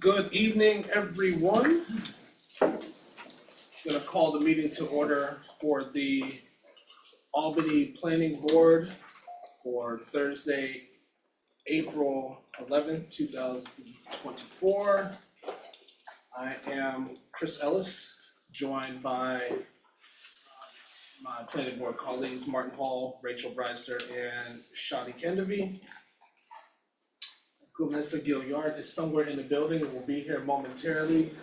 Good evening, everyone. I'm going to call the meeting to order for the Albany Planning Board for Thursday, April 11th, 2024. I am Chris Ellis, joined by my planning board colleagues Martin Hall, Rachel Breister, and Shadi Kendavy. Glenessa Gilliard is somewhere in the building and will be here momentarily.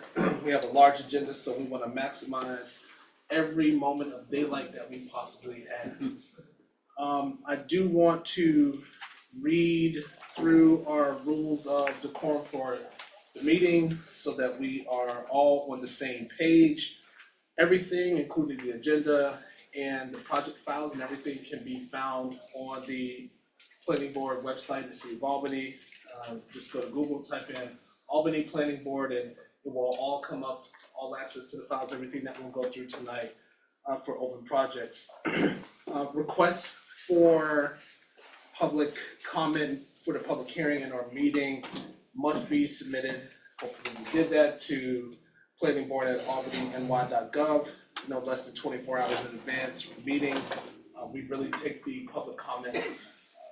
We have a large agenda, so we want to maximize every moment of daylight that we possibly have. I do want to read through our rules of decorum for the meeting so that we are all on the same page. Everything, including the agenda and the project files and everything, can be found on the planning board website, the City of Albany. Just go to Google, type in Albany Planning Board, and it will all come up, all access to the files, everything that we'll go through tonight for open projects. Requests for public comment for the public hearing and our meeting must be submitted. Hopefully we did that to planningboard@albanyny.gov, no less than 24 hours in advance for the meeting. We really take the public comments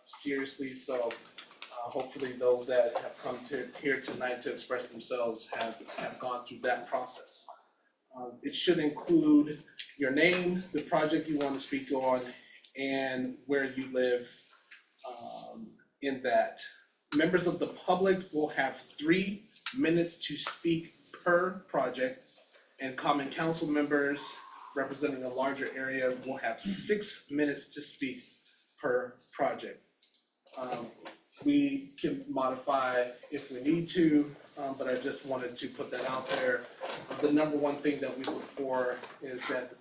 seriously, so hopefully those that have come to here tonight to express themselves have gone through that process. It should include your name, the project you want to speak on, and where you live in that. Members of the public will have 3 minutes to speak per project, and common council members representing a larger area will have 6 minutes to speak per project. We can modify if we need to, but I just wanted to put that out there. The number one thing that we look for is that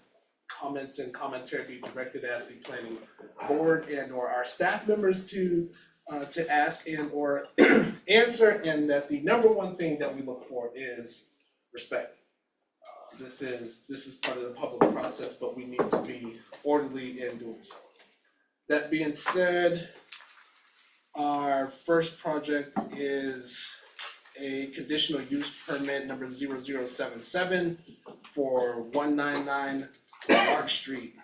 comments and commentary be directed at the planning board and or our staff members to ask and or answer, and that the number one thing that we look for is respect. This is part of the public process, but we need to be orderly in doing so. That being said, our first project is a conditional use permit number 0077 for 199 Clark Street.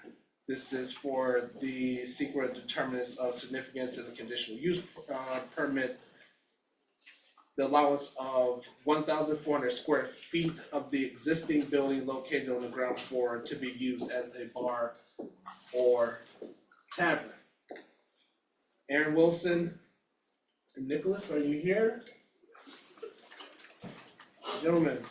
This is for the secret determinants of significance in the conditional use permit. The allowance of 1,400 square feet of the existing building located on the ground floor to be used as a bar or tavern. Aaron Wilson and Nicholas, are you here? Gentlemen,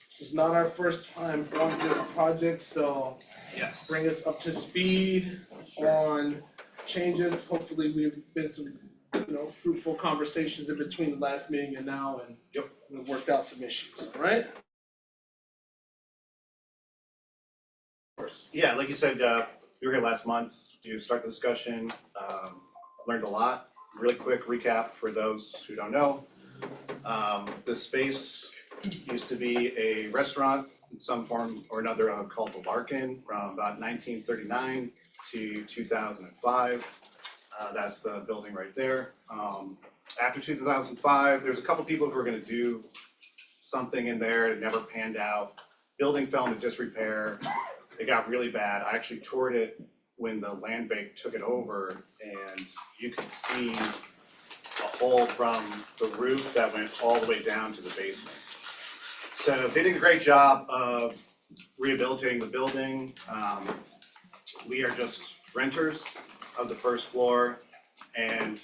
this is not our first time on this project, so yes, bring us up to speed on changes. Hopefully we've been some fruitful conversations in between the last meeting and now, and we've worked out some issues, all right? Yeah, like you said, you were here last month to start the discussion. Learned a lot. Really quick recap for those who don't know. This space used to be a restaurant in some form or another called the Larkin from about 1939 to 2005. That's the building right there. After 2005, there's a couple people who were going to do something in there. It never panned out. Building fell into disrepair. It got really bad. I actually toured it when the land bank took it over, and you could see a hole from the roof that went all the way down to the basement. So they did a great job of rehabilitating the building. We are just renters of the first floor, and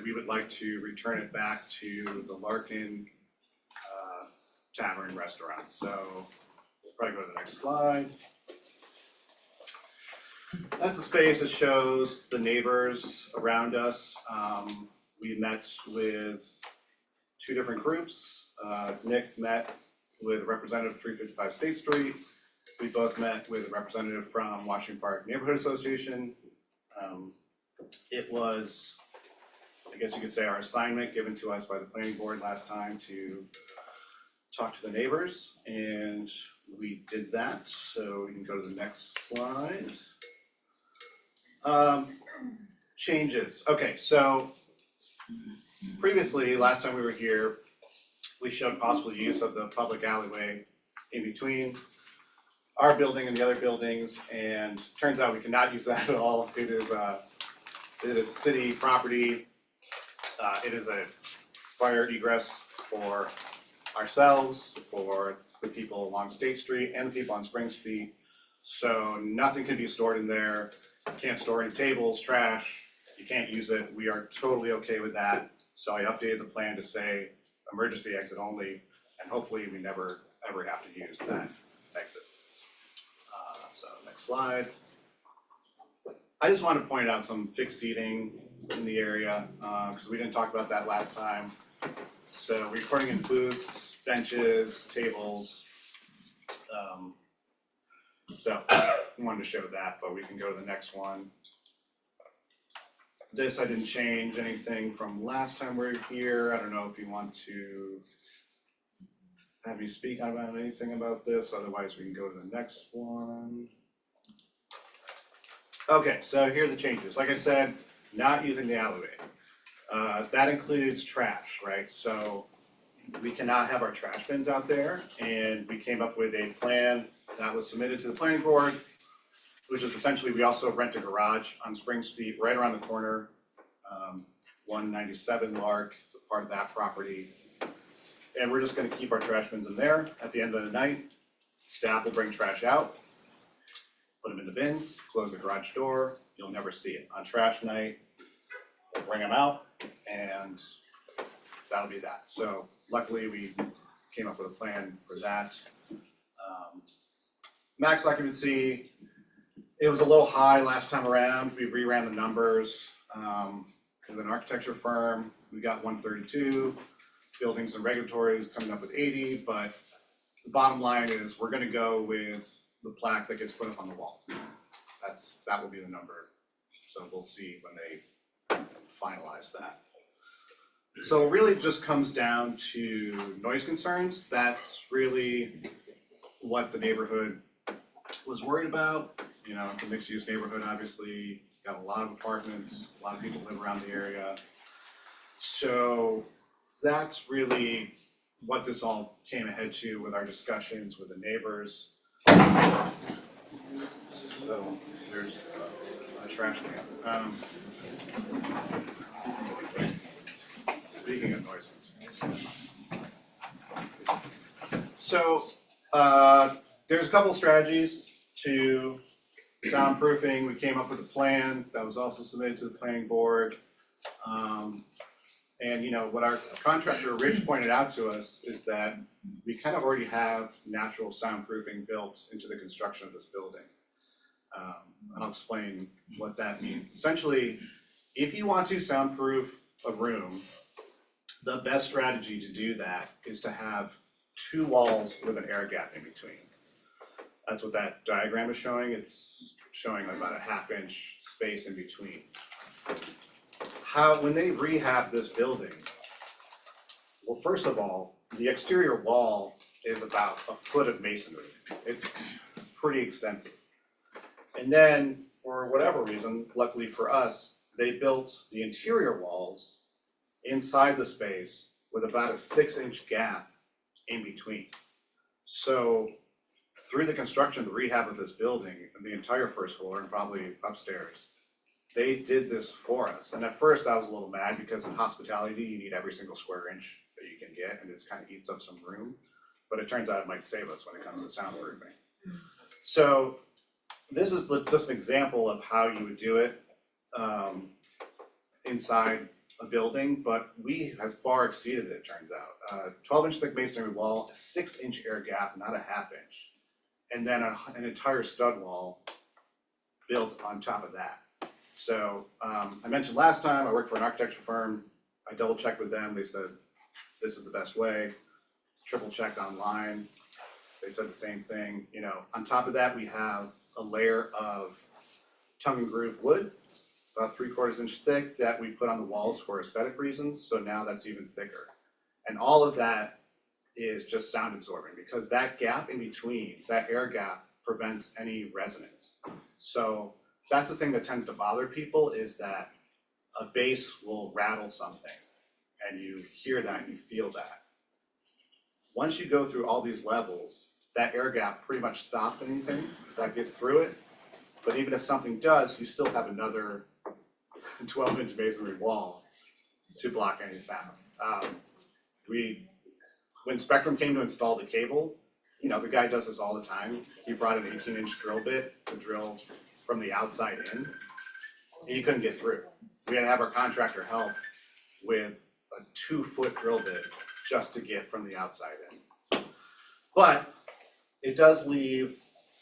we would like to return it back to the Larkin Tavern Restaurant. So we'll probably go to the next slide. That's the space that shows the neighbors around us. We met with 2 different groups. Nick met with a representative of 355 State Street. We both met with a representative from Washington Park Neighborhood Association. It was, I guess you could say, our assignment given to us by the planning board last time to talk to the neighbors, and we did that. So we can go to the next slide. Changes. Okay, so previously, last time we were here, we showed possible use of the public alleyway in between our building and the other buildings, and turns out we cannot use that at all. It is city property. It is a fire egress for ourselves, for the people along State Street and the people on Spring Street. So nothing can be stored in there. You can't store any tables, trash. You can't use it. We are totally okay with that. So I updated the plan to say emergency exit only, and hopefully we never ever have to use that exit. So next slide. I just want to point out some fixed seating in the area, because we didn't talk about that last time. So recording in booths, benches, tables. So I wanted to show that, but we can go to the next one. This, I didn't change anything from last time we were here. I don't know if you want to have me speak about anything about this, otherwise we can go to the next one. Okay, so here are the changes. Like I said, not using the alleyway. That includes trash, right? So we cannot have our trash bins out there, and we came up with a plan that was submitted to the planning board, which is essentially, we also rent a garage on Spring Street right around the corner. 197 Lark, it's a part of that property. And we're just gonna keep our trash bins in there. At the end of the night, staff will bring trash out, put them in the bins, close the garage door, you'll never see it. On trash night, we'll bring them out, and that'll be that. So luckily, we came up with a plan for that. Max occupancy, it was a little high last time around. We reran the numbers. With an architecture firm, we got 132. Buildings and regulatory is coming up with 80, but the bottom line is we're gonna go with the plaque that gets put up on the wall. That will be the number. So we'll see when they finalize that. So it really just comes down to noise concerns. That's really what the neighborhood was worried about. You know, it's a mixed use neighborhood, obviously, got a lot of apartments, a lot of people live around the area. So that's really what this all came ahead to with our discussions with the neighbors. So there's a trash can. Speaking of noises. So there's a couple of strategies to soundproofing. We came up with a plan that was also submitted to the planning board. And you know, what our contractor Rich pointed out to us is that we kind of already have natural soundproofing built into the construction of this building. And I'll explain what that means. Essentially, if you want to soundproof a room, the best strategy to do that is to have two walls with an air gap in between. That's what that diagram is showing. It's showing about a 1/2 inch space in between. When they rehab this building, well, first of all, the exterior wall is about a foot of masonry. It's pretty extensive. And then, for whatever reason, luckily for us, they built the interior walls inside the space with about a 6-inch gap in between. So through the construction, the rehab of this building, and the entire first floor and probably upstairs, they did this for us. And at first I was a little mad because in hospitality, you need every single square inch that you can get, and this kind of eats up some room. But it turns out it might save us when it comes to soundproofing. So this is just an example of how you would do it inside a building, but we have far exceeded it, turns out. 12-inch thick masonry wall, a 6-inch air gap, not a 1/2 inch. And then an entire stud wall built on top of that. So I mentioned last time, I worked for an architecture firm. I double checked with them. They said, this is the best way. Triple checked online. They said the same thing. You know, on top of that, we have a layer of tongue and groove wood, about 3/4 inch thick, that we put on the walls for aesthetic reasons. So now that's even thicker. And all of that is just sound absorbing, because that gap in between, that air gap, prevents any resonance. So that's the thing that tends to bother people, is that a bass will rattle something and you hear that and you feel that. Once you go through all these levels, that air gap pretty much stops anything that gets through it. But even if something does, you still have another 12-inch masonry wall to block any sound. When Spectrum came to install the cable, you know, the guy does this all the time. He brought an 18-inch drill bit to drill from the outside in, and he couldn't get through. We had to have our contractor help with a 2-foot drill bit just to get from the outside in. But it does leave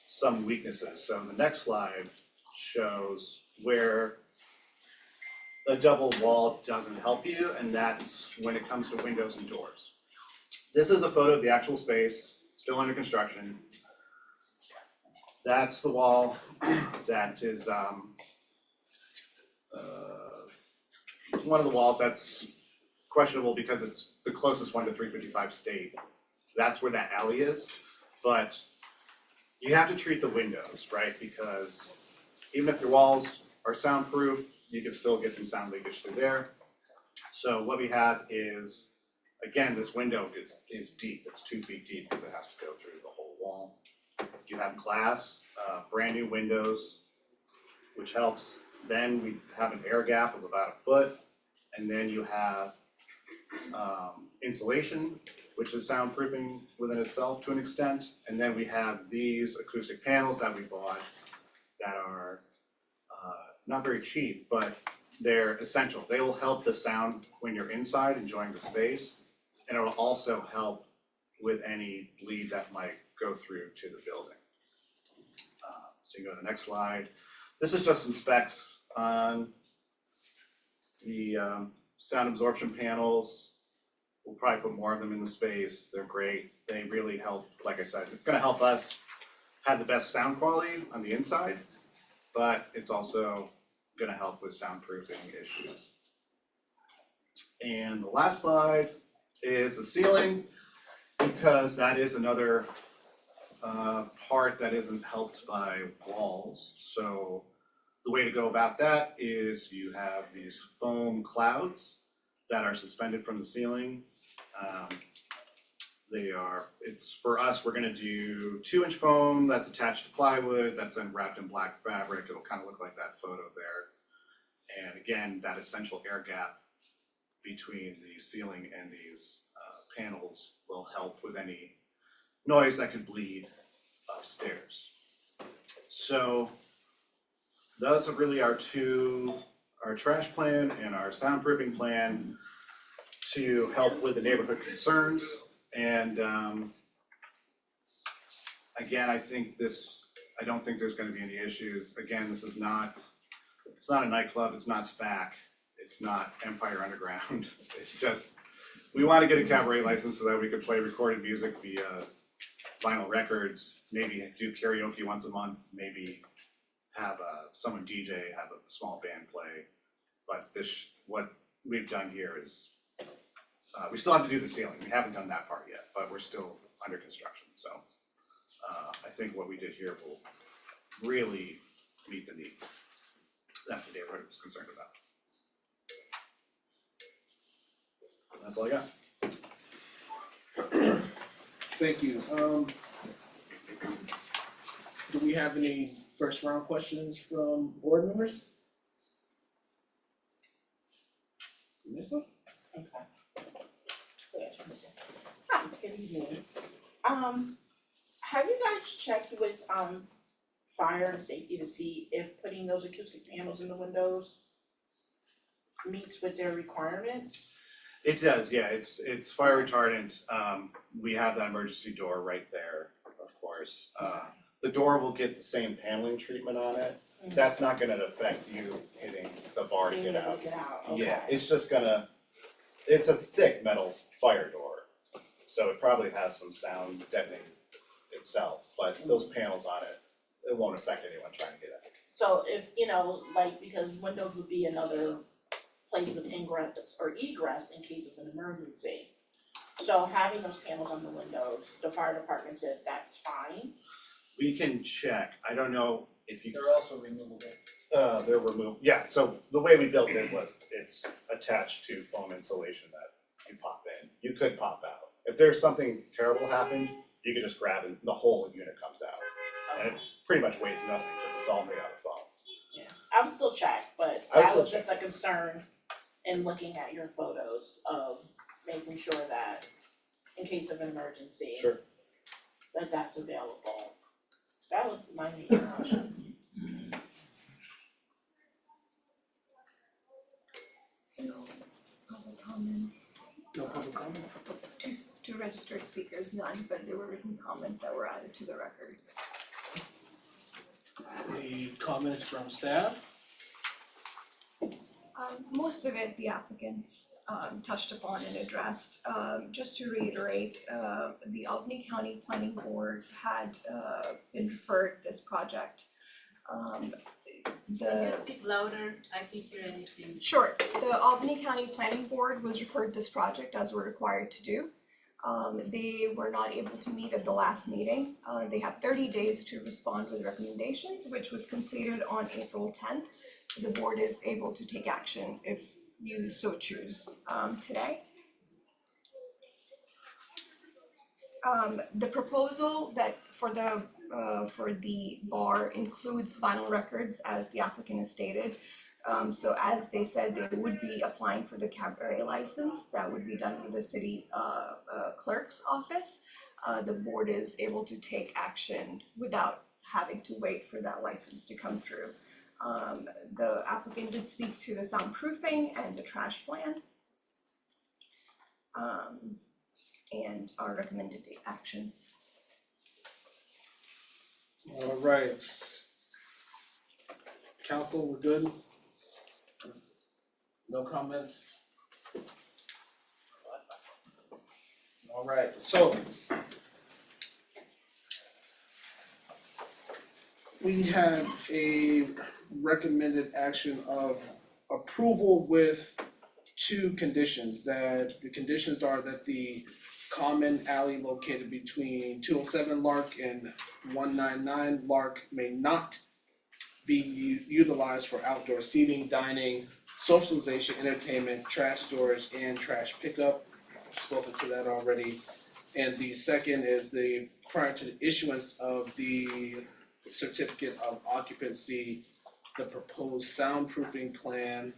some weaknesses. So the next slide shows where a double wall doesn't help you, and that's when it comes to windows and doors. This is a photo of the actual space, still under construction. That's the wall that is one of the walls that's questionable because it's the closest one to 355 State. That's where that alley is, but you have to treat the windows, right? Because even if your walls are soundproof, you can still get some sound leakage through there. So what we have is, again, this window is deep, it's 2 feet deep because it has to go through the whole wall. You have glass, brand new windows, which helps. Then we have an air gap of about 1 foot, and then you have insulation, which is soundproofing within itself to an extent. And then we have these acoustic panels that we bought that are not very cheap, but they're essential. They will help the sound when you're inside enjoying the space, and it will also help with any bleed that might go through to the building. So you can go to the next slide. This is just some specs on the sound absorption panels. We'll probably put more of them in the space. They're great. They really help, like I said, it's gonna help us have the best sound quality on the inside, but it's also gonna help with soundproofing issues. And the last slide is the ceiling, because that is another part that isn't helped by walls. So the way to go about that is you have these foam clouds that are suspended from the ceiling. It's for us, we're gonna do 2-inch foam that's attached to plywood, that's then wrapped in black fabric. It'll kind of look like that photo there. And again, that essential air gap between the ceiling and these panels will help with any noise that could bleed upstairs. So those are really our trash plan and our soundproofing plan to help with the neighborhood concerns. And again, I don't think there's gonna be any issues. Again, it's not a nightclub, it's not SPAC, it's not Empire Underground. It's just, we wanna get a cabaret license so that we could play recorded music via vinyl records, maybe do karaoke once a month, maybe have someone DJ, have a small band play. But what we've done here is, we still have to do the ceiling. We haven't done that part yet, but we're still under construction. So I think what we did here will really meet the needs that the neighborhood was concerned about. That's all I got. Thank you. Do we have any first round questions from board members? Vanessa? Okay. Hi, good evening. Have you guys checked with fire and safety to see if putting those acoustic panels in the windows meets with their requirements? It does, yeah, it's fire retardant. We have that emergency door right there, of course. The door will get the same paneling treatment on it. That's not gonna affect you hitting the bar to get out. Okay. Yeah, it's just gonna, it's a thick metal fire door, so it probably has some sound deadening itself, but those panels on it, it won't affect anyone trying to get out. So if, like, because windows would be another place of ingress or egress in case of an emergency. So having those panels on the windows, the fire department said that's fine. We can check, I don't know if you. They're also removable. They're removed, yeah, so the way we built it was, it's attached to foam insulation that you pop in. You could pop out, If there's something terrible happened, you can just grab it, the whole unit comes out. And it pretty much weighs nothing, because it's all made out of foam. Yeah, I would still check, but I would that still was just a concern in looking at your photos of making sure that in case of an emergency, Sure. that that's available. That was my major question. No public comments. No public comments? Two registered speakers, none, but there were written comments that were added to the record. Any comments from staff? Most of it, the applicants touched upon and addressed. Just to reiterate, the Albany County Planning Board had been referred this project. Can you speak louder? I can't hear anything. Sure, the Albany County Planning Board was referred this project as we're required to do. They were not able to meet at the last meeting. They have 30 days to respond with recommendations, which was completed on April 10th. So the board is able to take action if you so choose today. The proposal that for the bar includes vinyl records, as the applicant has stated. So as they said, they would be applying for the cabaret license. That would be done with the city clerk's office. The board is able to take action without having to wait for that license to come through. The applicant did speak to the soundproofing and the trash plan. And our recommended actions. All right. Council, we're good? No comments? All right, so we have a recommended action of approval with two conditions. That the conditions are that the common alley located between 207 Lark and 199 Lark may not be utilized for outdoor seating, dining, socialization, entertainment, trash storage, and trash pickup. I've spoken to that already. And the second is the prior to the issuance of the certificate of occupancy, the proposed soundproofing plan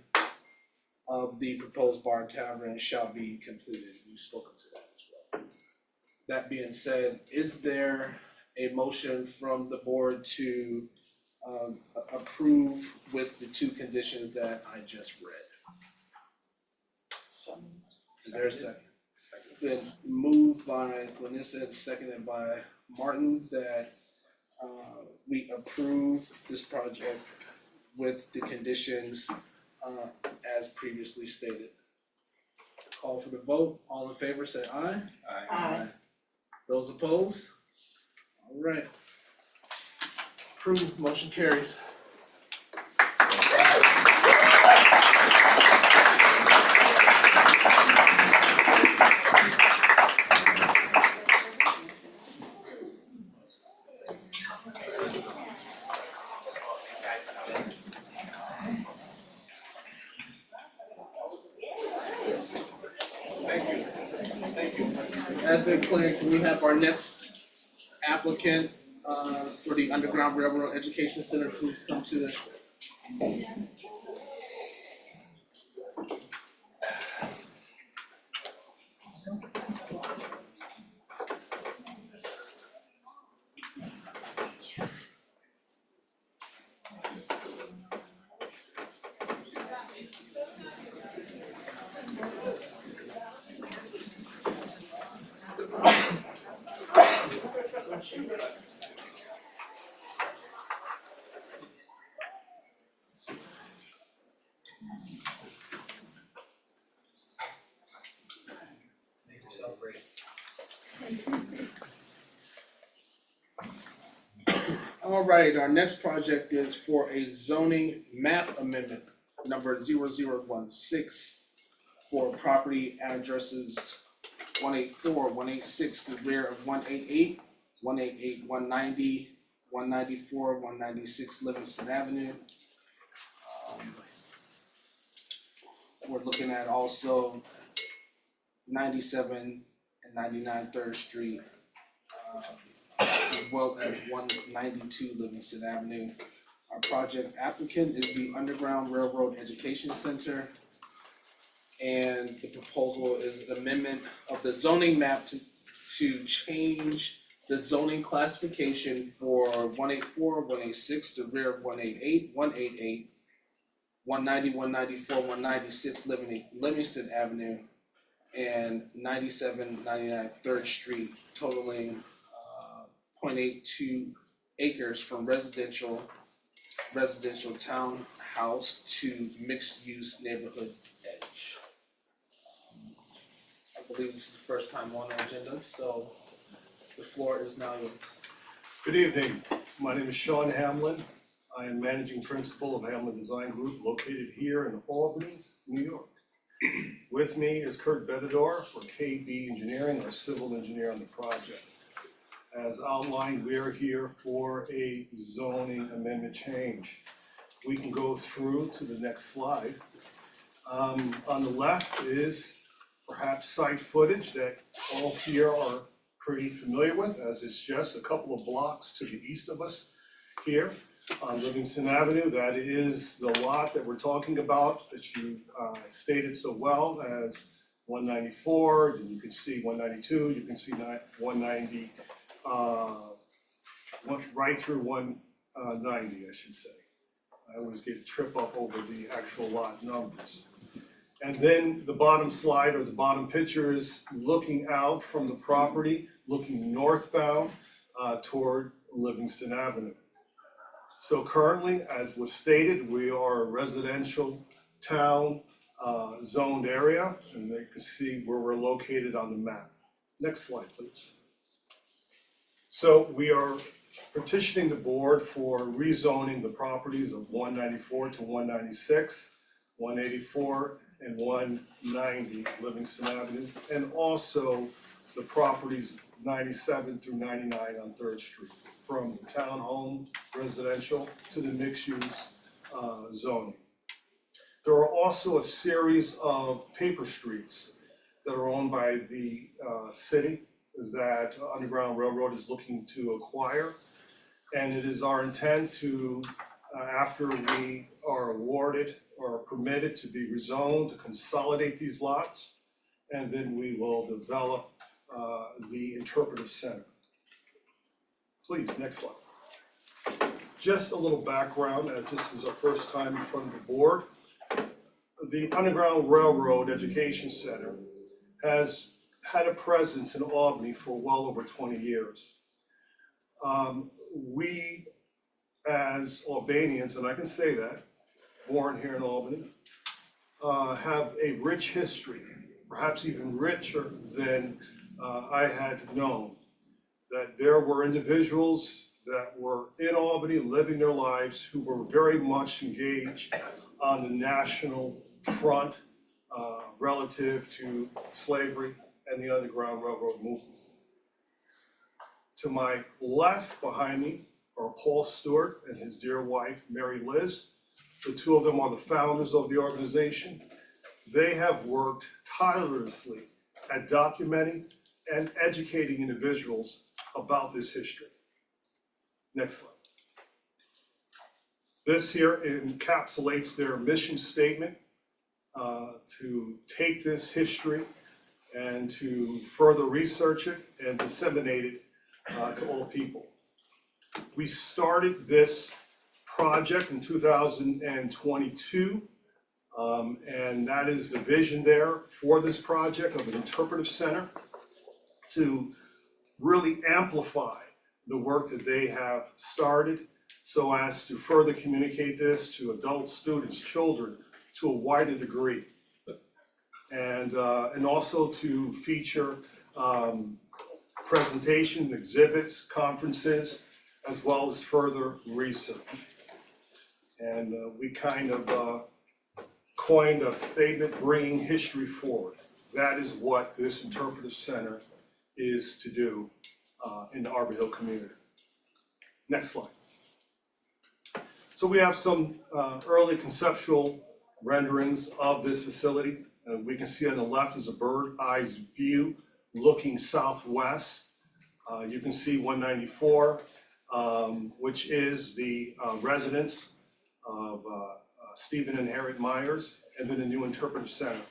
of the proposed bar and tavern shall be completed. We've spoken to that as well. That being said, is there a motion from the board to approve with the two conditions that I just read? Is there a second? It's been moved by Glenissa and seconded by Martin that we approve this project with the conditions as previously stated. Call for the vote. All in favor say aye. Aye. Those opposed? All right. Approved, motion carries. As they're clear, can we have our next applicant for the Underground Railroad Education Center please come to the All right, our next project is for a zoning map amendment, number 0016, for property addresses 184, 186, the rear of 188, 188, 190, 194, 196 Livingston Avenue. We're looking at also 97 and 99 3rd Street, as well as 192 Livingston Avenue. Our project applicant is the Underground Railroad Education Center. And the proposal is an amendment of the zoning map to change the zoning classification for 184, 186, the rear of 188, 188, 190, 194, 196 Livingston Avenue, and 97, 99 3rd Street, totaling 0.82 acres from residential townhouse to mixed-use neighborhood edge. I believe this is the first time on our agenda, so the floor is now yours. Good evening, my name is Sean Hamlin. I am Managing Principal of Hamlin Design Group located here in Albany, New York. With me is Kurt Bedador for KB Engineering, our civil engineer on the project. As outlined, we are here for a zoning amendment change. We can go through to the next slide. On the left is perhaps site footage that all here are pretty familiar with, as it's just a couple of blocks to the east of us here on Livingston Avenue. That is the lot that we're talking about, that you stated so well as 194, and you can see 192, you can see 190, right through 190, I should say. I always get trip up over the actual lot numbers. And then the bottom slide or the bottom picture is looking out from the property, looking northbound toward Livingston Avenue. So currently, as was stated, we are a residential town zoned area, and you can see where we're located on the map. Next slide, please. So we are petitioning the board for rezoning the properties of 194 to 196, 184 and 190 Livingston Avenue, and also the properties 97 through 99 on 3rd Street, from the townhome residential to the mixed-use zoning. There are also a series of paper streets that are owned by the city that Underground Railroad is looking to acquire. And it is our intent to, after we are awarded or permitted to be rezoned, to consolidate these lots, and then we will develop the interpretive center. Please, next slide. Just a little background, as this is our first time in front of the board. The Underground Railroad Education Center has had a presence in Albany for well over 20 years. We, as Albanians, and I can say that, born here in Albany, have a rich history, perhaps even richer than I had known. That there were individuals that were in Albany living their lives who were very much engaged on the national front relative to slavery and the Underground Railroad movement. To my left behind me are Paul Stewart and his dear wife, Mary Liz. The two of them are the founders of the organization. They have worked tirelessly at documenting and educating individuals about this history. Next slide. This here encapsulates their mission statement to take this history and to further research it and disseminate it to all people. We started this project in 2022, and that is the vision there for this project of an interpretive center to really amplify the work that they have started so as to further communicate this to adults, students, children to a wider degree. And also to feature presentations, exhibits, conferences, as well as further research. And we kind of coined a statement, bringing history forward. That is what this interpretive center is to do in the Arbor Hill community. Next slide. So we have some early conceptual renderings of this facility. We can see on the left is a bird's eye view looking southwest. You can see 194, which is the residence of Stephen and Harriet Myers, and then the new interpretive center.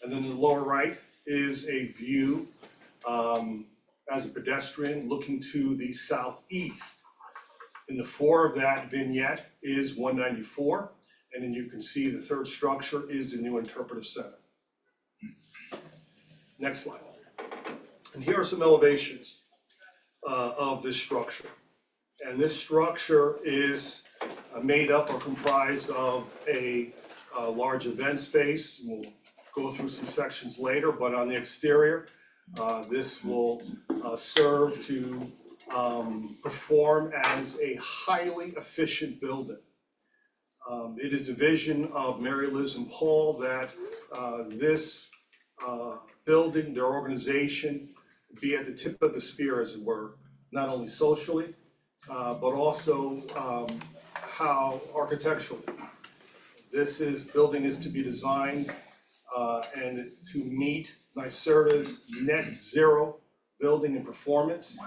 And then in the lower right is a view as a pedestrian looking to the southeast. In the fore of that vignette is 194, and then you can see the third structure is the new interpretive center. Next slide. And here are some elevations of this structure. And this structure is made up or comprised of a large event space. We'll go through some sections later, but on the exterior, this will serve to perform as a highly efficient building. It is the vision of Mary Liz and Paul that this building, their organization, be at the tip of the spear, as it were, not only socially, but also how architecturally. This building is to be designed and to meet NYSERDA's net zero building and performance,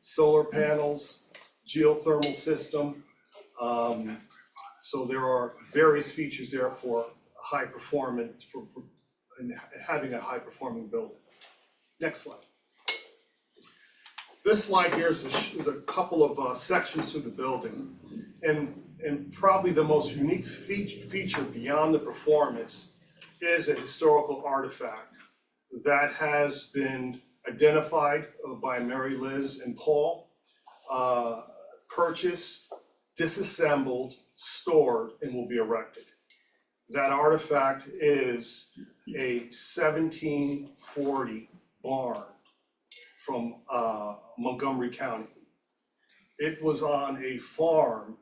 solar panels, geothermal system. So there are various features there for high performance, and having a high performing building. Next slide. This slide here is a couple of sections to the building, and probably the most unique feature beyond the performance is a historical artifact that has been identified by Mary Liz and Paul, purchased, disassembled, stored, and will be erected. That artifact is a 1740 barn from Montgomery County. It was on a farm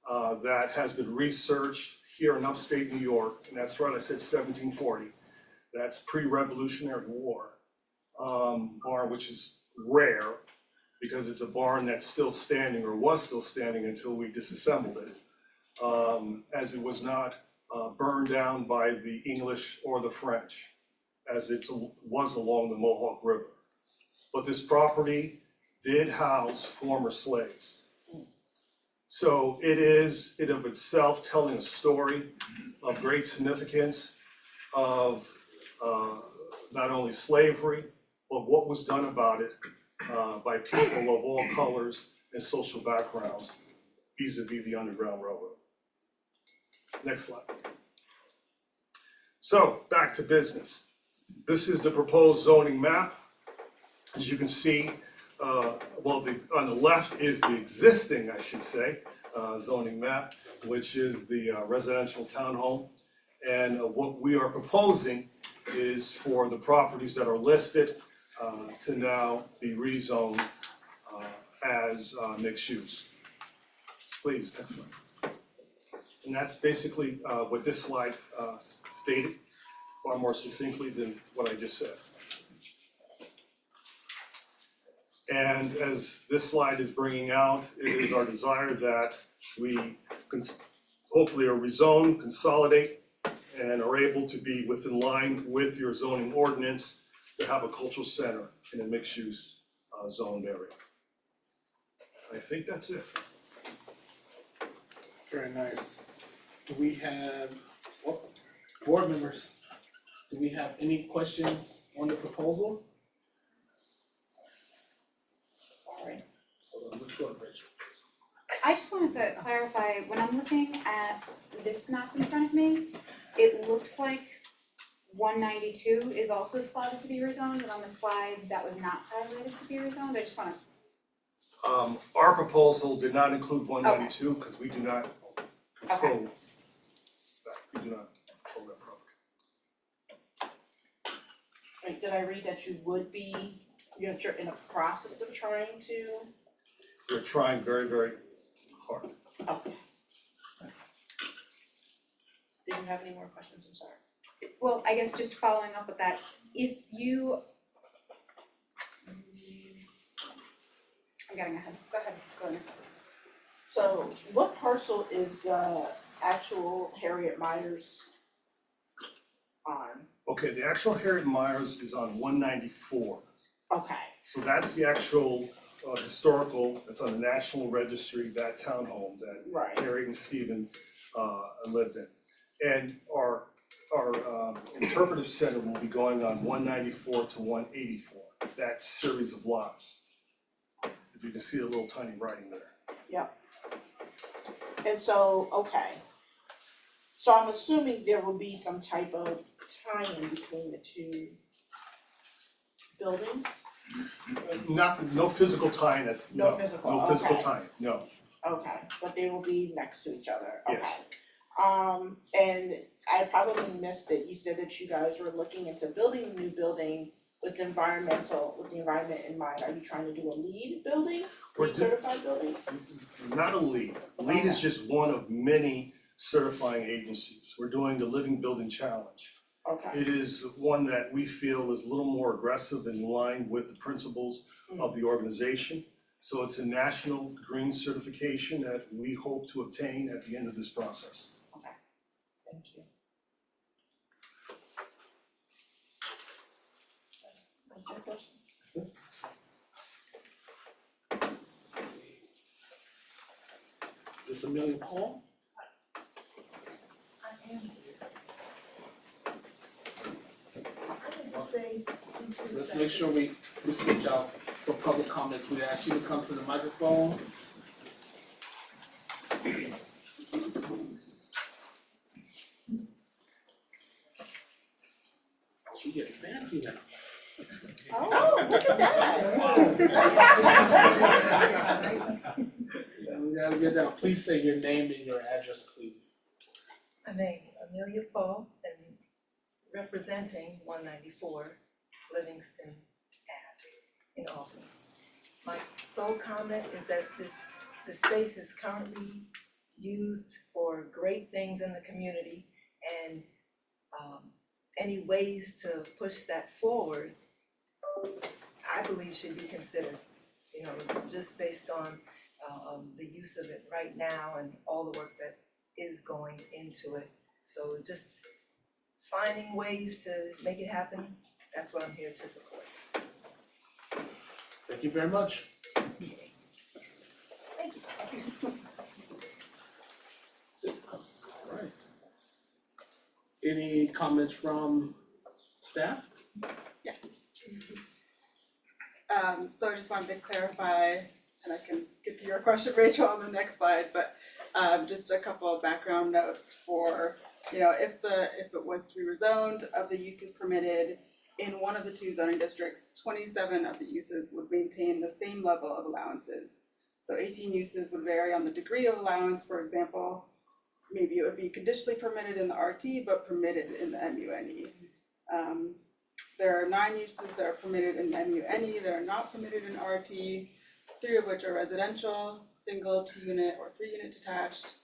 that has been researched here in upstate New York, and that's right, I said 1740. That's pre-Revolutionary War barn, which is rare because it's a barn that's still standing, or was still standing until we disassembled it, as it was not burned down by the English or the French, as it was along the Mohawk River. But this property did house former slaves. So it is in of itself telling a story of great significance of not only slavery, but what was done about it by people of all colors and social backgrounds vis-a-vis the Underground Railroad. Next slide. So back to business. This is the proposed zoning map. As you can see, on the left is the existing, I should say, zoning map, which is the residential townhome. And what we are proposing is for the properties that are listed to now be rezoned as mixed use. Please, next slide. And that's basically what this slide stated, far more succinctly than what I just said. And as this slide is bringing out, it is our desire that we hopefully are rezoned, consolidate, and are able to be within line with your zoning ordinance to have a cultural center in a mixed-use zoned area. I think that's it. Very nice. Do we have, board members, do we have any questions on the proposal? Sorry. Hold on, let's go to Rachel. I just wanted to clarify, when I'm looking at this map in front of me, it looks like 192 is also slotted to be rezoned, but on the slide that was not highlighted to be rezoned. I just wanna. Our proposal did not include 192 because we do not control that. We do not control that property. Wait, did I read that you're in a process of trying to? We're trying very, very hard. Okay. Did you have any more questions? I'm sorry. Well, I guess just following up with that, if you. I'm getting ahead, go next. So what parcel is the actual Harriet Myers on? Okay, the actual Harriet Myers is on 194. Okay, So that's the actual historical, that's on the National Registry, that townhome that right, Harriet and Stephen lived in. And our interpretive center will be going on 194 to 184, that series of lots. If you can see a little tiny writing there. and so, okay. So I'm assuming there will be some type of tie-in between the two buildings? No physical tie-in, No physical, no physical okay. tie-in, no. Okay, but they will be next to each other, okay. Yes. And I probably missed it, you said that you guys were looking into building a new building with the environment in mind. Are you trying to do a LEED building, We're LEED do- certified building? Not a LEED. LEED is just one of many certifying agencies. We're doing the Living Building Challenge. Okay, It is one that we feel is a little more aggressive in line with the principles of the organization. So it's a national green certification that we hope to obtain at the end of this process. thank you. Any other questions? This Amelia Paul? I am here. I need to say, speak to Let's make sure we switch out for public comments. We ask you to come to the microphone. She getting fancy now. Oh, look at that. Yeah, we gotta get down. Please say your name and your address, please. My name, Amelia Paul, and representing 194 Livingston Ave in Albany. My sole comment is that the space is currently used for great things in the community, and any ways to push that forward, I believe should be considered, you know, just based on the use of it right now and all the work that is going into it. So just finding ways to make it happen, that's what I'm here to support. Thank you very much. Thank you. Sit. Alright. Any comments from staff? So I just wanted to clarify, and I can get to your question, Rachel, on the next slide, but just a couple of background notes for, you know, if it was to be rezoned, of the uses permitted in one of the two zoning districts, 27 of the uses would maintain the same level of allowances. So 18 uses would vary on the degree of allowance. For example, maybe it would be conditionally permitted in the RT, but permitted in the MUNE. There are 9 uses that are permitted in the MUNE that are not permitted in RT, 3 of which are residential, single, 2-unit, or 3-unit detached.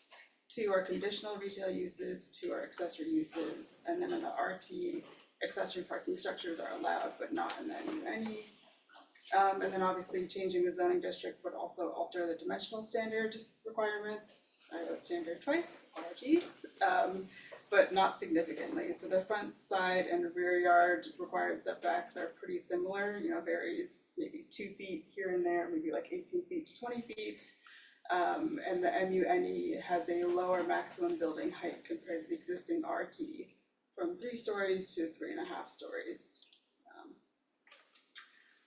2 are conditional retail uses, 2 are accessory uses, and then in the RT, accessory parking structures are allowed, but not in the MUNE. And then obviously changing the zoning district would also alter the dimensional standard requirements. I wrote standard twice, apologies, but not significantly. So the front, side, and rear yard required setbacks are pretty similar, you know, varies maybe 2 feet here and there, maybe like 18 feet to 20 feet. And the MUNE has a lower maximum building height compared to the existing RT, from 3 stories to 3.5 stories.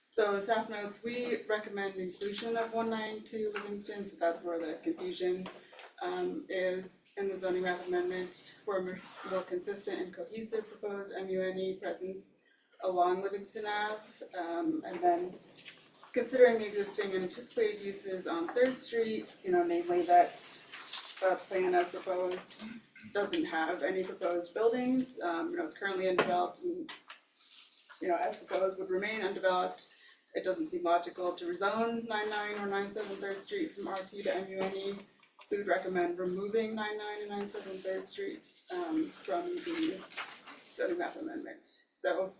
So staff notes, we recommend inclusion of 192 Livingston, so that's where the confusion is in the zoning map amendment for a more consistent and cohesive proposed MUNE presence along Livingston Ave. And then considering the existing and anticipated uses on 3rd Street, you know, namely that the plan as proposed doesn't have any proposed buildings. You know, it's currently undeveloped and, you know, as proposed would remain undeveloped. It doesn't seem logical to rezone 99 or 97 3rd Street from RT to MUNE. So we'd recommend removing 99 and 97 3rd Street from the zoning map amendment. So,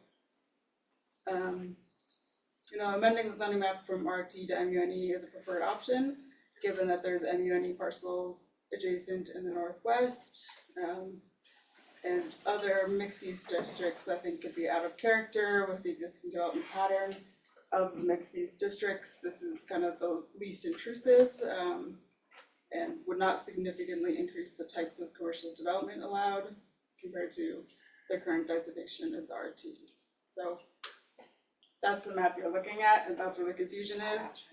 you know, amending the zoning map from RT to MUNE is a preferred option, given that there's MUNE parcels adjacent in the northwest. And other mixed-use districts, I think, could be out of character with the existing development pattern of mixed-use districts. This is kind of the least intrusive, and would not significantly increase the types of commercial development allowed compared to the current designation as R2. So that's the map you're looking at, and that's where the confusion is.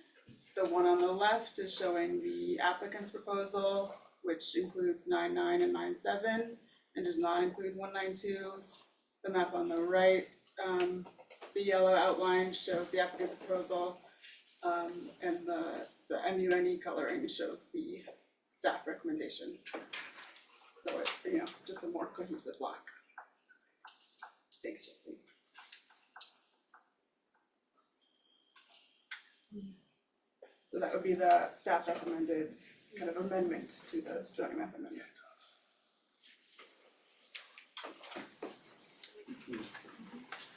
The one on the left is showing the applicant's proposal, which includes 9.9 and 9.7, and does not include 192. The map on the right, the yellow outline shows the applicant's proposal, and the MUNE coloring shows the staff recommendation. So it's, just a more cohesive block. Thanks, Jesse. So that would be the staff recommended kind of amendment to the zoning map amendment.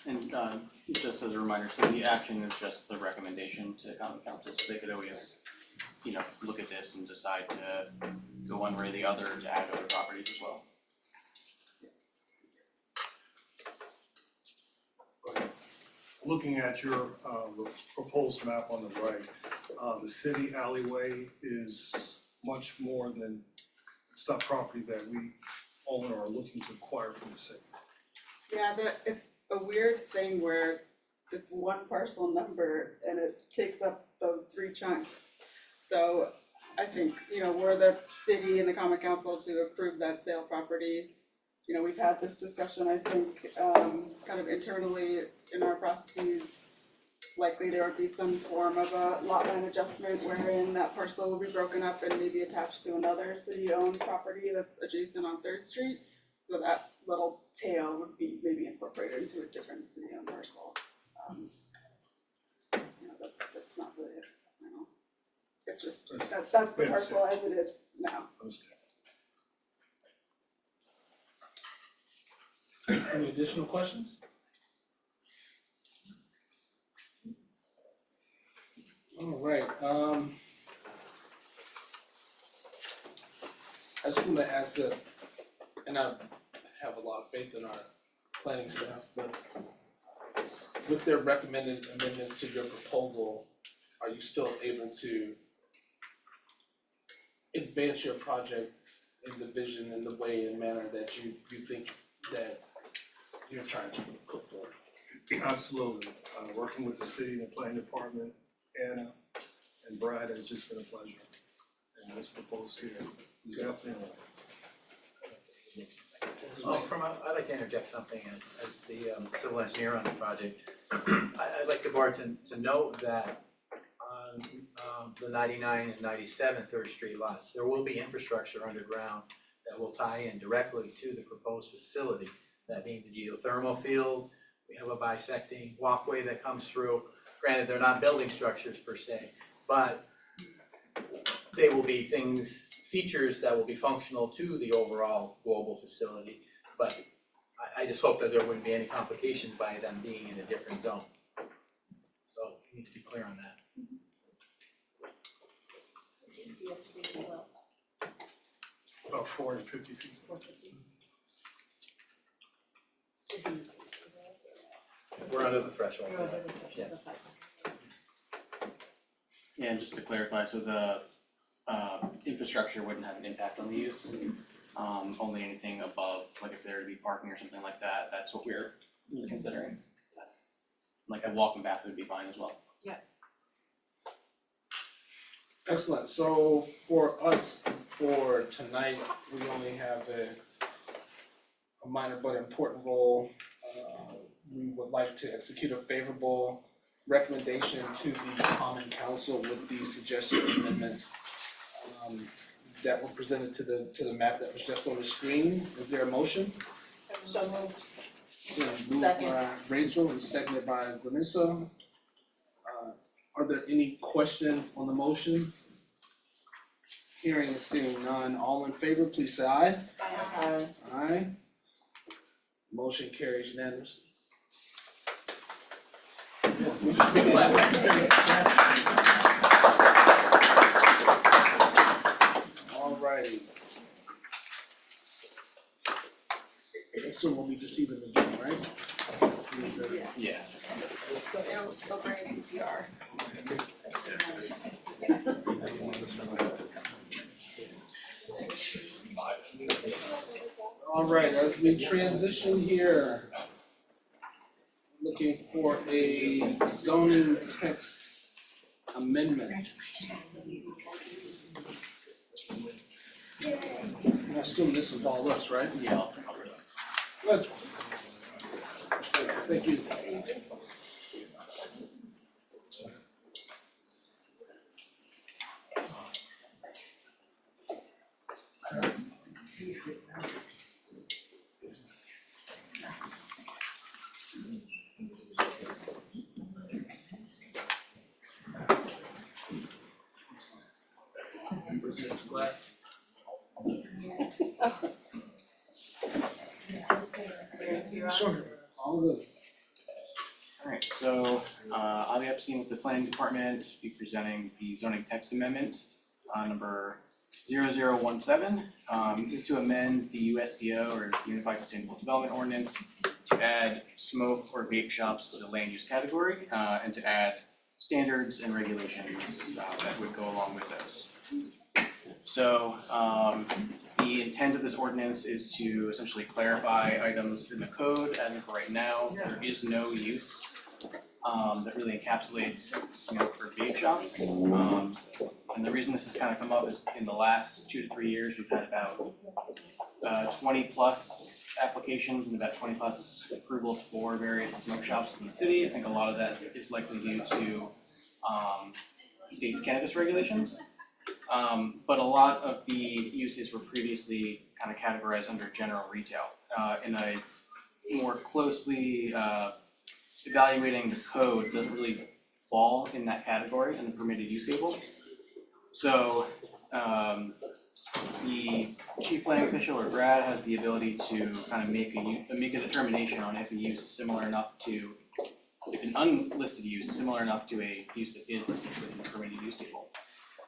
And just as a reminder, so the action is just the recommendation to common council, so they could always, look at this and decide to go one way or the other to add other properties as well. Looking at your proposed map on the right, the city alleyway is much more than, it's not property that we own or are looking to acquire from the city. Yeah, it's a weird thing where it's one parcel number and it takes up those 3 chunks. So I think, we're the city and the common council to approve that sale property. We've had this discussion, I think, kind of internally in our processes. Likely there would be some form of a lot line adjustment wherein that parcel will be broken up and maybe attached to another city-owned property that's adjacent on 3rd Street. So that little tail would be maybe incorporated into a different city-owned parcel. That's not really it, It's just, that's the parcel as it is now. Understand. Any additional questions? All right, I just want to ask and I have a lot of faith in our planning staff, but with their recommended amendments to your proposal, are you still able to advance your project in the vision and the way and manner that you think that you're trying to put forward? Absolutely. Working with the city and the planning department, Anna and Brad has just been a pleasure. And what's proposed here is definitely I'd like to interject something as the civil engineer on the project. I'd like the board to note that on the 99 and 97 3rd Street lots, there will be infrastructure underground that will tie in directly to the proposed facility. That being the geothermal field, we have a bisecting walkway that comes through. Granted, they're not building structures per se, but they will be features that will be functional to the overall global facility. But I just hope that there wouldn't be any complications by them being in a different zone. So we need to be clear on that. about 450 feet. We're under the threshold. Yes. Yeah, and just to clarify, so the infrastructure wouldn't have an impact on the use. Only anything above, like if there to be parking or something like that, that's what we're considering. Like a walking path would be fine as well. Excellent, so for us, for tonight, we only have a minor but important role. We would like to execute a favorable recommendation to the common council with the suggested amendments that were presented to the map that was just on the screen. Is there a motion? So moved. Moved by Rachel and seconded by Vanessa. Are there any questions on the motion? Hearing and seeing none, all in favor, please say aye. Aye. Aye. Motion carries unanimously. Alrighty. assume we'll need to see them again, right? Yeah. They'll bring DPR. All right, as we transition here, looking for a zoning text amendment. I assume this is all us, right? Yeah, I'll cover those. Good. Thank you. Mr. Glass. Sure, all good. Alright, so I'll be upseeing with the planning department, be presenting the zoning text amendment, number 0017. This is to amend the USDO or Unified Sustainable Development Ordinance to add smoke or vape shops as a land use category, and to add standards and regulations that would go along with those. So the intent of this ordinance is to essentially clarify items in the code. As of right now, there is no use that really encapsulates smoke or vape shops. And the reason this has kind of come up is in the last 2 to 3 years, we've had about 20 plus applications and about 20 plus approvals for various smoke shops in the city. I think a lot of that is likely due to state's cannabis regulations. But a lot of the uses were previously kind of categorized under general retail. In a more closely evaluating the code, doesn't really fall in that category in the permitted use table. So the chief planning official or Brad has the ability to kind of make a determination on if a use is similar enough to, if an unlisted use is similar enough to a use that is listed within the permitted use table.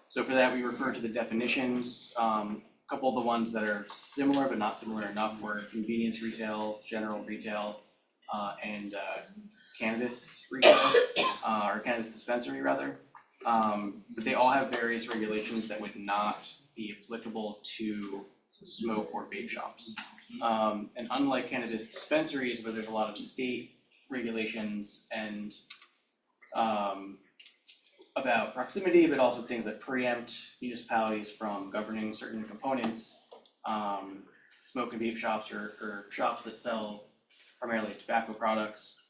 So for that, we refer to the definitions. A couple of the ones that are similar but not similar enough were convenience retail, general retail, and cannabis retail, or cannabis dispensary rather. But they all have various regulations that would not be applicable to smoke or vape shops. And unlike cannabis dispensaries where there's a lot of state regulations and about proximity, but also things that preempt municipalities from governing certain components. Smoke and vape shops or shops that sell primarily tobacco products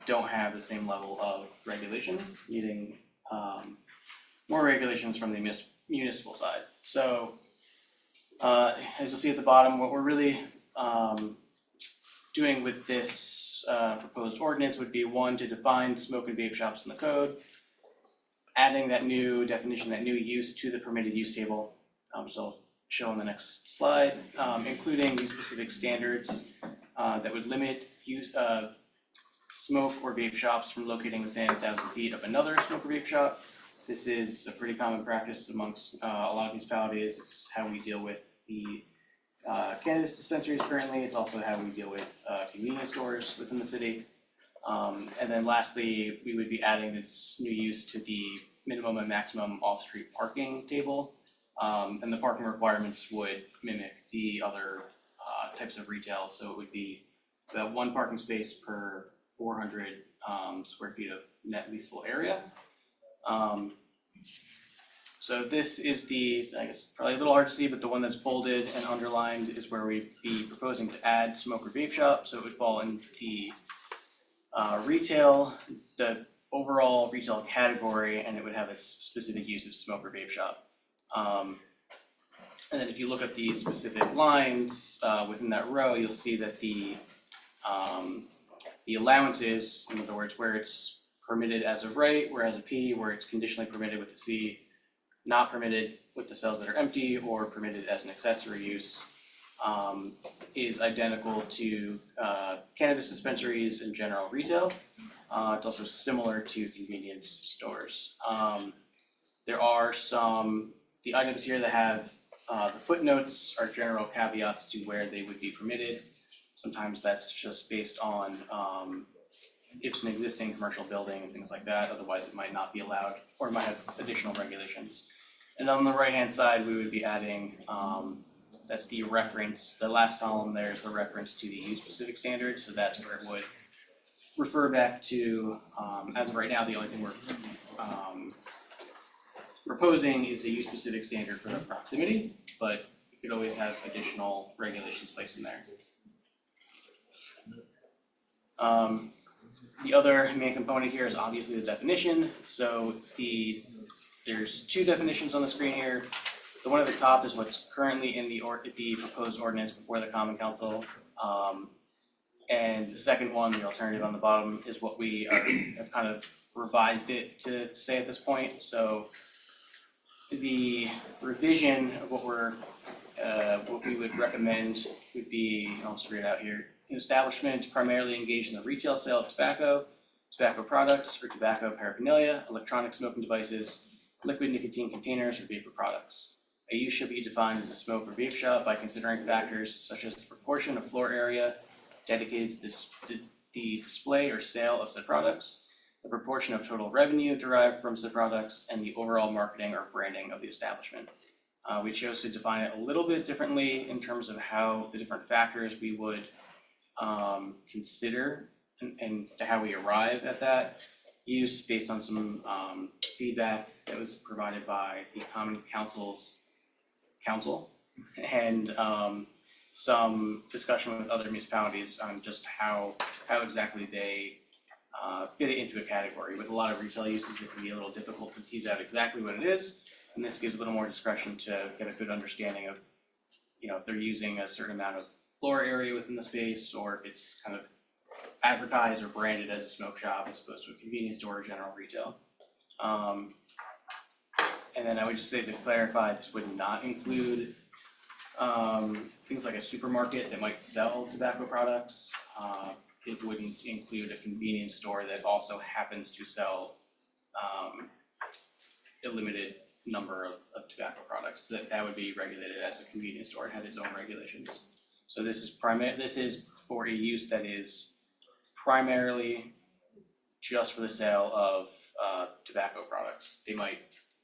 don't have the same level of regulations, needing more regulations from the municipal side. So as you'll see at the bottom, what we're really doing with this proposed ordinance would be one, to define smoke and vape shops in the code, adding that new definition, that new use to the permitted use table, which I'll show on the next slide, including use specific standards that would limit use smoke or vape shops from locating within 1,000 feet of another smoke or vape shop. This is a pretty common practice amongst a lot of municipalities. It's how we deal with the cannabis dispensaries currently. It's also how we deal with convenience stores within the city. And then lastly, we would be adding this new use to the minimum and maximum off-street parking table. And the parking requirements would mimic the other types of retail, so it would be about 1 parking space per 400 square feet of net leasable area. So this is the, I guess probably a little hard to see, but the one that's bolded and underlined is where we'd be proposing to add smoke or vape shop, so it would fall in the retail, the overall retail category, and it would have a specific use of smoke or vape shop. And then if you look at the specific lines within that row, you'll see that the allowances, in other words, where it's permitted as of right, where it has a P, where it's conditionally permitted with a C, not permitted with the cells that are empty, or permitted as an accessory use, is identical to cannabis dispensaries and general retail. It's also similar to convenience stores. There are the items here that have the footnotes are general caveats to where they would be permitted. Sometimes that's just based on if it's an existing commercial building and things like that, otherwise it might not be allowed or it might have additional regulations. And on the right-hand side, we would be adding, that's the reference, the last column there is the reference to the use-specific standards, so that's where it would refer back to, as of right now, the only thing we're proposing is a use-specific standard for the proximity, but you could always have additional regulations placed in there. The other main component here is obviously the definition, so there's two definitions on the screen here. The one at the top is what's currently in the proposed ordinance before the Common Council. And the second one, the alternative on the bottom, is what we have kind of revised it to say at this point. So the revision of what we would recommend would be, I'll just read it out here. An establishment primarily engaged in the retail sale of tobacco, tobacco products, or tobacco paraphernalia, electronic smoking devices, liquid nicotine containers, or vapor products. A use should be defined as a smoke or vape shop by considering factors such as the proportion of floor area dedicated to the display or sale of said products, the proportion of total revenue derived from said products, and the overall marketing or branding of the establishment. We chose to define it a little bit differently in terms of how the different factors we would consider and to how we arrive at that use based on some feedback that was provided by the Common Council's council and some discussion with other municipalities on just how exactly they fit it into a category. With a lot of retail uses, it can be a little difficult to tease out exactly what it is, and this gives a little more discretion to get a good understanding of, if they're using a certain amount of floor area within the space, or if it's kind of advertised or branded as a smoke shop as opposed to a convenience store or general retail. And then I would just say to clarify, this would not include things like a supermarket that might sell tobacco products. It wouldn't include a convenience store that also happens to sell a limited number of tobacco products. That would be regulated as a convenience store and have its own regulations. So this is for a use that is primarily just for the sale of tobacco products. They might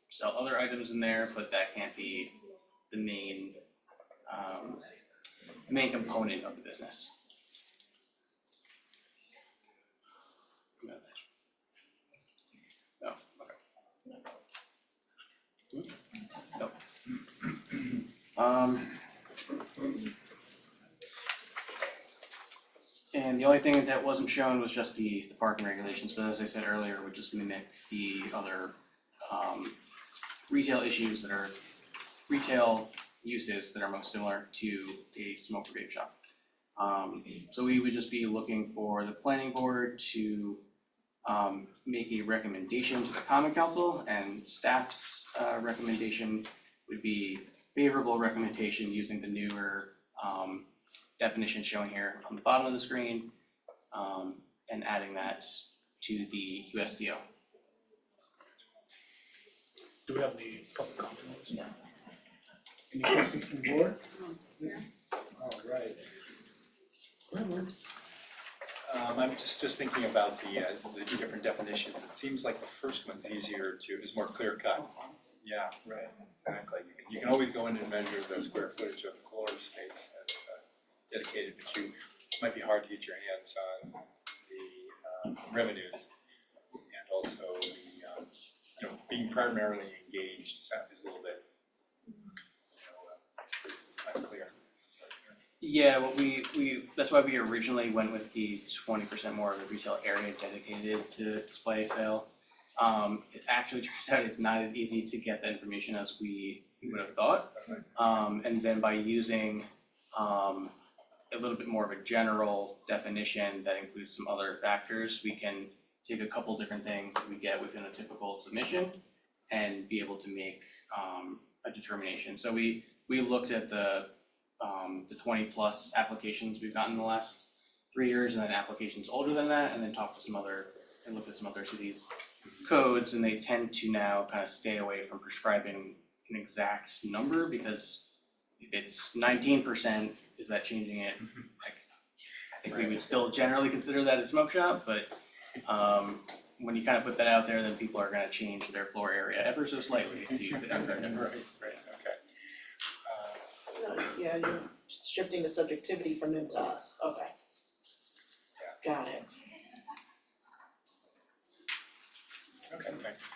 sell other items in there, but that can't be the main component of the business. No, okay. No. And the only thing that wasn't shown was just the parking regulations, but as I said earlier, would just mimic the other retail uses that are most similar to a smoke or vape shop. So we would just be looking for the planning board to make a recommendation to the Common Council, and staff's recommendation would be favorable recommendation using the newer definition shown here on the bottom of the screen, and adding that to the USDO. Do we have any public comments? No. Any questions from the board? All right. I'm just thinking about the two different definitions. It seems like the first one's is more clear cut. Yeah, right, exactly. You can always go in and measure the square footage of floor space that's dedicated, but it might be hard to get your hands on the revenues, and also the being primarily engaged is a little bit unclear. Yeah, well, that's why we originally went with the 20% more of the retail area dedicated to display sale. It actually turns out it's not as easy to get that information as we would have thought. And then by using a little bit more of a general definition that includes some other factors, we can take a couple different things that we get within a typical submission and be able to make a determination. So we looked at the 20 plus applications we've gotten in the last 3 years, and then applications older than that, and then looked at some other cities' codes, and they tend to now kind of stay away from prescribing an exact number, because if it's 19%, is that changing it? Like, think we would still generally consider that a smoke shop, but when you kind of put that out there, then people are gonna change their floor area ever so slightly to use the outdoor. Right, okay. Yeah, you're shifting the subjectivity from them to us, okay. Got it. Okay, thanks.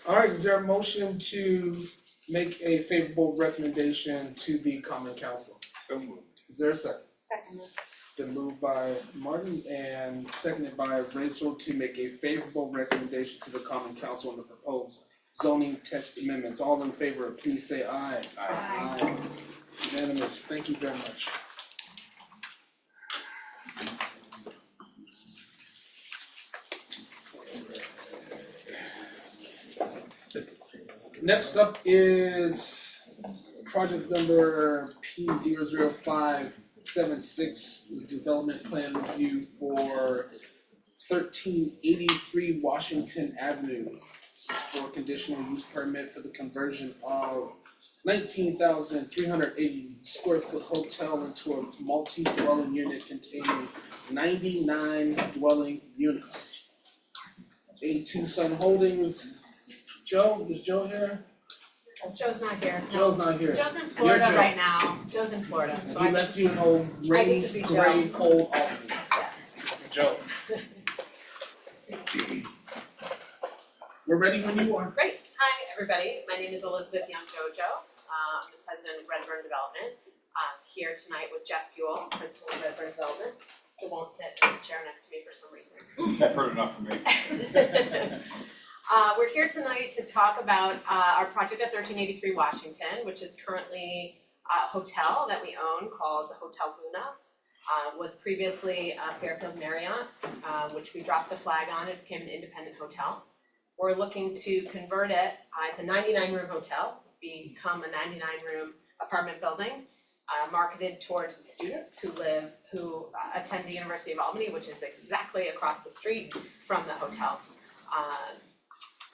Alright, is there a motion to make a favorable recommendation to the common council? So moved. Is there a second? Second. Been moved by Martin and seconded by Rachel to make a favorable recommendation to the common council on the proposed zoning text amendments. All in favor, please say aye. Aye. Unanimous, thank you very much. Next up is project number P00576, the development plan review for 1383 Washington Avenue. This is for conditional use permit for the conversion of 19,380 square foot hotel into a multi-dwelling unit containing 99 dwelling units. A2 Sun Holdings. Joe, is Joe here? Joe's not here. Joe's not here. Joe's in Florida Joe. right now. Joe's in Florida, so And he I left you in old rainy, to be Joe. gray, cold Albany. Joe. We're ready when you are. Great. Hi, everybody. My name is Elizabeth Young-Jojo. I'm the president of Redburn Development. I'm here tonight with Jeff Buell, principal of Redburn Development, who won't sit in this chair next to me for some reason. I've heard enough from me. We're here tonight to talk about our project at 1383 Washington, which is currently a hotel that we own called the Hotel Luna. Was previously Fairfield Marriott, which we dropped the flag on. It became an independent hotel. We're looking to convert it, it's a 99-room hotel, become a 99-room apartment building, marketed towards the students who attend the University of Albany, which is exactly across the street from the hotel.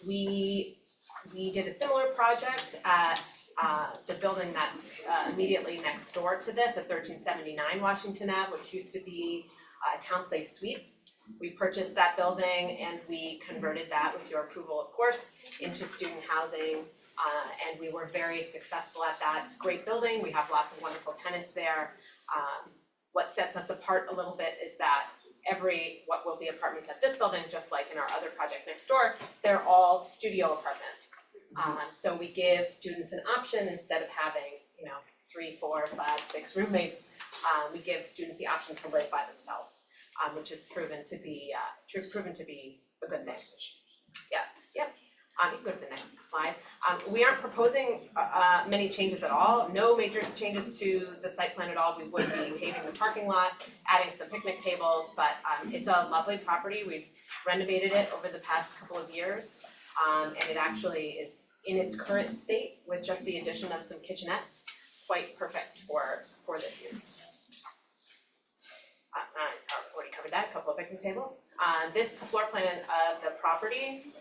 We did a similar project at the building that's immediately next door to this at 1379 Washington Ave, which used to be Town Place Suites. We purchased that building and we converted that, with your approval of course, into student housing, and we were very successful at that. It's a great building, we have lots of wonderful tenants there. What sets us apart a little bit is that what will be apartments at this building, just like in our other project next door, they're all studio apartments. So we give students an option, instead of having, 3, 4, 5, 6 roommates, we give students the option to live by themselves, which has proven to be a good thing. Yeah, yep. You can go to the next slide. We aren't proposing many changes at all, no major changes to the site plan at all. We would be paving the parking lot, adding some picnic tables, but it's a lovely property. We've renovated it over the past couple of years, and it actually is in its current state with just the addition of some kitchenettes, quite perfect for this use. I already covered that, a couple of picnic tables. This floor plan of the property,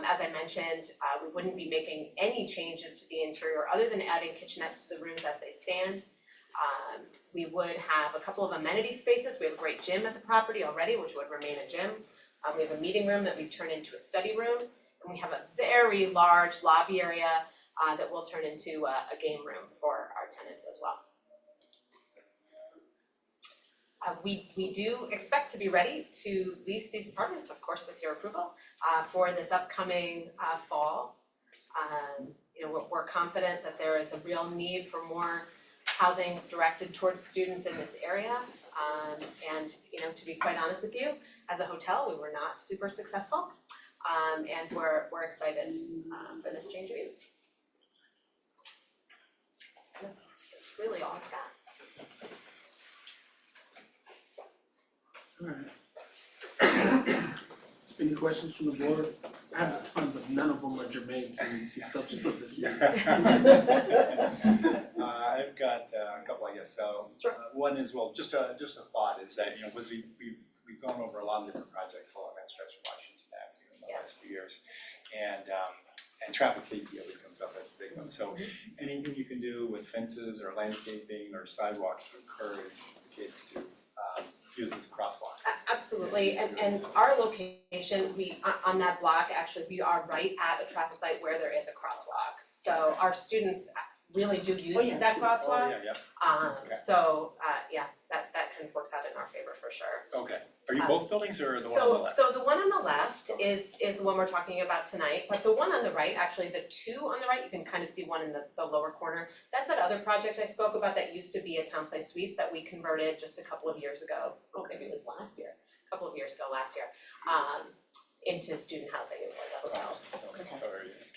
as I mentioned, we wouldn't be making any changes to the interior other than adding kitchenettes to the rooms as they stand. We would have a couple of amenity spaces. We have a great gym at the property already, which would remain a gym. We have a meeting room that we've turned into a study room, and we have a very large lobby area that will turn into a game room for our tenants as well. We do expect to be ready to lease these apartments, of course, with your approval, for this upcoming fall. We're confident that there is a real need for more housing directed towards students in this area. And to be quite honest with you, as a hotel, we were not super successful. And we're excited for this change of use. That's really all I've got. Alright. Any questions from the board? I have a ton, but none of them are germane to the subject of this meeting. I've got a couple, I guess, so. Sure. One is, well, just a thought is that, we've gone over a lot of different projects along that stretch of Washington Avenue in the last few years. And And traffic safety always comes up, that's a big one. So anything you can do with fences or landscaping or sidewalks to encourage kids to use the crosswalk. Absolutely, and our location, we, on that block, actually, we are right at a traffic light where there is a crosswalk. So our students really do use Oh, yeah, that so- crosswalk. Oh, yeah, Okay. So, yeah, that kind of works out in our favor for sure. okay. Are you both buildings or the one on the left? So the one on the left is the one we're talking about tonight, but the one on the right, actually, the two on the right, you can kind of see one in the lower corner. That's that other project I spoke about that used to be a Town Place Suites that we converted just a couple of years ago, maybe it was last year, into student housing, it was a hotel. Okay, sorry, yes.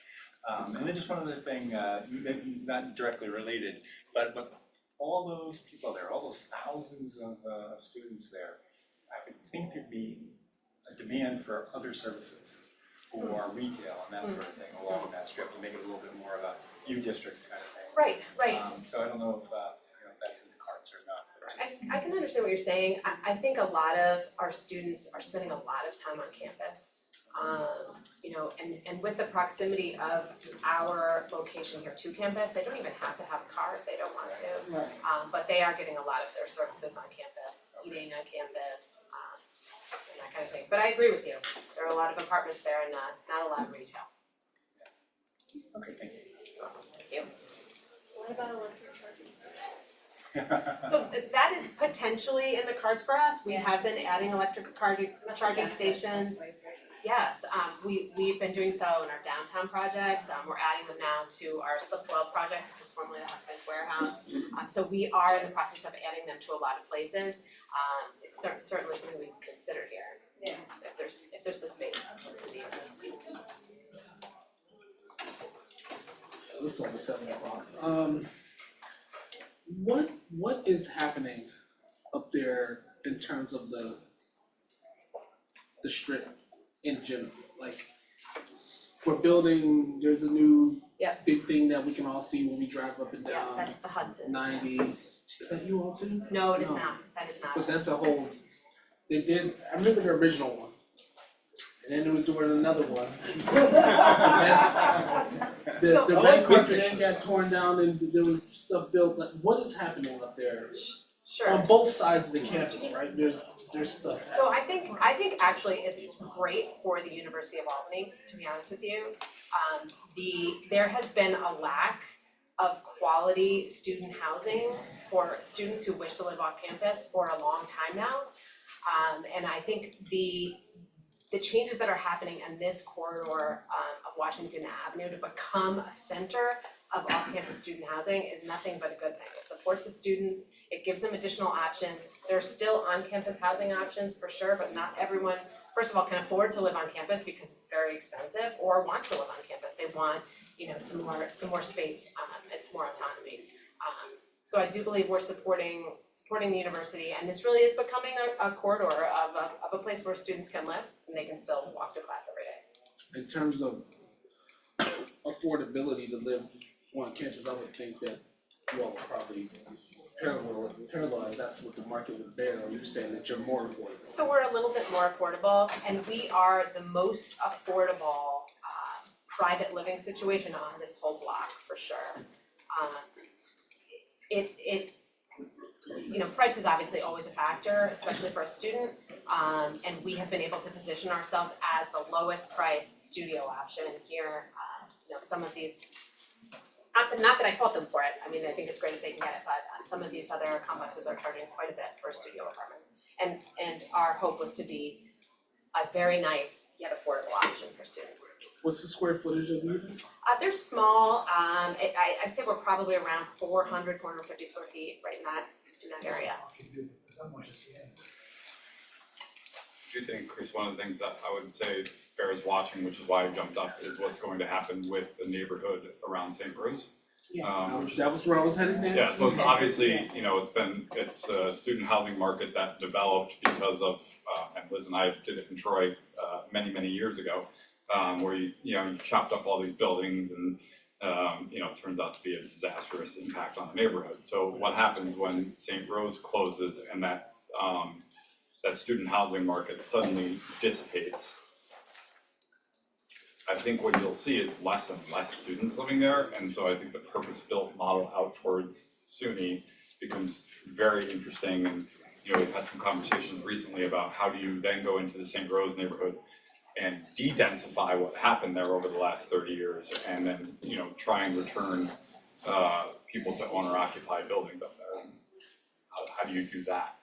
And then just one other thing, maybe not directly related, but all those people there, all those thousands of students there, I would think there'd be a demand for other services or retail and that sort of thing along that strip to make it a little bit more of a U district kind of thing. Right. So I don't know if if that's in the cards or not. I can understand what you're saying. I think a lot of our students are spending a lot of time on campus. And with the proximity of our location here to campus, they don't even have to have a car if they don't want to. Right. But they are getting a lot of their services on campus, eating on campus, and that kind of thing. But I agree with you. There are a lot of apartments there and not a lot of retail. Okay, thank you. Thank you. What about electric charging? So that is potentially in the cards for us. We have been adding electric charging stations. Yes, we've been doing so in our downtown projects. We're adding them now to our Slip 12 project, which is formerly the Huffman's Warehouse. So we are in the process of adding them to a lot of places. It's certainly something we can consider here. Yeah. If there's the space. It's only 7 o'clock. What is happening up there in terms of the strip in general? Like, we're building, there's a new Yeah. big thing that we can all see when we drive up and Yeah, down that's the Hudson. 90. Yes. Is that you all too? No, it is No. not. That is not. But that's a whole, they did, I remember the original one. And then they was doing another one. The red carpet then got torn down and there was stuff built, like, what is happening up there? Sure. On both sides of the campus, right, there's stuff. So I think actually it's great for the University of Albany, to be honest with you. There has been a lack of quality student housing for students who wish to live off campus for a long time now. And I think the changes that are happening in this corridor of Washington Avenue to become a center of off-campus student housing is nothing but a good thing. It supports the students, it gives them additional options. There are still on-campus housing options for sure, but not everyone, first of all, can afford to live on campus because it's very expensive or wants to live on campus. They want, some more space and some more autonomy. So I do believe we're supporting the university, and this really is becoming a corridor of a place where students can live and they can still walk to class every day. In terms of affordability to live on campus, I would think that you all would probably parallel, that's what the market would bear, or you're saying that you're more affordable? So we're a little bit more affordable, and we are the most affordable private living situation on this whole block for sure. Price is obviously always a factor, especially for a student. And we have been able to position ourselves as the lowest priced studio option here. Some of these, not that I fault them for it, I mean, I think it's great if they can get it, but some of these other complexes are charging quite a bit for studio apartments. And our hope was to be a very nice yet affordable option for students. What's the square footage of units? They're small, I'd say we're probably around 450 square feet right in that area. I do think, Chris, one of the things that I would say bears watching, which is why I jumped up, is what's going to happen with the neighborhood around St. Rose. That was where I was headed next. Yeah, so it's obviously, it's a student housing market that developed because of, and Liz and I did it in Troy many years ago, where you chopped up all these buildings and it turns out to be a disastrous impact on the neighborhood. So what happens when St. Rose closes and that student housing market suddenly dissipates? I think what you'll see is less and less students living there, and so I think the purpose-built model out towards SUNY becomes very interesting. And we've had some conversations recently about how do you then go into the St. Rose neighborhood and de-densify what happened there over the last 30 years, and then try and return people to owner-occupied buildings up there. And how do you do that?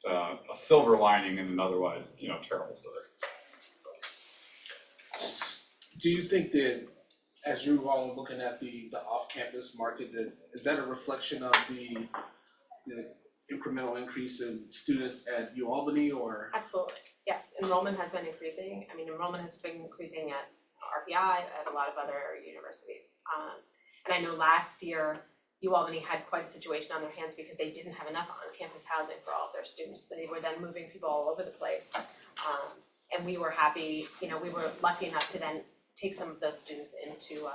A silver lining in an otherwise terrible story. Do you think that, as you all are looking at the off-campus market, that is that a reflection of the incremental increase in students at UAlbany, or? Absolutely, yes, enrollment has been increasing. I mean, enrollment has been increasing at RPI, at a lot of other universities. And I know last year, UAlbany had quite a situation on their hands because they didn't have enough on-campus housing for all of their students. They were then moving people all over the place. And we were happy, we were lucky enough to then take some of those students into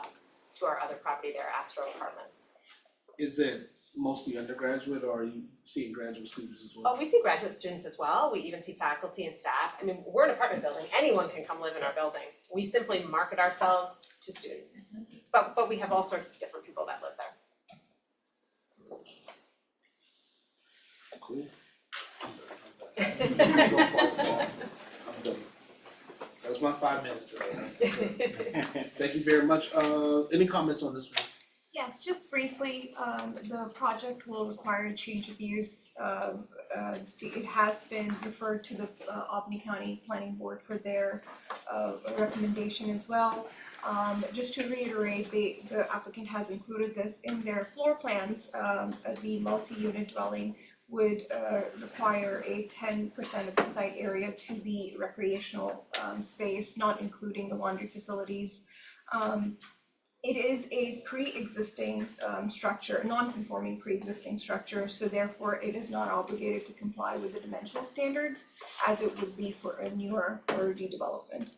to our other property there, Astro Apartments. Is it mostly undergraduate, or are you seeing graduate students as well? Oh, we see graduate students as well. We even see faculty and staff. I mean, we're an apartment building. Anyone can come live in our building. We simply market ourselves to students. But we have all sorts of different people that live there. Cool. I'm done. That was my 5 minutes today. Thank you very much. Any comments on this one? Yes, just briefly, the project will require a change of use. It has been referred to the Albany County Planning Board for their recommendation as well. Just to reiterate, the applicant has included this in their floor plans. The multi-unit dwelling would require a 10% of the site area to be recreational space, not including the laundry facilities. It is a pre-existing structure, non-conforming pre-existing structure, so therefore it is not obligated to comply with the dimensional standards as it would be for a newer or redevelopment.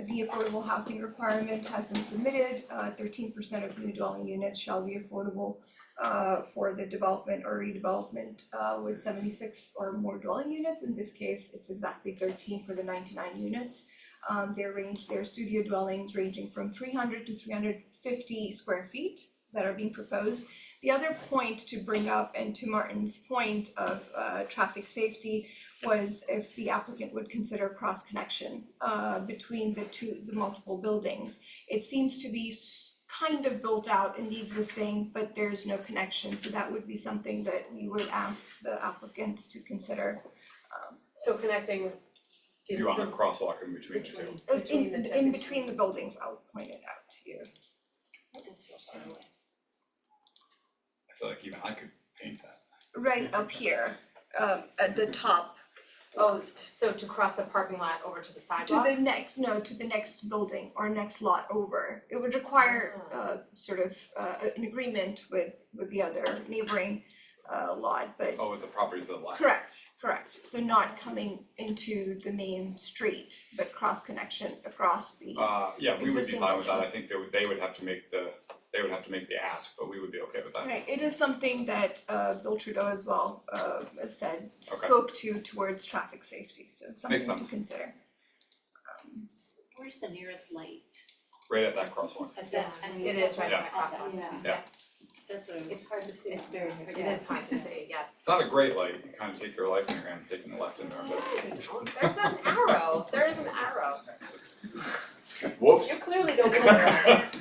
The affordable housing requirement has been submitted. 13% of new dwelling units shall be affordable for the development or redevelopment with 76 or more dwelling units. In this case, it's exactly 13 for the 99 units. Their studio dwellings ranging from 300 to 350 square feet that are being proposed. The other point to bring up, and to Martin's point of traffic safety, was if the applicant would consider cross connection between the multiple buildings. It seems to be kind of built out in the existing, but there's no connection, so that would be something that we would ask the applicant to consider. So connecting. You want a crosswalk in between the two? In between the buildings, I'll point it out to you. That does feel so way. I feel like even I could paint that. Right up here, at the top, Oh, so to cross the parking lot over to the to sidewalk? the next building or next lot over. It would require sort of an agreement with the other neighboring lot, but Oh, with the properties of the lot. correct. So not coming into the main street, but cross connection across the, Yeah, we would be existing fine with that. I buildings. think they would have to make the ask, but we would be okay with that. right, it is something that Bill Trudeau as well said, Okay. spoke towards traffic safety, so something to sense. consider. Where's the nearest light? Right at that crosswalk. That's, I mean, It is right Yeah. at the crosswalk. Yeah. That's what I'm. It's hard to see. It's very hard. It is hard to see, yes. It's not a great light. You kind of take your life in your hands, taking the left in there, but There's an arrow, there is an arrow. whoops. You clearly don't know that.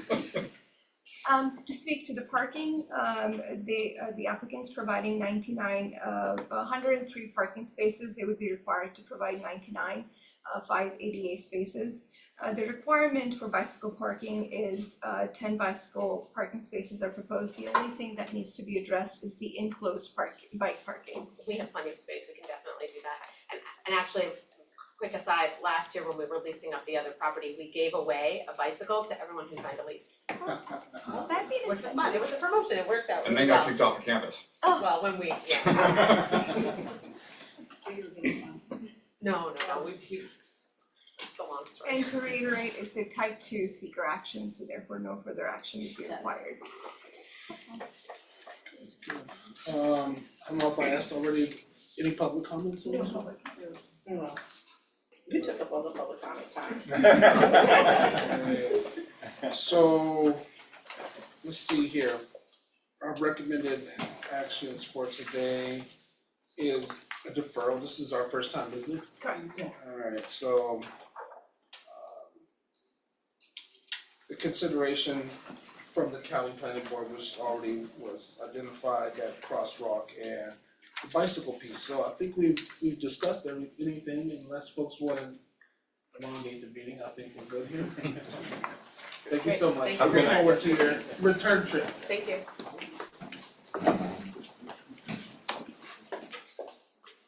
To speak to the parking, the applicant's providing 99 of 103 parking spaces. They would be required to provide 99 5 ADA spaces. The requirement for bicycle parking is 10 bicycle parking spaces are proposed. The only thing that needs to be addressed is the enclosed bike parking. We have plenty of space, we can definitely do that. And actually, quick aside, last year when we were leasing up the other property, we gave away a bicycle to everyone who signed a lease. Well, that'd be Which was fun, it was a promotion, it worked out And really they got well. kicked off of campus. Well, when we, yeah. No, we, it's a long story. And to reiterate, it's a type 2 seeker action, so therefore no further action would be required. I don't know if I asked already, any public comments on No this one? public. No. You took up all the public comment time. So, let's see here. Our recommended actions for today is a deferral. This is our first time, isn't it? Correct. Alright, so the consideration from the county planning board was identified, that crosswalk and the bicycle piece. So I think we've discussed anything, unless folks wanna elongate the meeting, I think we're good here. Thank you so much. Thank you. Looking forward to your return trip. Thank you.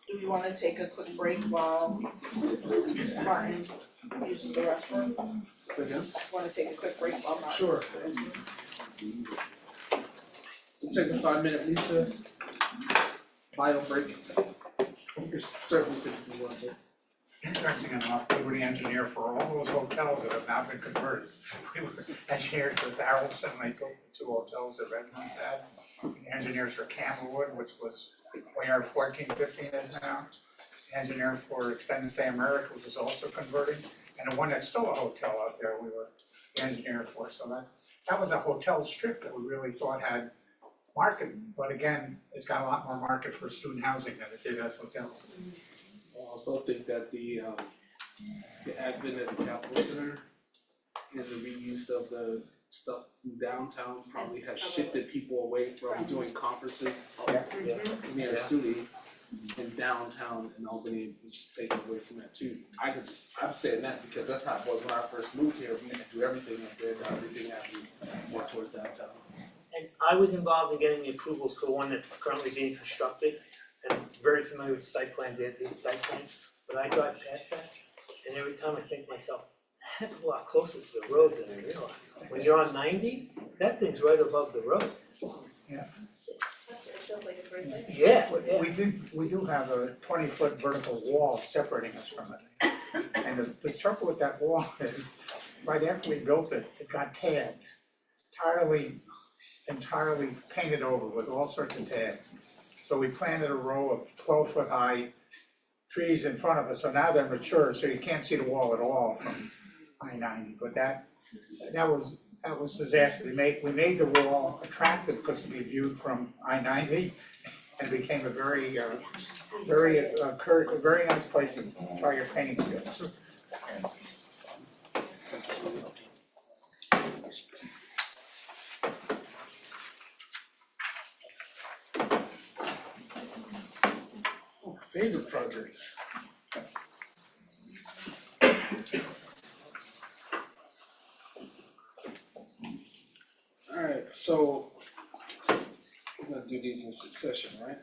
Do we wanna take a quick break while Martin uses the restroom? Say again? Wanna take a quick break while Martin Sure. uses the restroom? We'll take a 5-minute recess. Bio break. You can certainly sit if you want to. Interesting enough, we were the engineer for all those hotels that have now been converted. We were engineers for Tharaldson, they built the 2 hotels that Redmond had. The engineers for Camelwood, which was where 1415 is now. The engineer for Extended Stay America, which is also converting. And the one that's still a hotel out there, we were the engineer for. So that was a hotel strip that we really thought had market. But again, it's got a lot more market for student housing than it did as hotels. I also think that the advent of the Capitol Center and the reuse of the stuff from downtown probably has shifted people away from doing conferences in New York City and downtown in Albany, which is taken away from that too. I'm saying that because that's how it was when I first moved here. We used to do everything up there, now everything happens more towards downtown. And I was involved in getting the approvals for one that's currently being constructed. I'm very familiar with the site plan, the site plan, but I drive past that, and every time I think to myself, that's a lot closer to the road than I realized. When you're on 90, that thing's right above the road. It feels like it's right there. Yeah, We do have a 20-foot vertical wall separating us from it. And the trouble with that wall is, right after we built it, it got tagged, entirely painted over with all sorts of tags. So we planted a row of 12-foot high trees in front of us, so now they're mature, so you can't see the wall at all from I-90. But that was disaster. We made the wall attractive because it could be viewed from I-90, and it became a very nice place to try your painting skills. Favorite projects? Alright, so we're gonna do these in succession, right?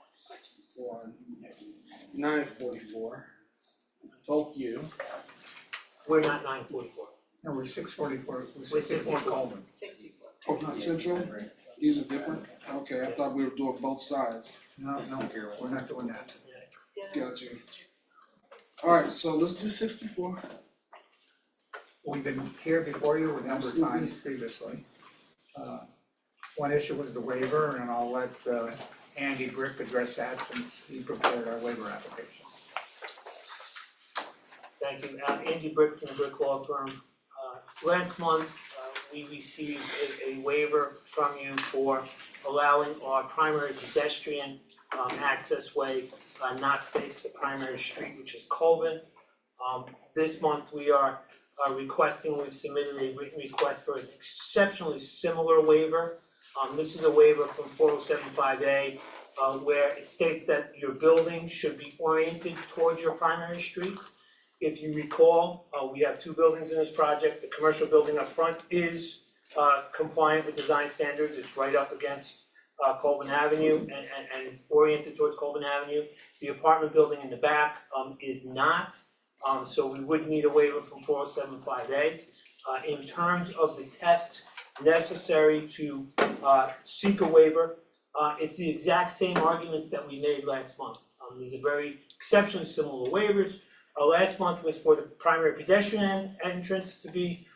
64 and 944. Both you. we're not 944. No, we're 644, we're We're 64 Coleman. 64. Oh, not Central? These are different? Okay, I thought we were doing both sides. No, we're not doing that. Got you. Alright, so let's do 64. We've been here before you a number of times previously. One issue was the waiver, and I'll let Andy Brick address that since he prepared our waiver application. Thank you. Andy Brick from the Brick Law Firm. Last month, we received a waiver from you for allowing our primary pedestrian access way not face the primary street, which is Colvin. This month, we are we've submitted a written request for an exceptionally similar waiver. This is a waiver from 4075A, where it states that your building should be oriented towards your primary street. If you recall, we have 2 buildings in this project. The commercial building up front is compliant with design standards. It's right up against Colvin Avenue and oriented towards Colvin Avenue. The apartment building in the back is not, so we would need a waiver from 4075A. In terms of the test necessary to seek a waiver, it's the exact same arguments that we made last month. These are very exceptionally similar waivers. Last month was for the primary pedestrian entrance to be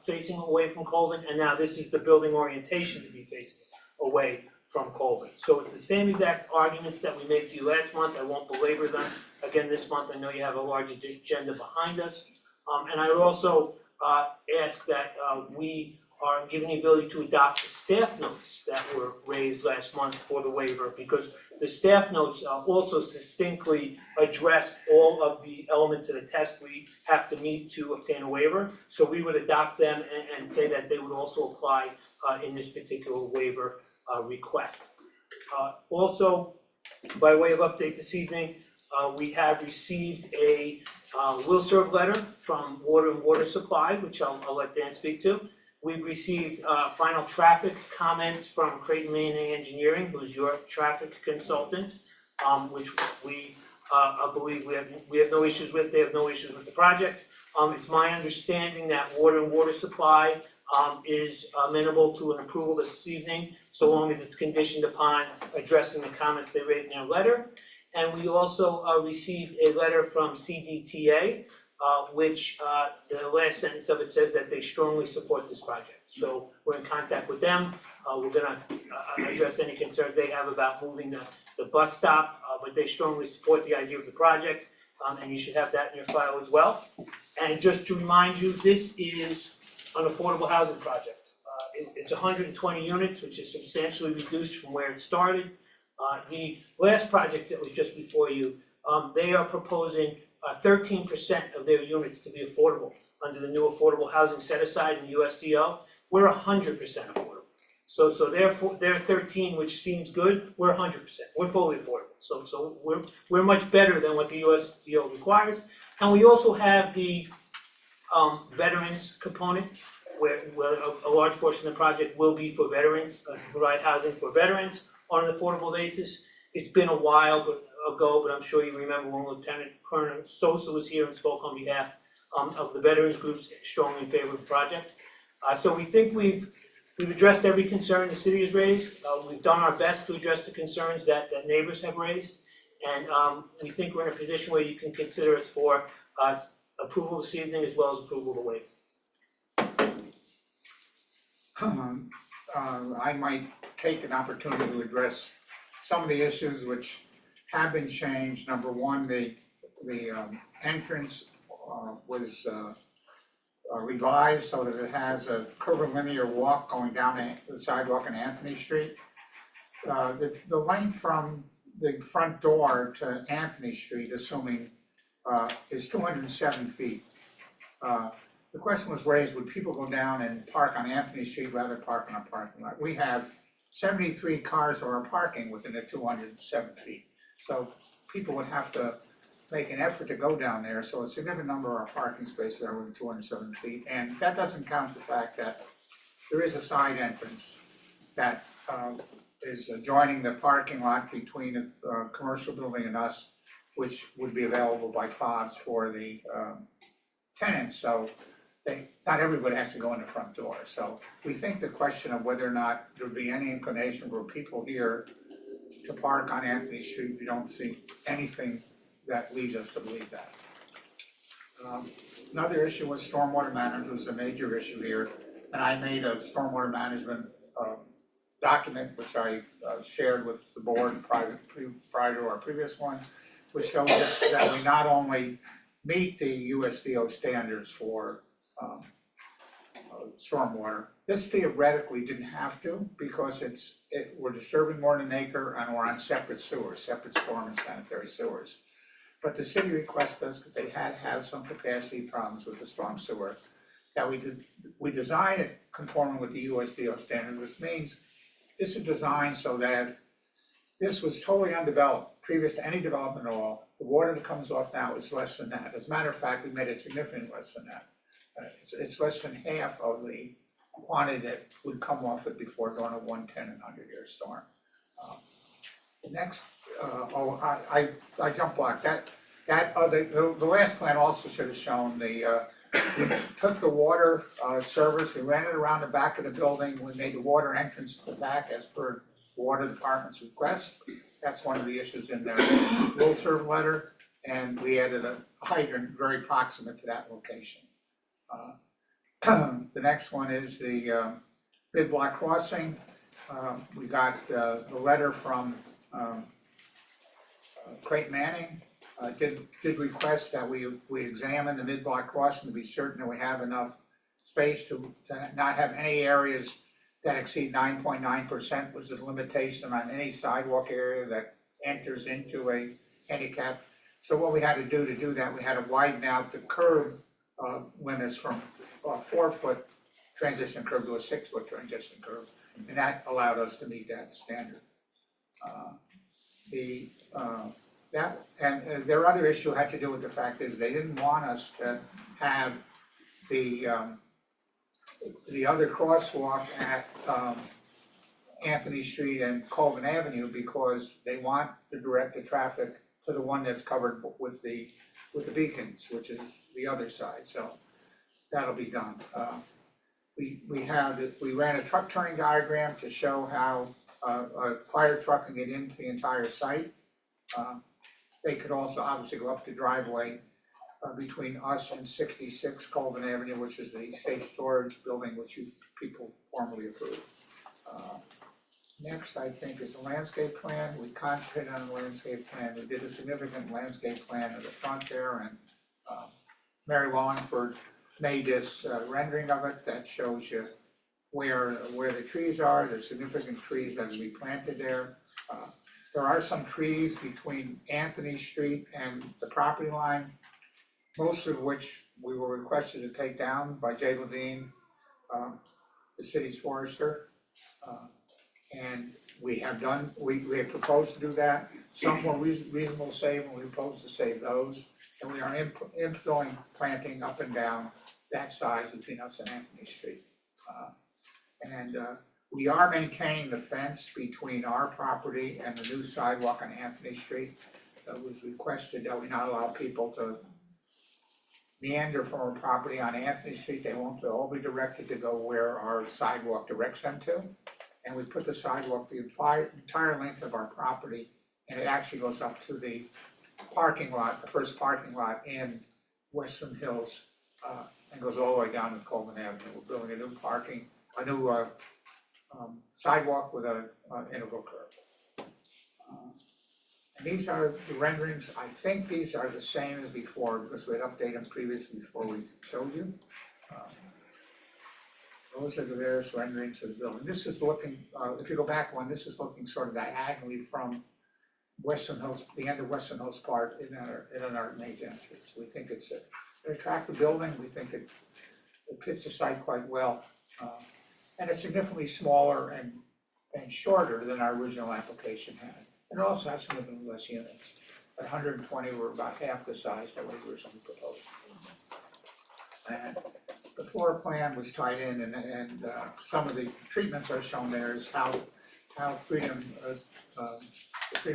facing away from Colvin, and now this is the building orientation to be facing away from COVID. So it's the same exact arguments that we made to you last month, I won't belabor them again this month, I know you have a large agenda behind us. And I would also ask that we are given the ability to adopt the staff notes that were raised last month for the waiver, because the staff notes also distinctly address all of the elements of the test we have to meet to obtain a waiver. So we would adopt them and say that they would also apply in this particular waiver request. Also, by way of update this evening, we have received a will serve letter from Water and Water Supply, which I'll let Dan speak to. We've received final traffic comments from Creighton Manning Engineering, who's your traffic consultant, which we believe we have no issues with, they have no issues with the project. It's my understanding that Water and Water Supply is amenable to an approval this evening, so long as it's conditioned upon addressing the comments they raised in their letter. And we also received a letter from CDTA, which the last sentence of it says that they strongly support this project. So we're in contact with them. We're gonna address any concerns they have about moving the bus stop, but they strongly support the idea of the project, and you should have that in your file as well. And just to remind you, this is an affordable housing project. It's 120 units, which is substantially reduced from where it started. The last project that was just before you, they are proposing 13% of their units to be affordable under the new affordable housing set aside in the USDO. We're 100% affordable. So therefore, they're 13, which seems good. We're 100%. We're fully affordable. So we're much better than what the USDO requires. And we also have the veterans component, where a large portion of the project will be for veterans, to provide housing for veterans on an affordable basis. It's been a while ago, but I'm sure you remember when Lieutenant Colonel Sosa was here and spoke on behalf of the veterans groups strongly in favor of the project. So we think we've addressed every concern the city has raised. We've done our best to address the concerns that neighbors have raised. And we think we're in a position where you can consider us for approval this evening as well as approval of the waiver. I might take an opportunity to address some of the issues which have been changed. Number one, the entrance was revised so that it has a curvilinear walk going down the sidewalk on Anthony Street. The length from the front door to Anthony Street, assuming, is 207 feet. The question was raised, would people go down and park on Anthony Street rather than park on a parking lot? We have 73 cars that are parking within the 207 feet. So people would have to make an effort to go down there, so a significant number of our parking spaces are within 207 feet. And that doesn't count the fact that there is a side entrance that is adjoining the parking lot between a commercial building and us, which would be available by fobs for the tenants. So not everybody has to go in the front door. So we think the question of whether or not there would be any inclination for people here to park on Anthony Street, we don't see anything that leads us to believe that. Another issue was stormwater management was a major issue here, and I made a stormwater management document which I shared with the board prior to our previous one, which shows that we not only meet the USDO standards for stormwater. This theoretically didn't have to, because we're disturbing more than an acre and we're on separate sewers, separate storm and sanitary sewers. But the city requested us, because they had some capacity problems with the storm sewer, that we design it conforming with the USDO standards, which means this is designed so that if this was totally undeveloped, previous to any development at all, the water that comes off now is less than that. As a matter of fact, we made it significantly less than that. It's less than half of the quantity that would come off it before during a 110 and 100-year storm. Next, I jump block. The last plan also should have shown we took the water service, we ran it around the back of the building, we made the water entrance to the back as per the water department's request. That's one of the issues in their will serve letter, and we added a hydrant very proximate to that location. The next one is the mid-block crossing. we got the letter from Creighton Manning, did request that we examine the mid-block crossing to be certain that we have enough space to not have any areas that exceed 9.9%, which is a limitation on any sidewalk area that enters into a handicap. So what we had to do that, we had to widen out the curb limits from a 4-foot transition curb to a 6-foot transition curb, and that allowed us to meet that standard. Their other issue had to do with the fact is they didn't want us to have the other crosswalk at Anthony Street and Colvin Avenue because they want to direct the traffic to the one that's covered with the beacons, which is the other side, so that'll be done. We ran a truck turning diagram to show how a fire truck can get into the entire site. They could also obviously go up the driveway between us and 66 Colvin Avenue, which is the safe storage building which you people formally approved. Next, I think, is the landscape plan. We concentrated on the landscape plan. We did a significant landscape plan at the front there, and Mary Wallingford made this rendering of it that shows you where the trees are. There's significant trees that will be planted there. There are some trees between Anthony Street and the property line, most of which we were requested to take down by Jay Levine, the city's forester. And we have proposed to do that. Some were reasonable to save, and we proposed to save those. And we are infilling planting up and down that size between us and Anthony Street. We are maintaining the fence between our property and the new sidewalk on Anthony Street. It was requested that we not allow people to meander from our property on Anthony Street. They'll all be directed to go where our sidewalk directs them to. And we put the sidewalk the entire length of our property, and it actually goes up to the parking lot, the first parking lot in Western Hills, and goes all the way down to Colvin Avenue. We're building a new sidewalk with a integral curb. And these are the renderings. I think these are the same as before because we had updated them previously before we showed you. Those are the various renderings of the building. This is looking, if you go back one, this is looking sort of diagonally from Western Hills, the end of Western Hills Park in our main entrance. We think it's an attractive building. We think it fits the site quite well. And it's significantly smaller and shorter than our original application had. And it also has significantly less units. At 120, we're about half the size that we originally proposed. And the floor plan was tied in, and some of the treatments are shown there is how the Freedom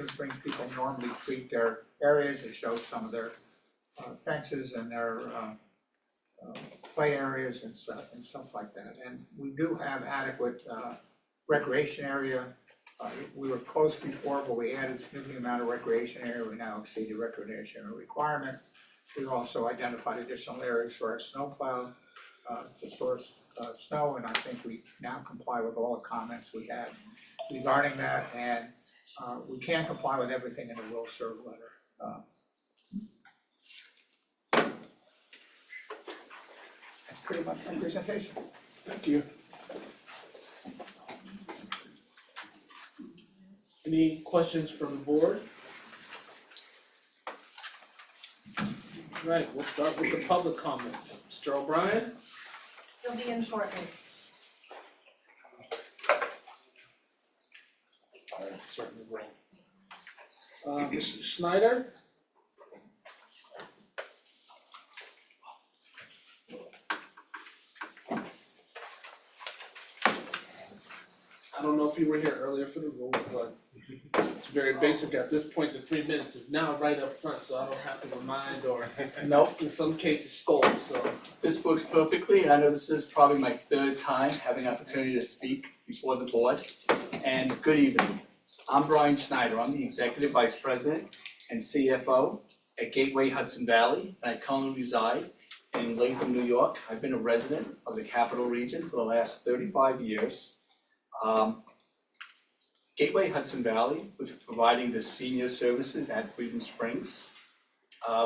Springs people normally treat their areas. It shows some of their fences and their play areas and stuff like that. And we do have adequate recreation area. We were close before, but we added a significant amount of recreation area. We now exceed the recreation area requirement. We also identified additional areas for our snowplow to store snow, and I think we now comply with all the comments we had regarding that, and we can comply with everything in the will serve letter. That's pretty much my presentation. Thank you. Any questions from the board? Right, we'll start with the public comments. Mr. O'Brien? He'll be in shortly. All right, certainly will. Mr. Schneider? I don't know if you were here earlier for the rules, but it's very basic at this point. The 3 minutes is now right up front, so I don't have to remind or Nope, in some cases scold, so. this works perfectly, and I know this is probably my third time having an opportunity to speak before the board. And good evening, I'm Brian Schneider, I'm the Executive Vice President and CFO at Gateway Hudson Valley, and I currently reside in Latham, New York. I've been a resident of the Capital Region for the last 35 years. Gateway Hudson Valley, which is providing the senior services at Freedom Springs,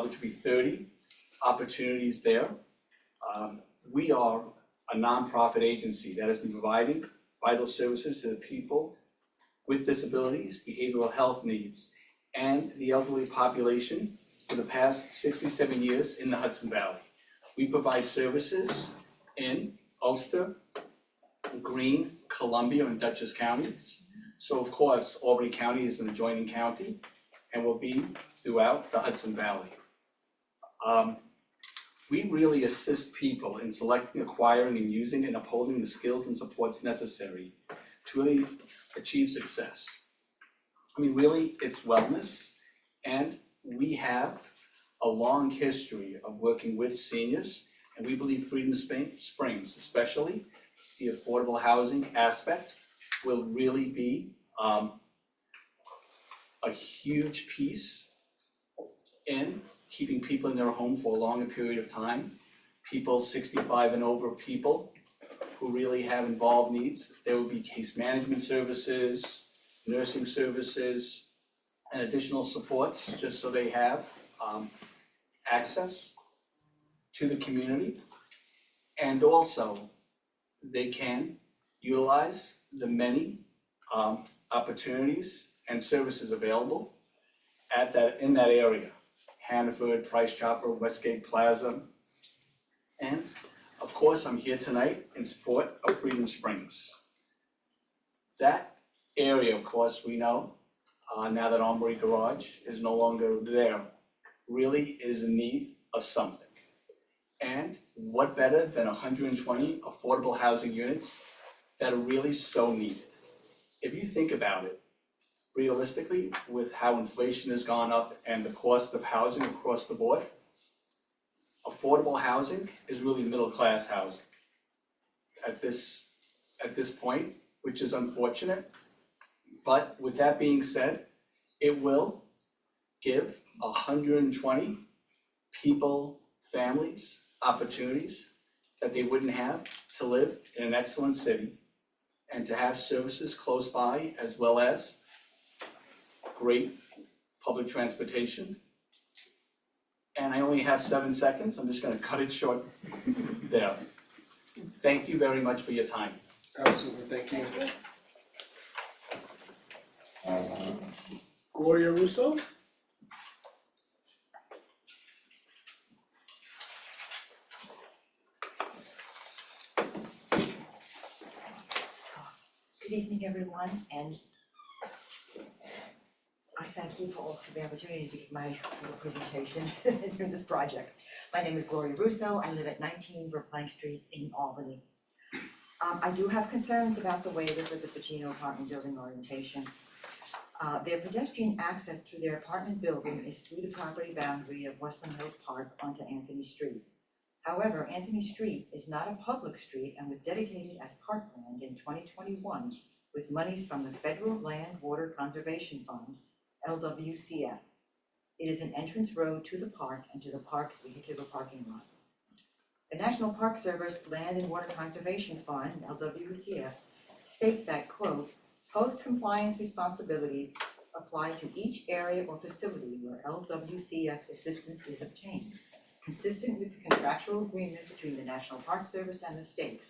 which will be 30 opportunities there. We are a nonprofit agency that has been providing vital services to the people with disabilities, behavioral health needs, and the elderly population for the past 67 years in the Hudson Valley. We provide services in Ulster, Greene, Columbia, and Dutchess counties. So of course, Albany County is an adjoining county and will be throughout the Hudson Valley. We really assist people in selecting, acquiring, and using and upholding the skills and supports necessary to really achieve success. I mean, really, it's wellness, and we have a long history of working with seniors, and we believe Freedom Springs, especially the affordable housing aspect, will really be a huge piece in keeping people in their home for a longer period of time. People 65 and over, people who really have involved needs. There will be case management services, nursing services, and additional supports, just so they have access to the community. And also, they can utilize the many opportunities and services available in that area. Hannaford, Price Chopper, Westgate Plaza. And of course, I'm here tonight in support of Freedom Springs. That area, of course, we know, now that Albany Garage is no longer there, really is in need of something. And what better than 120 affordable housing units that are really so needed? If you think about it, realistically, with how inflation has gone up and the cost of housing across the board, affordable housing is really middle-class housing at this point, which is unfortunate. But with that being said, it will give 120 people, families, opportunities that they wouldn't have to live in an excellent city and to have services close by, as well as great public transportation. And I only have 7 seconds, I'm just gonna cut it short there. Thank you very much for your time. Absolutely, thank you. Gloria Russo? Good evening, everyone, and I thank you for the opportunity to give my little presentation during this project. My name is Gloria Russo. I live at 19 Brookbank Street in Albany. I do have concerns about the waiver for the Pacino apartment building orientation. Their pedestrian access to their apartment building is through the property boundary of Westland Hills Park onto Anthony Street. However, Anthony Street is not a public street and was dedicated as parkland in 2021 with monies from the Federal Land Water Conservation Fund, LWCF. It is an entrance road to the park and to the park's vehicular parking lot. The National Park Service Land and Water Conservation Fund, LWCF, states that, quote, post-compliance responsibilities apply to each area or facility where LWCF assistance is obtained, consistent with the contractual agreement between the National Park Service and the state.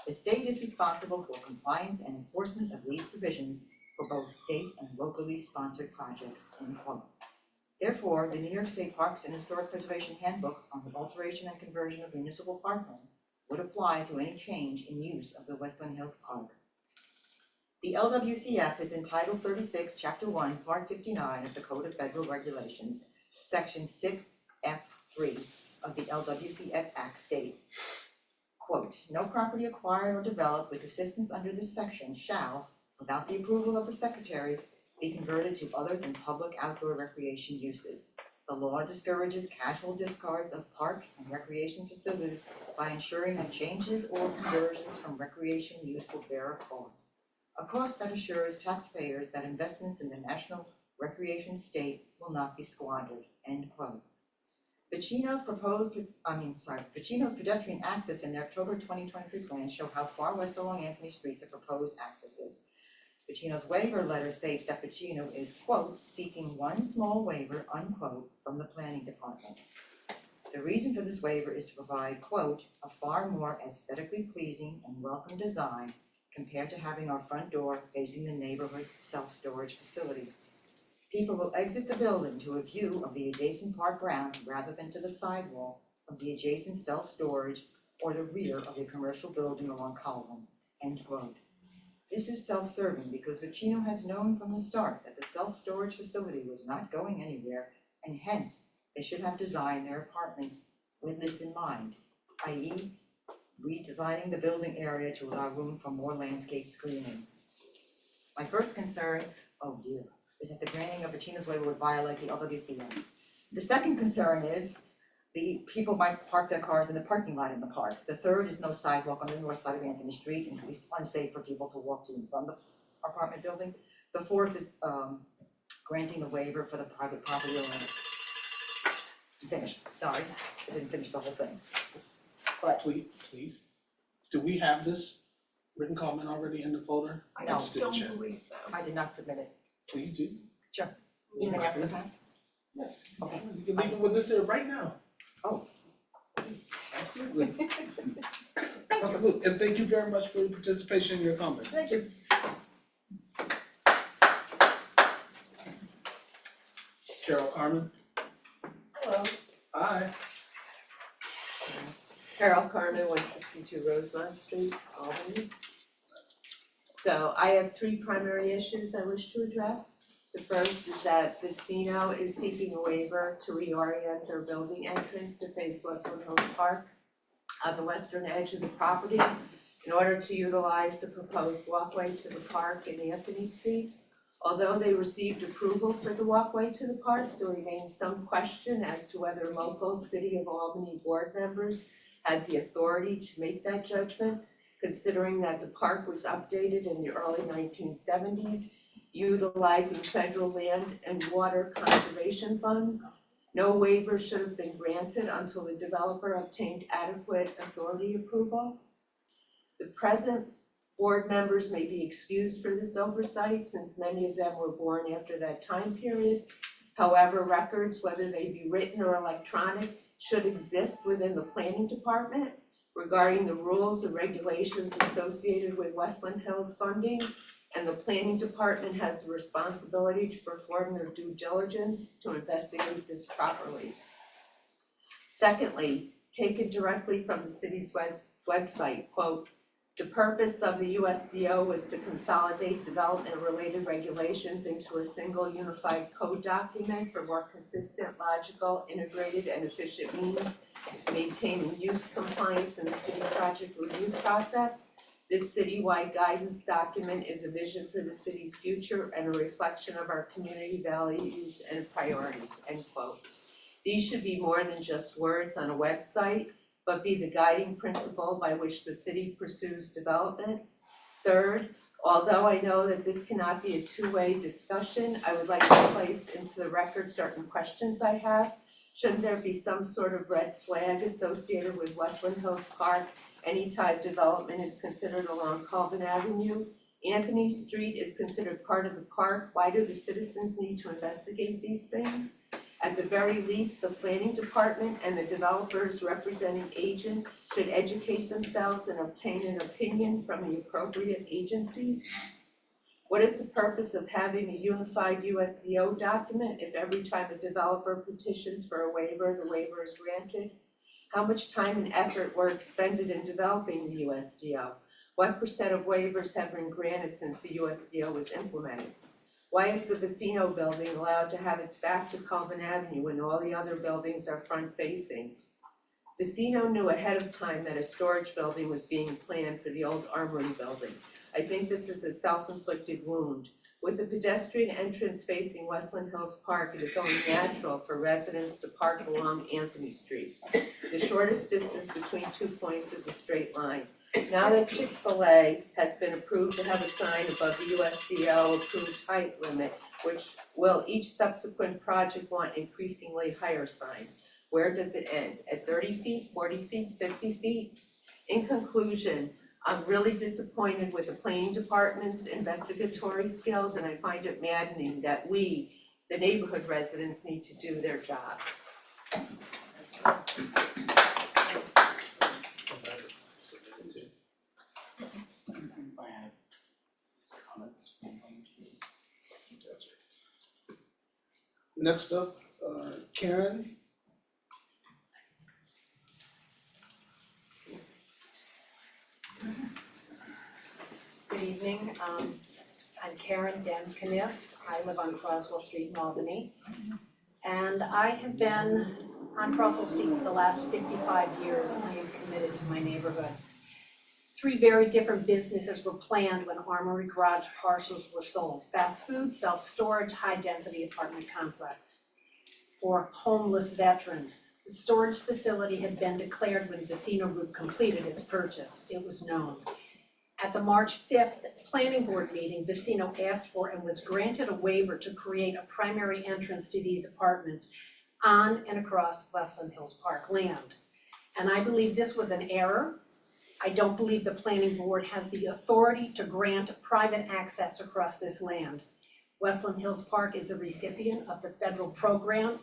The state is responsible for compliance and enforcement of these provisions for both state and locally sponsored projects, end quote. Therefore, the New York State Parks and Historic Preservation Handbook on the alteration and conversion of municipal parkland would apply to any change in use of the Westland Hills Park. The LWCF is in Title 36, Chapter 1, Part 59 of the Code of Federal Regulations, Section 6F3 of the LWCF Act states, quote, no property acquired or developed with assistance under this section shall, without the approval of the Secretary, be converted to other than public outdoor recreation uses. The law discourages casual discards of park and recreation facilities by ensuring that changes or conversions from recreation use will bear a cost that assures taxpayers that investments in the national recreation state will not be squandered, end quote. Pacino's pedestrian access in their October 2023 plan show how far west along Anthony Street the proposed access is. Pacino's waiver letter states that Pacino is, quote, seeking one small waiver, unquote, from the planning department. The reason for this waiver is to provide, quote, a far more aesthetically pleasing and welcome design compared to having our front door facing the neighborhood self-storage facility. People will exit the building to a view of the adjacent park grounds rather than to the sidewall of the adjacent self-storage or the rear of the commercial building along Colvin, end quote. This is self-serving because Vicino has known from the start that the self-storage facility was not going anywhere, and hence they should have designed their apartments with this in mind, i.e. redesigning the building area to allow room for more landscape screening. My first concern, oh dear, is that the granting of Vicino's waiver would violate the LWCM. The second concern is the people might park their cars in the parking lot in the park. The third is no sidewalk on the north side of Anthony Street and it's unsafe for people to walk to and from the apartment building. The fourth is granting the waiver for the private property owner. Finished, sorry, I didn't finish the whole thing. But Please, do we have this written comment already in the folder? I just didn't check. don't believe so. I did not submit it. Please do. Sure. Even after the fact? Yes. Okay. You can leave it with us here right now. Oh. Absolutely. Absolutely, and thank you very much for your participation and your comments. Thank you. Carol Carmen? Hello, Hi. Carol Carmen, 162 Rosemont Street, Albany. So I have three primary issues I wish to address. The first is that Vicino is seeking a waiver to reorient their building entrance to face Westland Hills Park on the western edge of the property in order to utilize the proposed walkway to the park in Anthony Street. Although they received approval for the walkway to the park, there remains some question as to whether local City of Albany board members had the authority to make that judgment, considering that the park was updated in the early 1970s, utilizing federal land and water conservation funds. No waiver should have been granted until the developer obtained adequate authority approval. The present board members may be excused for this oversight since many of them were born after that time period. However, records, whether they be written or electronic, should exist within the planning department regarding the rules and regulations associated with Westland Hills funding, and the planning department has the responsibility to perform their due diligence to investigate this properly. Secondly, taken directly from the city's website, quote, the purpose of the USDO was to consolidate development-related regulations into a single unified code document for more consistent, logical, integrated, and efficient means, maintaining use compliance in the city project review process. This citywide guidance document is a vision for the city's future and a reflection of our community values and priorities, end quote. These should be more than just words on a website, but be the guiding principle by which the city pursues development. Third, although I know that this cannot be a two-way discussion, I would like to place into the record certain questions I have. Shouldn't there be some sort of red flag associated with Westland Hills Park? Any type development is considered along Colvin Avenue. Anthony Street is considered part of the park. Why do the citizens need to investigate these things? At the very least, the planning department and the developer's representing agent should educate themselves and obtain an opinion from the appropriate agencies. What is the purpose of having a unified USDO document if every time a developer petitions for a waiver, the waiver is granted? How much time and effort were expended in developing the USDO? What % of waivers have been granted since the USDO was implemented? Why is the Vicino building allowed to have its back to Colvin Avenue when all the other buildings are front facing? Vicino knew ahead of time that a storage building was being planned for the old Armory building. I think this is a self-inflicted wound. With the pedestrian entrance facing Westland Hills Park, it is only natural for residents to park along Anthony Street. The shortest distance between 2 points is a straight line. Now that Chick-fil-A has been approved to have a sign above the USDO approved height limit, which will each subsequent project want increasingly higher signs? Where does it end? At 30 feet, 40 feet, 50 feet? In conclusion, I'm really disappointed with the planning department's investigatory skills, and I find it maddening that we, the neighborhood residents, need to do their job. I have comments. Next up, Karen. Good evening, I'm Karen Den Kniff. I live on Croswell Street in Albany. And I have been on Croswell Street for the last 55 years. I am committed to my neighborhood. 3 very different businesses were planned when Armory Garage parcels were sold. Fast food, self-storage, high-density apartment complex for homeless veterans. The storage facility had been declared when Vecino Group completed its purchase. It was known. At the March 5th Planning Board meeting, Vecino asked for and was granted a waiver to create a primary entrance to these apartments on and across Westland Hills Park land. And I believe this was an error. I don't believe the Planning Board has the authority to grant private access across this land. Westland Hills Park is the recipient of the federal program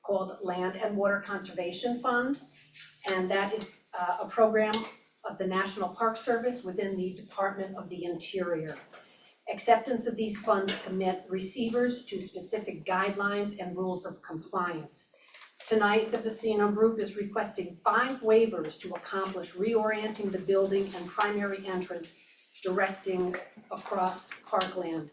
called Land and Water Conservation Fund, and that is a program of the National Park Service within the Department of the Interior. Acceptance of these funds commit receivers to specific guidelines and rules of compliance. Tonight, the Vecino Group is requesting 5 waivers to accomplish reorienting the building and primary entrance directing across parkland.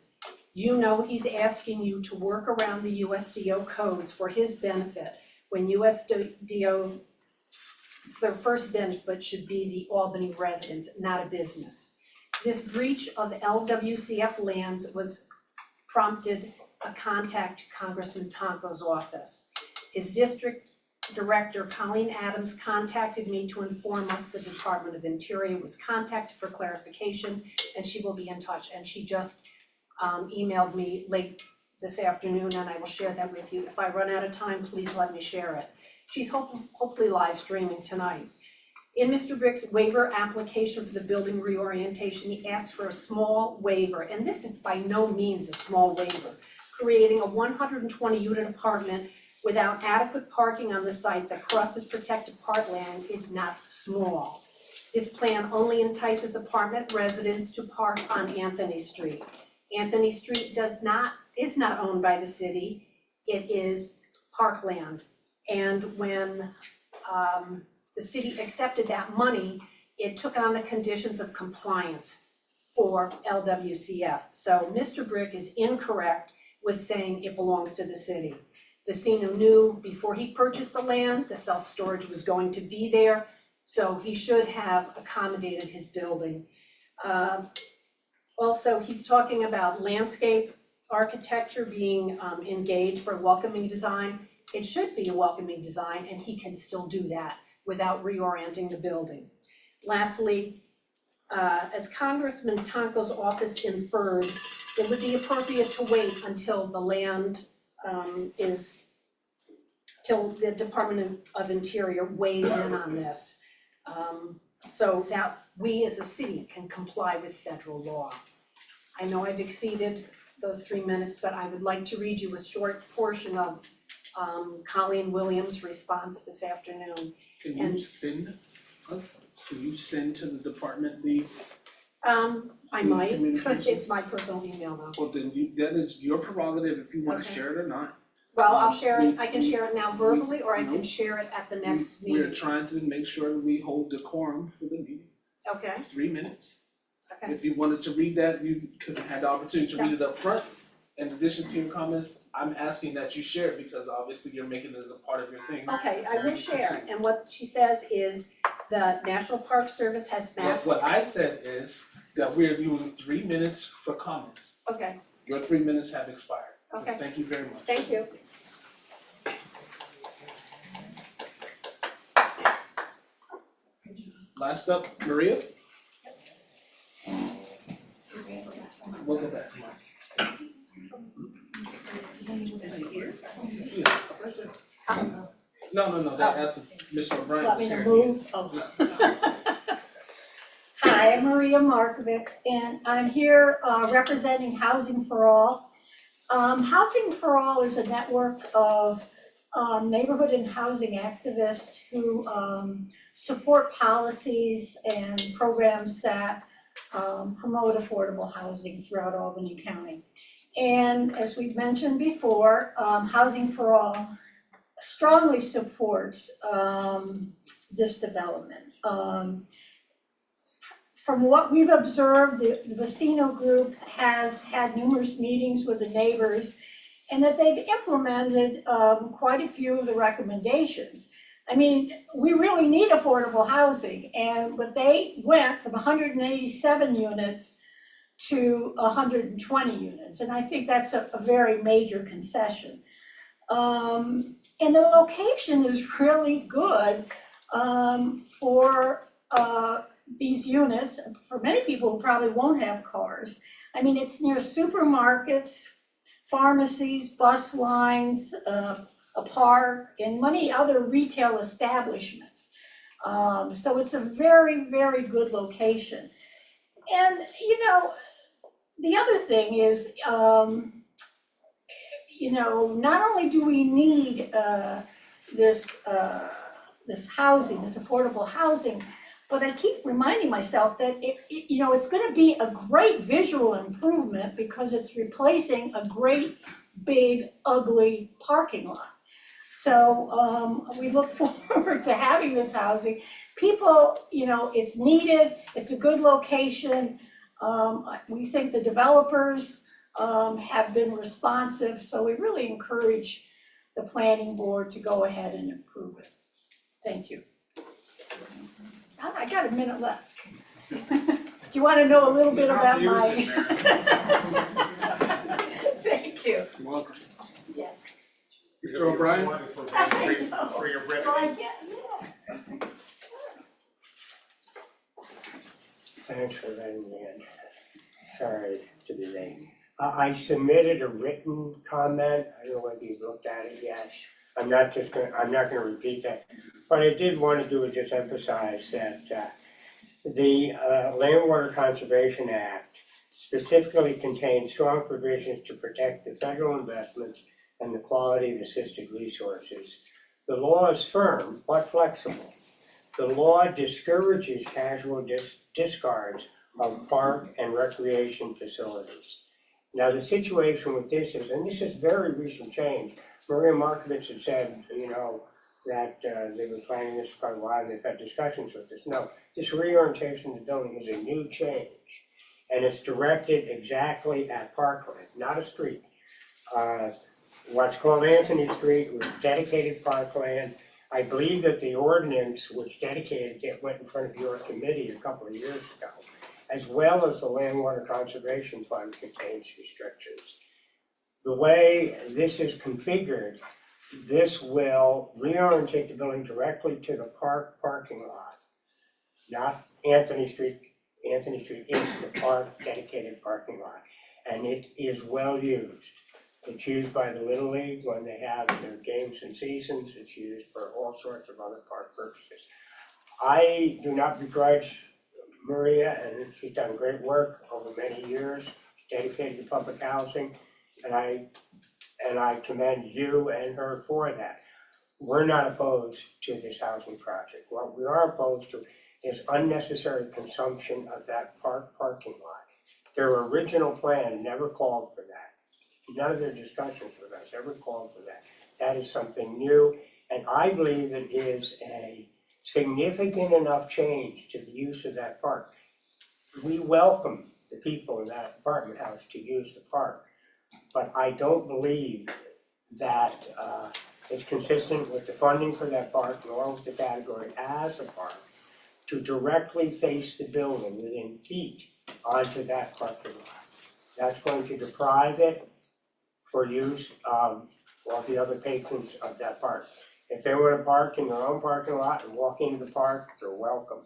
You know he's asking you to work around the USDO codes for his benefit when USDO, their first benefit should be the Albany residents, not a business. This breach of LWCF lands was prompted a contact to Congressman Tonko's office. His district director, Colleen Adams, contacted me to inform us the Department of Interior was contacted for clarification, and she will be in touch. And she just emailed me late this afternoon, and I will share that with you. If I run out of time, please let me share it. She's hopefully live streaming tonight. In Mr. Brick's waiver application for the building reorientation, he asked for a small waiver, and this is by no means a small waiver, creating a 120 unit apartment without adequate parking on the site that crosses protected parkland is not small. This plan only entices apartment residents to park on Anthony Street. Anthony Street is not owned by the city, it is parkland. And when the city accepted that money, it took on the conditions of compliance for LWCF. So Mr. Brick is incorrect with saying it belongs to the city. Vecino knew before he purchased the land, the self-storage was going to be there, so he should have accommodated his building. Also, he's talking about landscape architecture being engaged for welcoming design. It should be a welcoming design, and he can still do that without reorienting the building. Lastly, as Congressman Tonko's office inferred, it would be appropriate to wait until the land till the Department of Interior weighs in on this, so that we as a city can comply with federal law. I know I've exceeded those 3 minutes, but I would like to read you a short portion of Colleen Williams' response this afternoon. Can you send to the department the I might, communication? it's my personal email though. Well, then that is your prerogative if you wanna Okay. share it or not. Well, I'll share it, I can share it now verbally, or I can share it at the next We're meeting. trying to make sure that we hold decorum for the meeting, Okay, 3 minutes. okay. If you wanted to read that, you could have had the opportunity to read it up front. In addition to your comments, I'm asking that you share it because obviously you're making it as a part of your thing. Okay, I will share, and what she says is the National Park Service has maps. What I said is that we're using 3 minutes for comments. Okay, Your 3 minutes have expired. okay, Thank you very much. thank you. Last up, Maria. We'll go back. No, they asked if Mr. O'Brien Want was me to here. move? Oh. Hi, Hi, I'm Maria Markovics, and I'm here representing Housing for All. Housing for All is a network of neighborhood and housing activists who support policies and programs that promote affordable housing throughout Albany County. And as we've mentioned before, Housing for All strongly supports this development. From what we've observed, the Vecino group has had numerous meetings with the neighbors and that they've implemented quite a few of the recommendations. I mean, we really need affordable housing, but they went from 187 units to 120 units, and I think that's a very major concession. And the location is really good for these units, for many people who probably won't have cars. I mean, it's near supermarkets, pharmacies, bus lines, a park, and many other retail establishments. So it's a very, very good location. And, you know, the other thing is, you know, not only do we need this housing, this affordable housing, but I keep reminding myself that you know, it's going to be a great visual improvement because it's replacing a great big ugly parking lot. So we look forward to having this housing. People, you know, it's needed. It's a good location. We think the developers have been responsive, so we really encourage the planning board to go ahead and approve it. Thank you. I got a minute left. Do you want to know a little bit about my? Thank you. You're welcome. Yeah. Mr. O'Brien? For your brevity. Thanks for letting me in. Sorry to be late. I submitted a written comment. I don't know whether you've looked at it yet. I'm not gonna repeat that. What I did want to do is just emphasize that the Land Water Conservation Act specifically contains strong provisions to protect the federal investments and the quality of assisted resources. The law is firm but flexible. The law discourages casual discards of park and recreation facilities. Now, the situation with this is, and this is very recent change, Maria Markovich had said, you know, that they've been planning this for quite a while and they've had discussions with this. No, this reorientation of the building is a new change. And it's directed exactly at parkland, not a street. What's called Anthony Street was dedicated parkland. I believe that the ordinance which dedicated it went in front of your committee a couple of years ago, as well as the Land Water Conservation Fund contains restrictions. The way this is configured, this will reorientate the building directly to the parking lot, not Anthony Street. Anthony Street is the park dedicated parking lot, and it is well used. It's used by the Little League when they have their games and seasons. It's used for all sorts of other park purposes. I do not begrudge Maria, and she's done great work over many years, dedicated to public housing, and I commend you and her for that. We're not opposed to this housing project. What we are opposed to is unnecessary consumption of that parking lot. Their original plan never called for that. None of their discussions with us ever called for that. That is something new, and I believe it is a significant enough change to the use of that park. We welcome the people in that apartment house to use the park, but I don't believe that it's consistent with the funding for that park, nor with the category as a park, to directly face the building within feet onto that parking lot. That's going to deprive it for use of all the other patrons of that park. If they were to park in their own parking lot and walk into the park, they're welcome.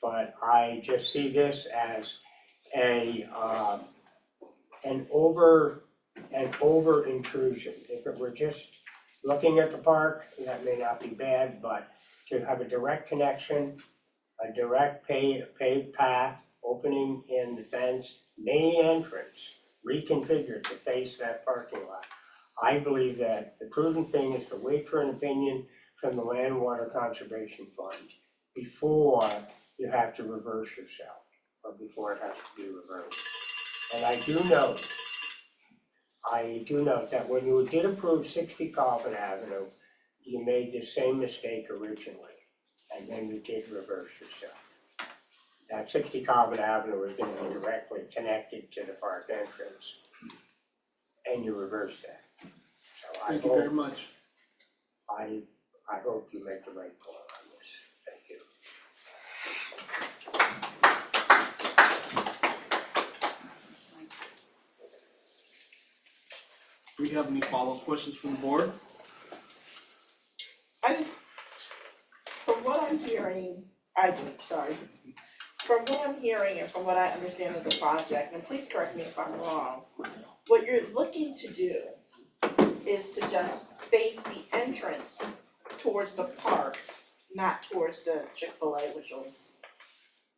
But I just see this as an over intrusion. If it were just looking at the park, that may not be bad, but to have a direct connection a direct paved path opening in the fence, main entrance, reconfigured to face that parking lot. I believe that the prudent thing is to wait for an opinion from the Land and Water Conservation Fund before you have to reverse yourself, or before it has to be reversed. And I do note that when you did approve 60 Coffin Avenue, you made the same mistake originally, and then you did reverse yourself. That 60 Coffin Avenue was gonna be directly connected to the park entrance, and you reversed that. So Thank you very much. I hope you make the right call on this, thank you. Do we have any follow-up questions from the board? From what I'm hearing, from what I'm hearing and from what I understand of the project, and please correct me if I'm wrong, what you're looking to do is to just face the entrance towards the park, not towards the Chick-fil-A, which will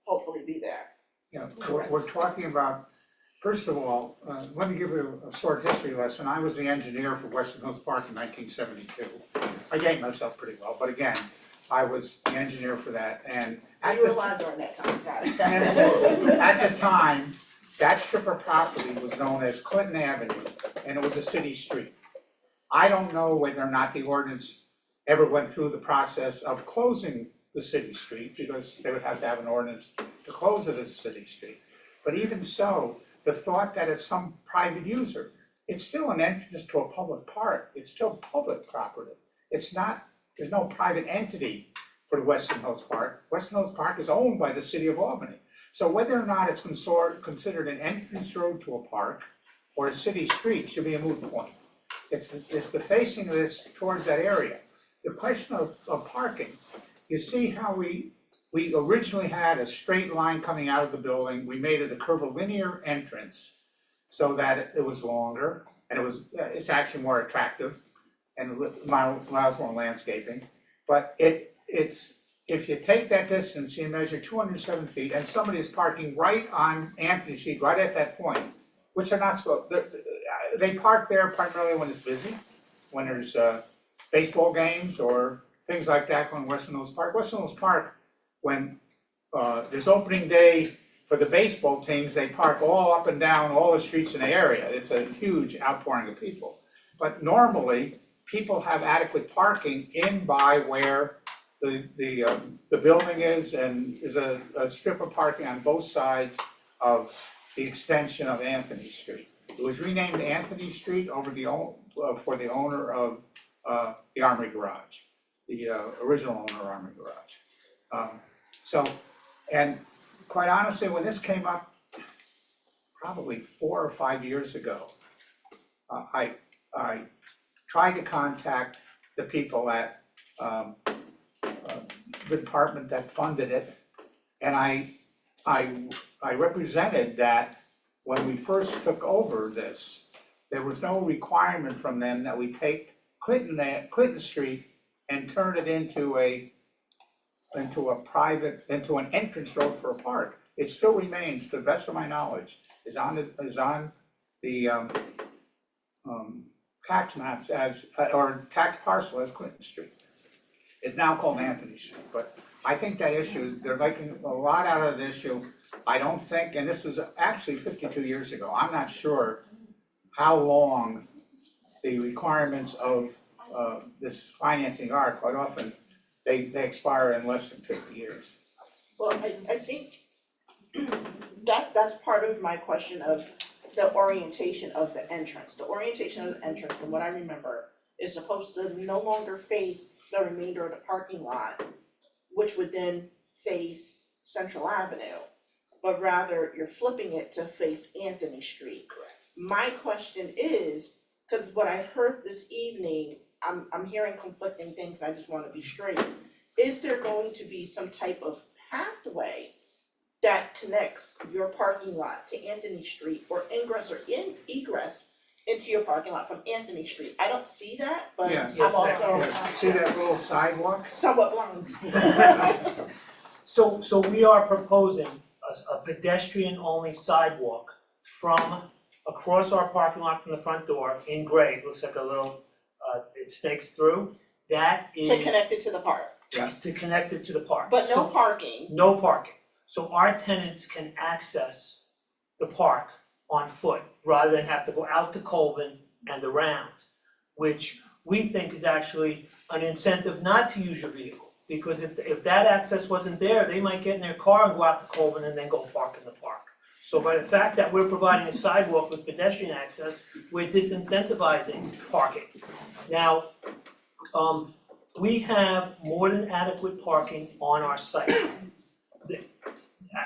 hopefully be there. Yeah, we're talking about, first of all, let me give you a short history lesson. I was the engineer for Weston Hills Park in 1972. I date myself pretty well, but again, I was the engineer for that, and at You were the alive during that time, got it. at the time, that strip of property was known as Clinton Avenue, and it was a city street. I don't know whether or not the ordinance ever went through the process of closing the city street, because they would have to have an ordinance to close it as a city street. But even so, the thought that it's some private user, it's still an entrance to a public park, it's still public property. It's not, there's no private entity for the Weston Hills Park. Weston Hills Park is owned by the city of Albany. So whether or not it's considered an entrance road to a park or a city street should be a moot point. It's the facing of this towards that area. The question of parking, you see how we originally had a straight line coming out of the building. We made it a curvilinear entrance so that it was longer and it's actually more attractive and miles more landscaping. But it's if you take that distance, you measure 207 feet, and somebody is parking right on Anthony Street, right at that point, which they're not supposed. They park there primarily when it's busy, when there's baseball games or things like that going Weston Hills Park. Weston Hills Park, when there's opening day for the baseball teams, they park all up and down all the streets in the area. It's a huge outpouring of people. But normally, people have adequate parking in by where the building is, and there's a strip of parking on both sides of the extension of Anthony Street. It was renamed Anthony Street over for the owner of the Armory Garage, the original owner of Armory Garage. And quite honestly, when this came up probably 4 or 5 years ago, I tried to contact the people at the department that funded it, and I represented that when we first took over this, there was no requirement from them that we take Clinton Street and turn it into an entrance road for a park. It still remains, to the best of my knowledge, is on the tax maps or tax parcel as Clinton Street. It's now called Anthony Street, but I think that issue, they're making a lot out of the issue. I don't think, and this was actually 52 years ago, I'm not sure how long the requirements of this financing are. Quite often, they expire in less than 50 years. Well, I think that's part of my question of the orientation of the entrance. The orientation of the entrance, from what I remember, is supposed to no longer face the remainder of the parking lot, which would then face Central Avenue, but rather you're flipping it to face Anthony Street. Correct. My question is, because what I heard this evening, I'm hearing conflicting things, and I just want to be straight. Is there going to be some type of pathway that connects your parking lot to Anthony Street, or ingress or egress into your parking lot from Anthony Street? I don't see that, but Yeah, I'm also see that little sidewalk? somewhat blind. So we are proposing a pedestrian-only sidewalk from across our parking lot from the front door in gray, it looks like a little, it snakes through. That is. To connect it to the park, To connect it to the park. but no So- parking. No parking. So our tenants can access the park on foot rather than have to go out to Colvin and around, which we think is actually an incentive not to use your vehicle. Because if that access wasn't there, they might get in their car and go out to Colvin and then go park in the park. So by the fact that we're providing a sidewalk with pedestrian access, we're disincentivizing parking. Now, we have more than adequate parking on our site.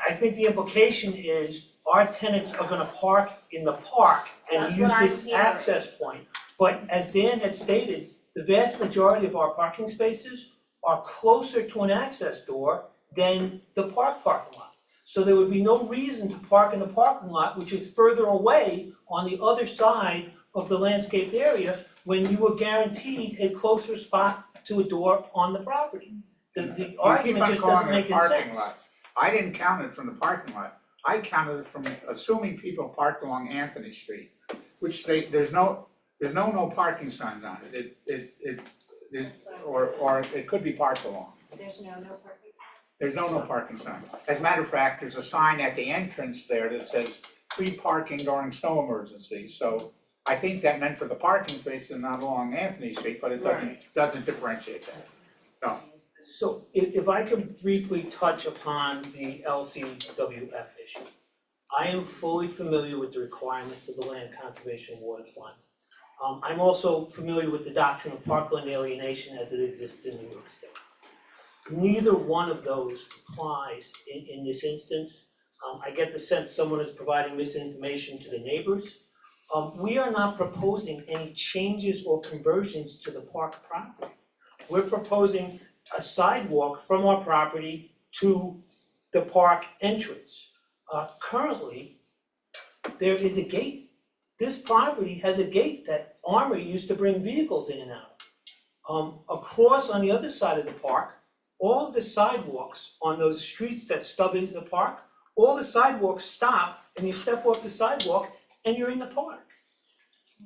I think the implication is our tenants are gonna park in the park and That's use what I'm this hearing. access point. But as Dan had stated, the vast majority of our parking spaces are closer to an access door than the parking lot. So there would be no reason to park in the parking lot, which is further away on the other side of the landscaped area, when you were guaranteed a closer spot to a door on the property. The argument just doesn't make any sense. I didn't count it from the parking lot, I counted it from assuming people parked along Anthony Street, which there's no parking signs on it, or it could be parked along. There's no parking signs? There's no parking signs. As a matter of fact, there's a sign at the entrance there that says free parking during snow emergencies, so I think that meant for the parking spaces and not along Anthony Street, but it doesn't differentiate that. No. So if I could briefly touch upon the LCWF issue. I am fully familiar with the requirements of the Land Conservation Water Fund. I'm also familiar with the doctrine of parkland alienation as it exists in New York State. Neither one of those applies in this instance. I get the sense someone is providing misinformation to the neighbors. We are not proposing any changes or conversions to the park property. We're proposing a sidewalk from our property to the park entrance. Currently, there is a gate. This property has a gate that Armory used to bring vehicles in and out. Across on the other side of the park, all of the sidewalks on those streets that stub into the park, all the sidewalks stop and you step off the sidewalk and you're in the park.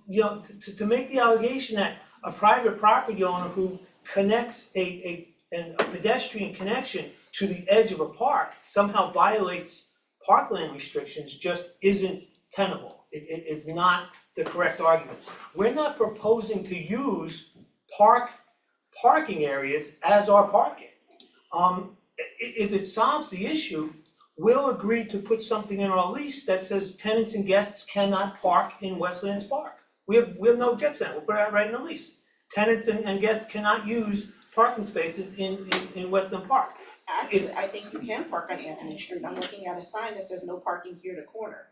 You know, to make the allegation that a private property owner who connects a pedestrian connection to the edge of a park somehow violates parkland restrictions just isn't tenable. It's not the correct argument. We're not proposing to use parking areas as our parking. If it solves the issue, we'll agree to put something in our lease that says tenants and guests cannot park in Westlands Park. We have no objection to that, we'll put that right in the lease. Tenants and guests cannot use parking spaces in Westland Park. Actually, I think you can park on Anthony Street, I'm looking at a sign that says no parking here to corner.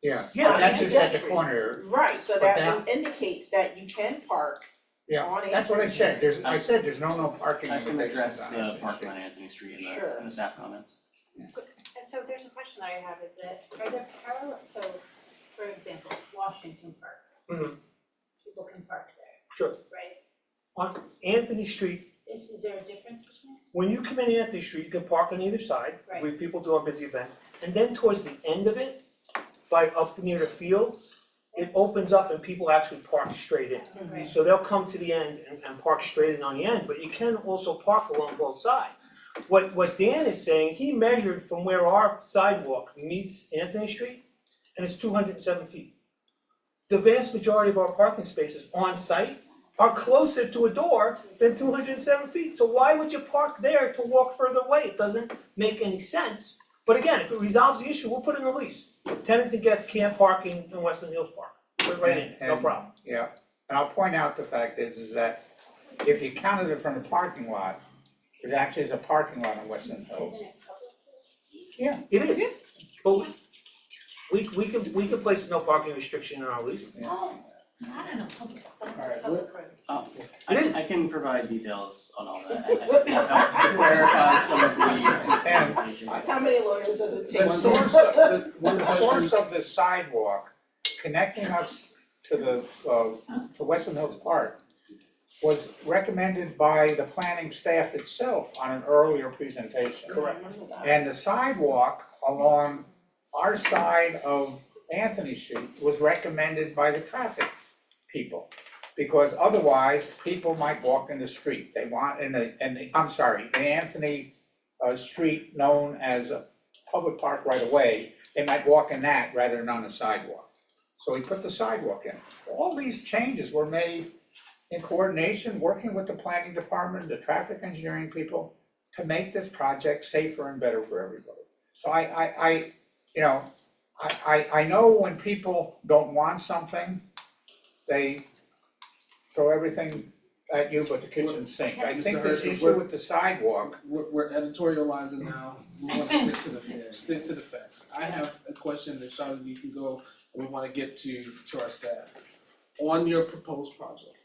Yeah, Yeah, that's just at the corner. Right, so But that indicates that you can park Yeah, on that's what I Anthony. said, I said there's no parking I can limitations address on the it. parking on Anthony Street in Sure. the staff comments. And so there's a question that I have, is that, are there parallel, so, for example, Washington Park. Mhm. People can park there, Sure. right? On Anthony Street, Is there a difference between? when you come in Anthony Street, you can park on either side, Right. where people do our busy events. And then towards the end of it, by up near the fields, it opens up and people actually park straight in. Right. So they'll come to the end and park straight in on the end, but you can also park along both sides. What Dan is saying, he measured from where our sidewalk meets Anthony Street, and it's 207 feet. The vast majority of our parking spaces on site are closer to a door than 207 feet. So why would you park there to walk further away? It doesn't make any sense. But again, if it resolves the issue, we'll put it in the lease. Tenants and guests can't park in Westland Hills Park. Put it right in, no And- problem. Yeah, and I'll point out the fact is that if you counted it from the parking lot, there actually is a parking lot on Westland Hills. Isn't it public? Yeah, it is. But we can place no parking restriction in our lease. Oh, not in a public, Alright, that's a public road. Oh, It is. I can provide details on all that. To clarify some of the information. How many lawyers does it take? The source of the sidewalk connecting us to Westland Hills Park was recommended by the planning staff itself on an earlier presentation. Correct. And the sidewalk along our side of Anthony Street was recommended by the traffic people. Because otherwise, people might walk in the street, they want, the Anthony street known as a public park right away, they might walk in that rather than on the sidewalk. So we put the sidewalk in. All these changes were made in coordination, working with the planning department, the traffic engineering people, to make this project safer and better for everybody. So I know when people don't want something, they throw everything at you but the kitchen sink. I think this issue with the sidewalk. We're editorializing now, we wanna stick to the facts. I have a question that Charlotte, you can go, and we wanna get to our staff. On your proposed project,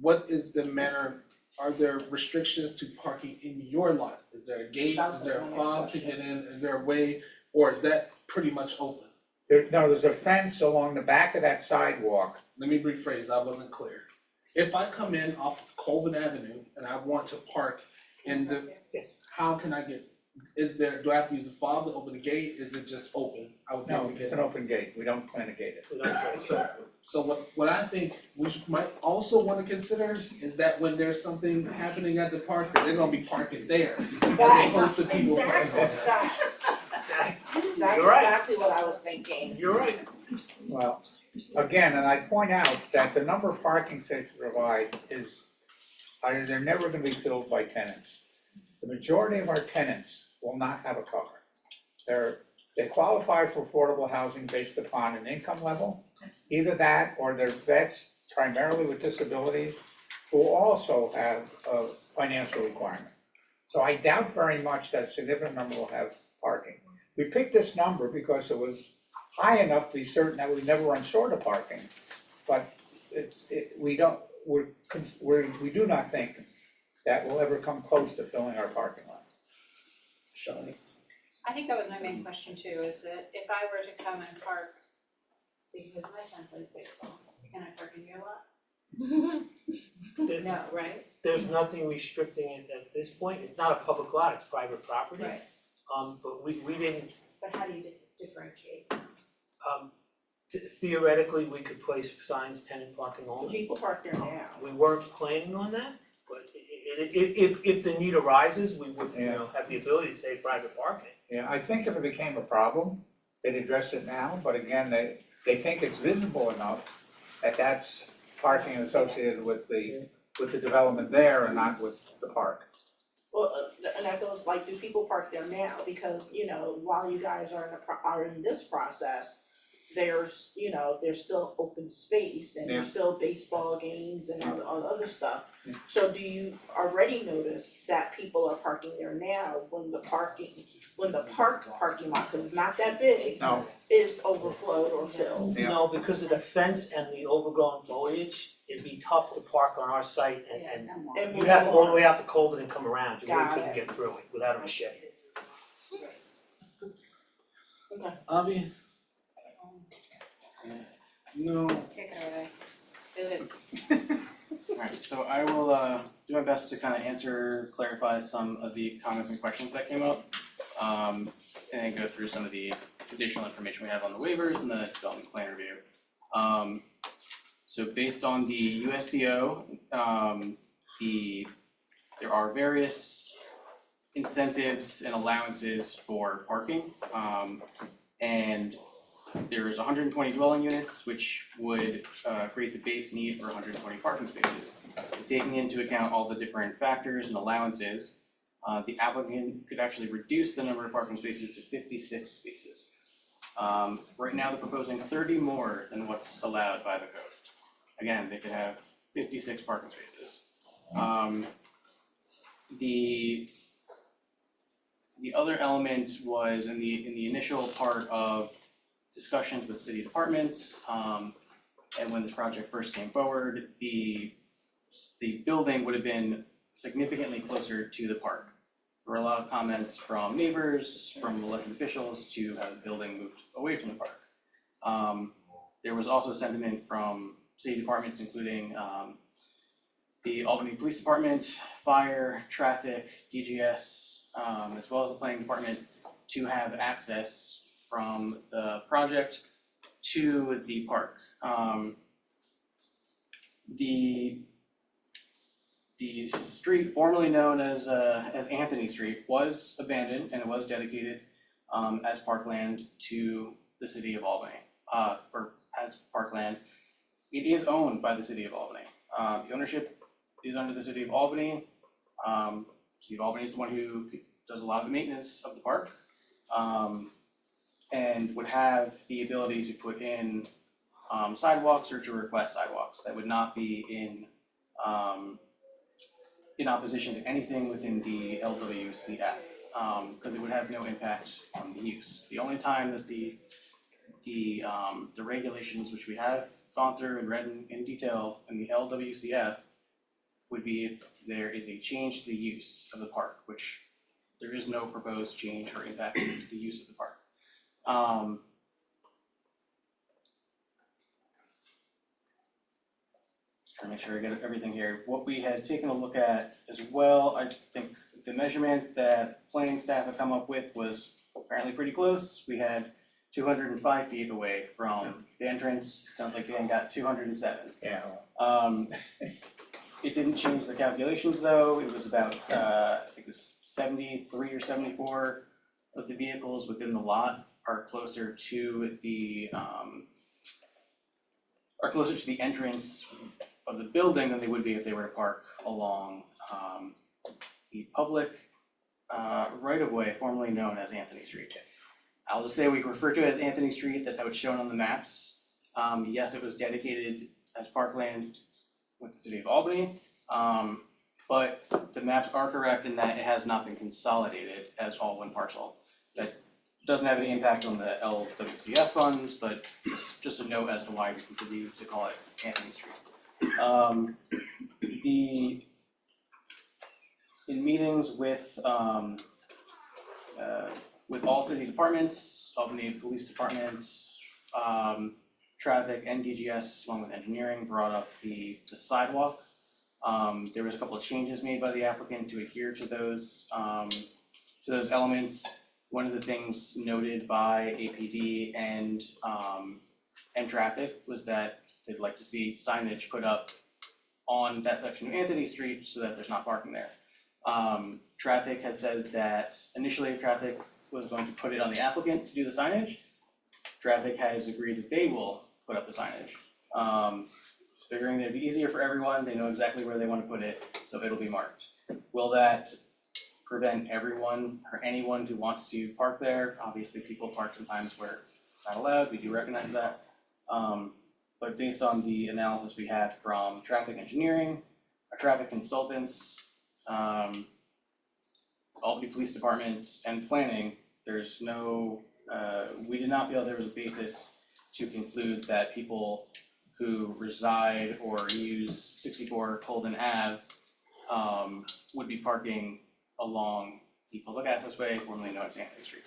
what is the manner, are there restrictions to parking in your lot? Is there a gate, is there a fob to get in, is there a way, or is that pretty much open? There's a fence along the back of that sidewalk. Let me rephrase, I wasn't clear. If I come in off of Colvin Avenue and I want to park in the, how can I get, do I have to use a fob to open the gate, is it just open? I would be able No, to get it's an open gate, we don't plan to gate it. So what I think we might also wanna consider is that when there's something happening at the park, that they're gonna be parking there. As opposed to people parking there. That's You're right. exactly what I was thinking. You're right. Well, again, and I point out that the number of parking spaces provide is, they're never gonna be filled by tenants. The majority of our tenants will not have a car. They qualify for affordable housing based upon an income level, either that or they're vets primarily with disabilities who also have a financial requirement. So I doubt very much that a significant number will have parking. We picked this number because it was high enough to be certain that we'd never run short of parking. But we do not think that we'll ever come close to filling our parking lot. Shawnee? I think that was my main question too, is that if I were to come and park, because my son plays baseball, can I park in your lot? No, right? There's nothing restricting it at this point, it's not a public lot, it's private property. Right. But we didn't, But how do you differentiate? theoretically, we could place signs, tenant parking only. People park there now. We weren't planning on that, but if the need arises, we would, have the ability to say private parking. Yeah, I think if it became a problem, they'd address it now, but again, they think it's visible enough that that's parking associated with the development there and not with the park. Well, and that goes, like, do people park there now? Because, while you guys are in this process, there's still open space and there's still baseball games and all the other stuff. Yeah. So do you already notice that people are parking there now when the park parking lot, cause it's not that big, No. is overflowed or filled? Yeah. No, because of the fence and the overgrown foliage, it'd be tough to park on our site and And you'd have to go all the way out to Colvin and come around, you really Got couldn't it. get through it without a machete. Okay. Avi? No. Take it away. Do it. Alright, so I will do my best to kind of answer, clarify some of the comments and questions that came up. And then go through some of the additional information we have on the waivers and the development plan review. So based on the USDO, there are various incentives and allowances for parking. And there's 120 dwelling units, which would create the base need for 120 parking spaces. Taking into account all the different factors and allowances, the applicant could actually reduce the number of parking spaces to 56 spaces. Right now, they're proposing 30 more than what's allowed by the code. Again, they could have 56 parking spaces. The other element was in the initial part of discussions with city departments, and when this project first came forward, the building would have been significantly closer to the park. There were a lot of comments from neighbors, from elected officials to have the building moved away from the park. There was also sentiment from city departments, including the Albany Police Department, Fire, Traffic, DGS, as well as the Planning Department to have access from the project to the park. The street formerly known as Anthony Street was abandoned and it was dedicated as parkland to the city of Albany, or as parkland. It is owned by the city of Albany. The ownership is under the city of Albany. City of Albany is the one who does a lot of the maintenance of the park, and would have the ability to put in sidewalks or to request sidewalks that would not be in opposition to anything within the LWCF, because it would have no impact on the use. The only time that the regulations which we have gone through and read in detail in the LWCF would be if there is a change to the use of the park, which there is no proposed change or impact to the use of the park. Trying to make sure I get everything here. What we had taken a look at as well, I think the measurement that planning staff had come up with was apparently pretty close. We had 205 feet away from the entrance. Sounds like Dan got 207. Yeah. It didn't change the calculations though. It was about I think it was 73 or 74 of the vehicles within the lot are closer to the entrance of the building than they would be if they were to park along the public right of way formerly known as Anthony Street. I'll just say we refer to it as Anthony Street. That's how it's shown on the maps. Yes, it was dedicated as parkland with the city of Albany, but the maps are correct in that it has not been consolidated as all one parcel. That doesn't have any impact on the LWCF funds, but just a note as to why we continue to call it Anthony Street. In meetings with all city departments, Albany Police Department, Traffic and DGS, along with engineering, brought up the sidewalk. There was a couple of changes made by the applicant to adhere to those elements. One of the things noted by APD and Traffic was that they'd like to see signage put up on that section of Anthony Street so that there's not parking there. Traffic has said that initially Traffic was going to put it on the applicant to do the signage. Traffic has agreed that they will put up the signage. Figuring that it'd be easier for everyone, they know exactly where they want to put it, so it'll be marked. Will that prevent everyone or anyone who wants to park there? Obviously people park sometimes where it's not allowed, we do recognize that. But based on the analysis we had from traffic engineering, our traffic consultants, Albany Police Department and planning, there's no, we did not feel there was a basis to conclude that people who reside or use 64 Colden Ave would be parking along the public access way, formerly known as Anthony Street.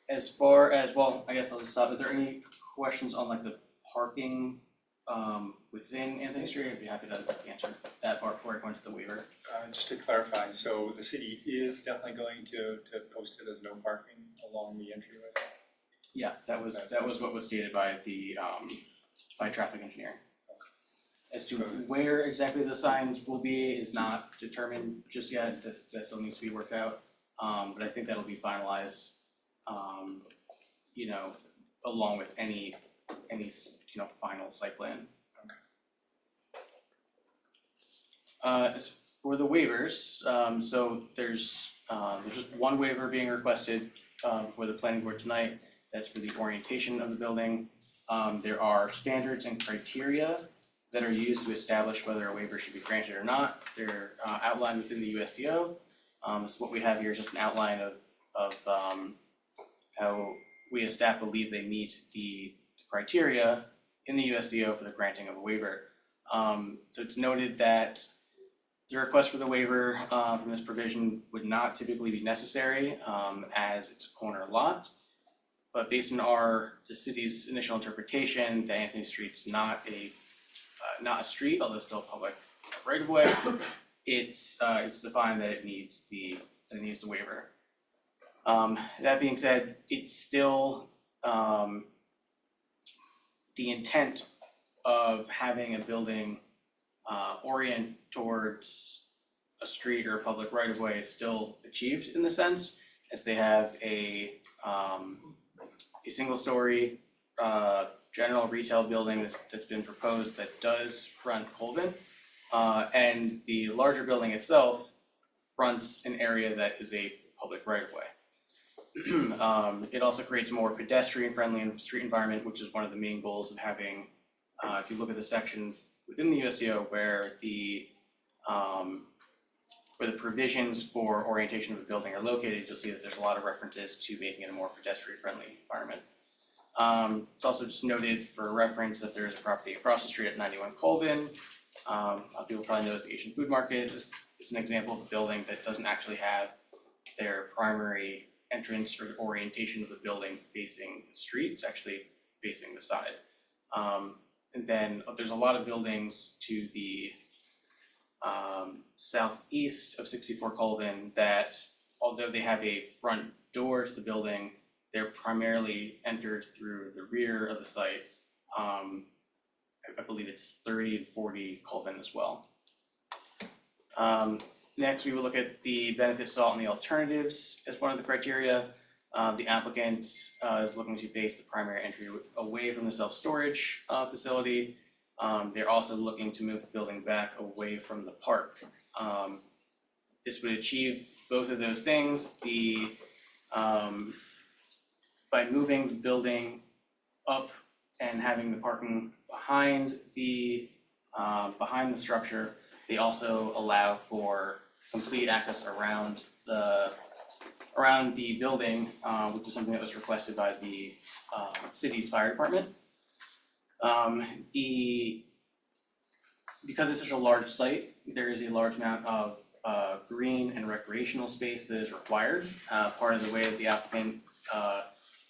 As far as, well, I guess I'll just stop. Is there any questions on like the parking within Anthony Street? I'd be happy to answer that part before I go into the waiver. Just to clarify, so the city is definitely going to post it as no parking along the entryway? Yeah, that was what was stated by the by traffic engineering. As to where exactly the signs will be is not determined just yet. That still needs to be worked out. But I think that'll be finalized, along with any final site plan. As for the waivers, so there's just one waiver being requested for the planning board tonight. That's for the orientation of the building. There are standards and criteria that are used to establish whether a waiver should be granted or not. They're outlined within the USDO. So what we have here is just an outline of how we as staff believe they meet the criteria in the USDO for the granting of a waiver. So it's noted that the request for the waiver from this provision would not typically be necessary as it's a corner lot. but based on the city's initial interpretation, that Anthony Street's not a street, although still public right of way, it's defined that it needs the waiver. That being said, it's still the intent of having a building orient towards a street or a public right of way is still achieved in the sense, as they have a single story general retail building that's been proposed that does front Colvin. And the larger building itself fronts an area that is a public right of way. It also creates a more pedestrian friendly street environment, which is one of the main goals of having, if you look at the section within the USDO where the provisions for orientation of the building are located, you'll see that there's a lot of references to making it a more pedestrian friendly environment. It's also just noted for reference that there's a property across the street at 91 Colvin. People probably know the Asian food market. It's an example of a building that doesn't actually have their primary entrance or orientation of the building facing the street. It's actually facing the side. And then there's a lot of buildings to the southeast of 64 Colvin that, although they have a front door to the building, they're primarily entered through the rear of the site. I believe it's 30 and 40 Colvin as well. Next, we will look at the benefit sought and the alternatives as one of the criteria. The applicant is looking to face the primary entry away from the self-storage facility. They're also looking to move the building back away from the park. This would achieve both of those things. By moving the building up and having the parking behind the structure, they also allow for complete access around the building, which is something that was requested by the city's fire department. Because it's such a large site, there is a large amount of green and recreational space that is required. Part of the way that the applicant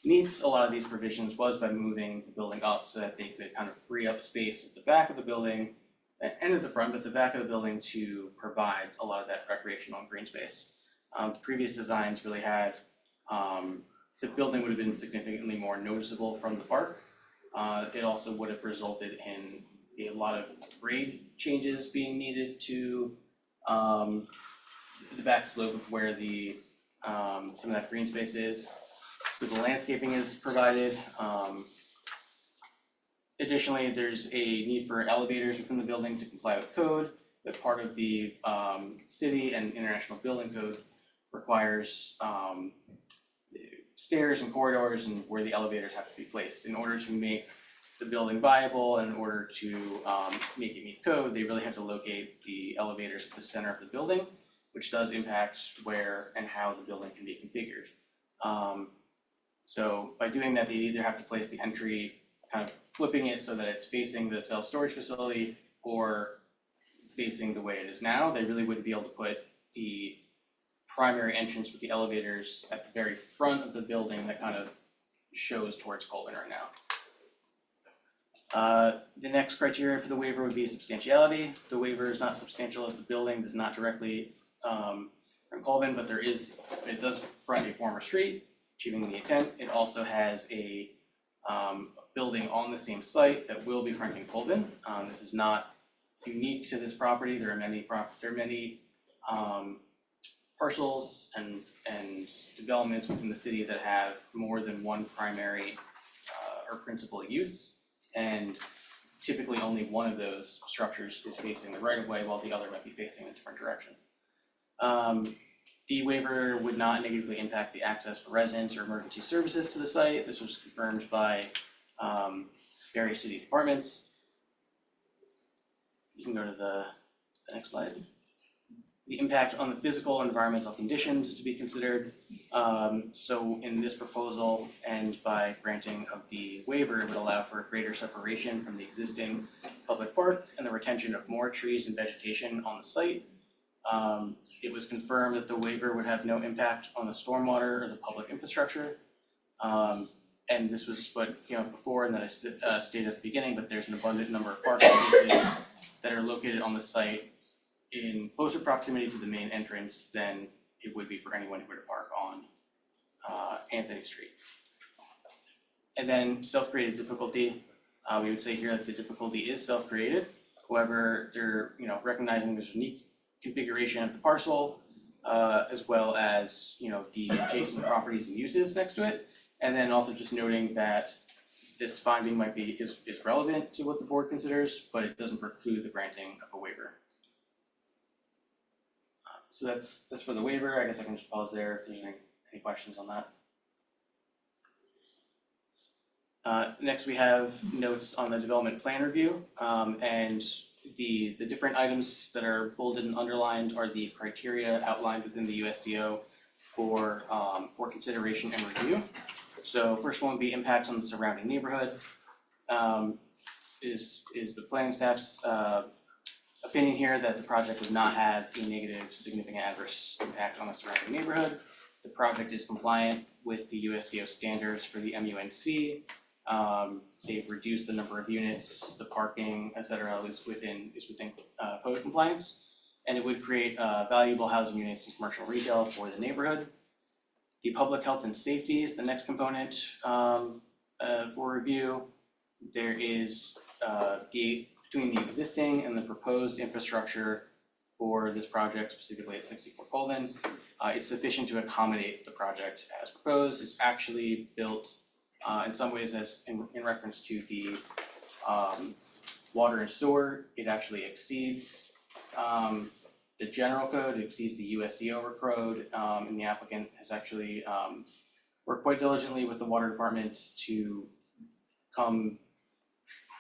meets a lot of these provisions was by moving the building up so that they could kind of free up space at the back of the building and at the front, but the back of the building to provide a lot of that recreational and green space. The previous designs really had, the building would have been significantly more noticeable from the park. It also would have resulted in a lot of grade changes being needed to the back slope of where the some of that green space is. The landscaping is provided. Additionally, there's a need for elevators within the building to comply with code. That part of the city and international building code requires stairs and corridors and where the elevators have to be placed. In order to make the building viable, and in order to make it meet code, they really have to locate the elevators at the center of the building, which does impact where and how the building can be configured. So by doing that, they either have to place the entry kind of flipping it so that it's facing the self-storage facility or facing the way it is now. They really wouldn't be able to put the primary entrance with the elevators at the very front of the building that kind of shows towards Colvin right now. The next criteria for the waiver would be substantiality. The waiver is not substantial as the building does not directly from Colvin, but it does front a former street, achieving the intent. It also has a building on the same site that will be fronting Colvin. This is not unique to this property. There are many parcels and developments within the city that have more than one primary or principal use, and typically only one of those structures is facing the right of way while the other might be facing a different direction. The waiver would not negatively impact the access for residents or emergency services to the site. This was confirmed by various city departments. You can go to the next slide. The impact on the physical and environmental conditions is to be considered. So in this proposal and by granting of the waiver, it would allow for a greater separation from the existing public park and the retention of more trees and vegetation on the site. It was confirmed that the waiver would have no impact on the stormwater or the public infrastructure. and this was what came up before and that I stated at the beginning, but there's an abundant number of parking spaces that are located on the site in closer proximity to the main entrance than it would be for anyone who were to park on Anthony Street. And then self-created difficulty, we would say here that the difficulty is self-created. However, they're recognizing there's unique configuration of the parcel, as well as the adjacent properties and uses next to it. And then also just noting that this finding is relevant to what the board considers, but it doesn't preclude the granting of a waiver. So that's for the waiver. I guess I can just pause there if there's any questions on that. Next we have notes on the development plan review, and the different items that are bolded and underlined are the criteria outlined within the USDO for consideration and review. So first one would be impacts on the surrounding neighborhood. Is the planning staff's opinion here that the project would not have a negative significant adverse impact on the surrounding neighborhood. The project is compliant with the USDO standards for the MUNC. They've reduced the number of units, the parking, etc. is within code compliance, and it would create valuable housing units and commercial retail for the neighborhood. The public health and safety is the next component for review. There is between the existing and the proposed infrastructure for this project, specifically at 64 Colvin, it's sufficient to accommodate the project as proposed. It's actually built in some ways as in reference to the water and sewer. It actually exceeds the general code, it exceeds the USDO code, and the applicant has actually worked quite diligently with the water department to come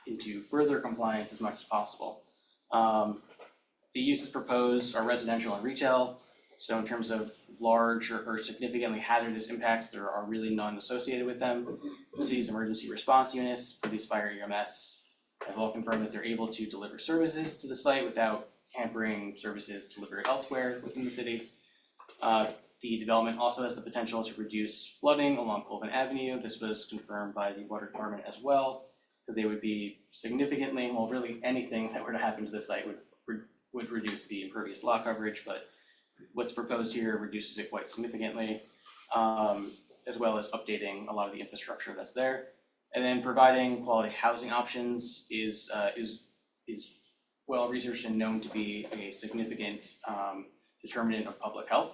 into further compliance as much as possible. The uses proposed are residential and retail, so in terms of large or significantly hazardous impacts, there are really none associated with them. The city's emergency response units, police, fire, EMS, have all confirmed that they're able to deliver services to the site without hampering services delivered elsewhere within the city. The development also has the potential to reduce flooding along Colvin Avenue. This was confirmed by the water department as well, because they would be significantly, well, really anything that were to happen to the site would reduce the impervious lot coverage, but what's proposed here reduces it quite significantly, as well as updating a lot of the infrastructure that's there. And then providing quality housing options is well researched and known to be a significant determinant of public health.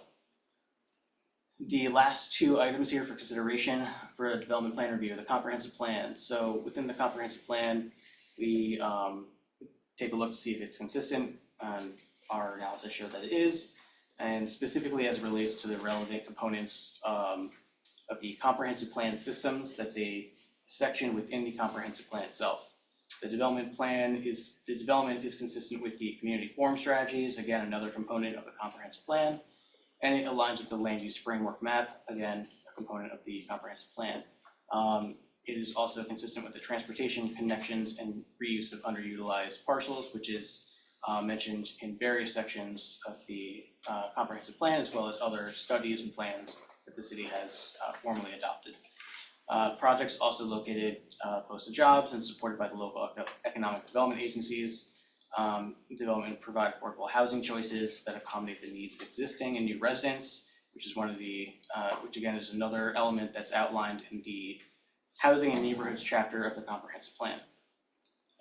The last two items here for consideration for a development plan review, the comprehensive plan. So within the comprehensive plan, we take a look to see if it's consistent, and our analysis showed that it is, and specifically as it relates to the relevant components of the comprehensive plan systems. That's a section within the comprehensive plan itself. The development is consistent with the community forum strategies, again, another component of the comprehensive plan, and it aligns with the land use framework map, again, a component of the comprehensive plan. It is also consistent with the transportation connections and reuse of underutilized parcels, which is mentioned in various sections of the comprehensive plan, as well as other studies and plans that the city has formally adopted. Projects also located close to jobs and supported by the local economic development agencies. Development provide affordable housing choices that accommodate the needs of existing and new residents, which is one of the, which again is another element that's outlined in the housing and neighborhoods chapter of the comprehensive plan.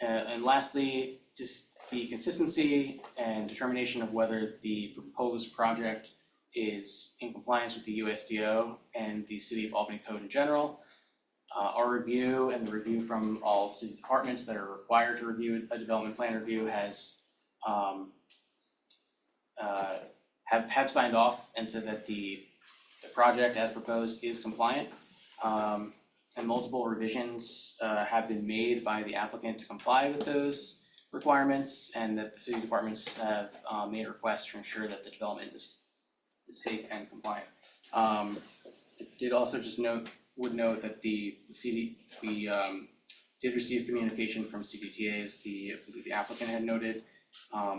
And lastly, just the consistency and determination of whether the proposed project is in compliance with the USDO and the City of Albany Code in general. Our review and the review from all city departments that are required to review a development plan review has have signed off and said that the project as proposed is compliant. And multiple revisions have been made by the applicant to comply with those requirements, and that the city departments have made requests to ensure that the development is safe and compliant. It did also just would note that the city, we did receive communication from CDTAs, I believe the applicant had noted,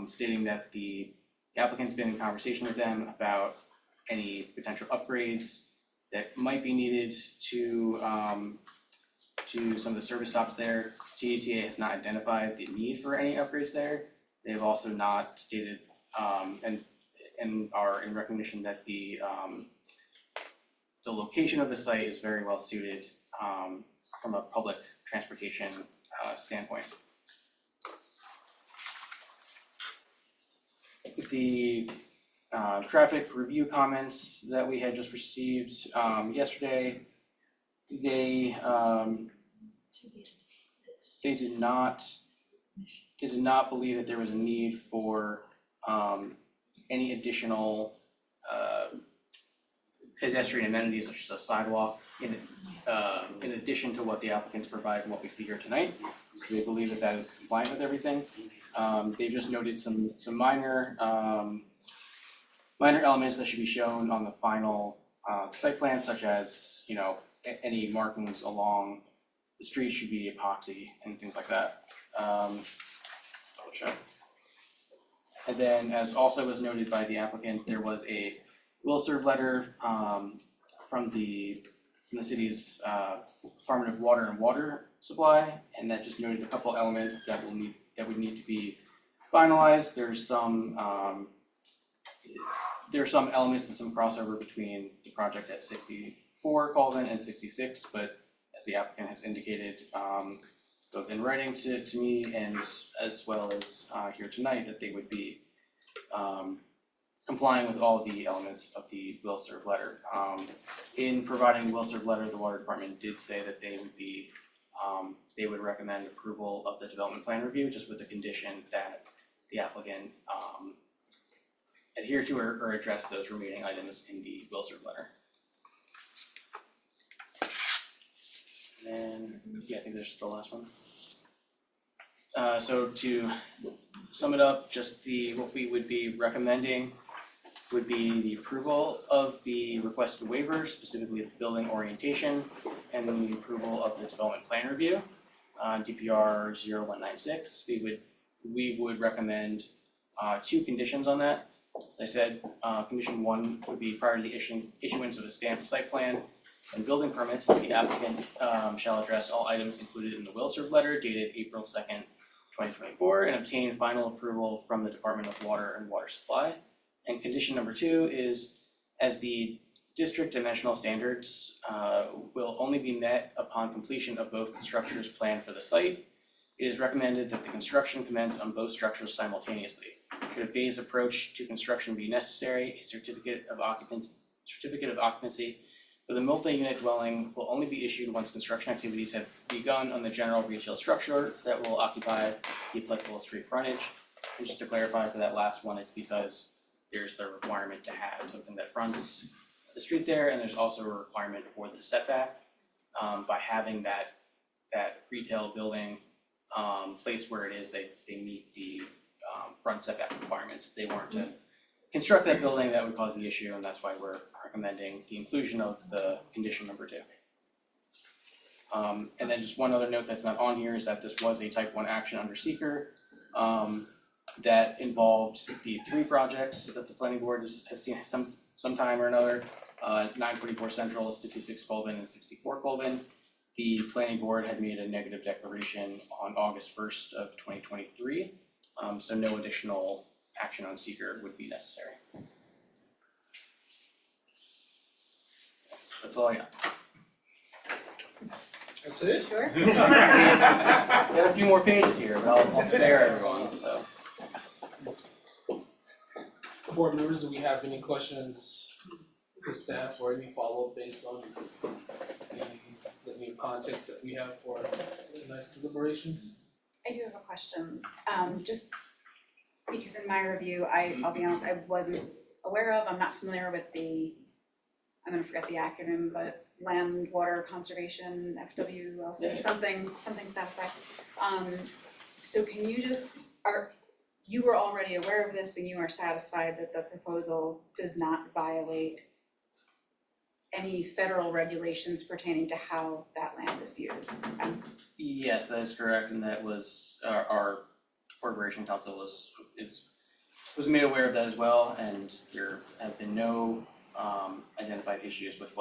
stating that the applicant's been in conversation with them about any potential upgrades that might be needed to to some of the service stops there. CETA has not identified the need for any upgrades there. They've also not stated, and are in recognition that the location of the site is very well suited, from a public transportation, standpoint. The traffic review comments that we had just received yesterday, they did not believe that there was a need for any additional pedestrian amenities such as a sidewalk in addition to what the applicants provide and what we see here tonight. So they believe that that is compliant with everything. They've just noted some minor elements that should be shown on the final site plan, such as, you know, any markings along the street should be epoxy and things like that. Double check. And then, as also was noted by the applicant, there was a will serve letter from the city's Department of Water and Water Supply, and that just noted a couple elements that would need to be finalized. There's some elements and some crossover between the project at 64 Colvin and 66, but as the applicant has indicated, both in writing to me and as well as here tonight, that they would be complying with all the elements of the will serve letter. In providing the will serve letter, the water department did say that they would recommend approval of the development plan review, just with the condition that the applicant adhere to or address those remaining items in the will serve letter. And then, yeah, I think there's the last one. So to sum it up, just what we would be recommending would be the approval of the requested waiver, specifically the building orientation, and then the approval of the development plan review, DPR 0196. We would recommend two conditions on that. As I said, condition one would be prior to the issuance of a stamped site plan and building permits, the applicant shall address all items included in the will serve letter dated April 2nd, 2024, and obtain final approval from the Department of Water and Water Supply. And condition number two is, as the district dimensional standards will only be met upon completion of both the structures planned for the site, it is recommended that the construction commence on both structures simultaneously. Should a phased approach to construction be necessary, a certificate of occupancy for the multi-unit dwelling will only be issued once construction activities have begun on the general retail structure that will occupy the applicable street frontage. And just to clarify for that last one, it's because there's the requirement to have something that fronts the street there, and there's also a requirement for the setback. By having that retail building placed where it is, they meet the front setback requirements. If they weren't to construct that building, that would cause the issue, and that's why we're recommending the inclusion of the condition number two. And then just one other note that's not on here is that this was a type 1 action under seeker that involved the three projects that the planning board has seen some time or another, 944 Central, 66 Colvin, and 64 Colvin. The planning board had made a negative declaration on August 1st of 2023, so no additional action on seeker would be necessary. That's all I got. That's it? Sure. We have a few more pages here, but I'll spare everyone, so. Board members, do we have any questions for staff or any follow-up based on the new context that we have for tonight's deliberations? I do have a question, just because in my review, I'll be honest, I wasn't aware of, I'm not familiar with I'm gonna forget the acronym, but Land Water Conservation, FWLC, Yeah. something to that effect. So can you you were already aware of this and you are satisfied that the proposal does not violate any federal regulations pertaining to how that land is used? Yes, that is correct, and that was our corporation council was made aware of that as well, and there have been no identified issues with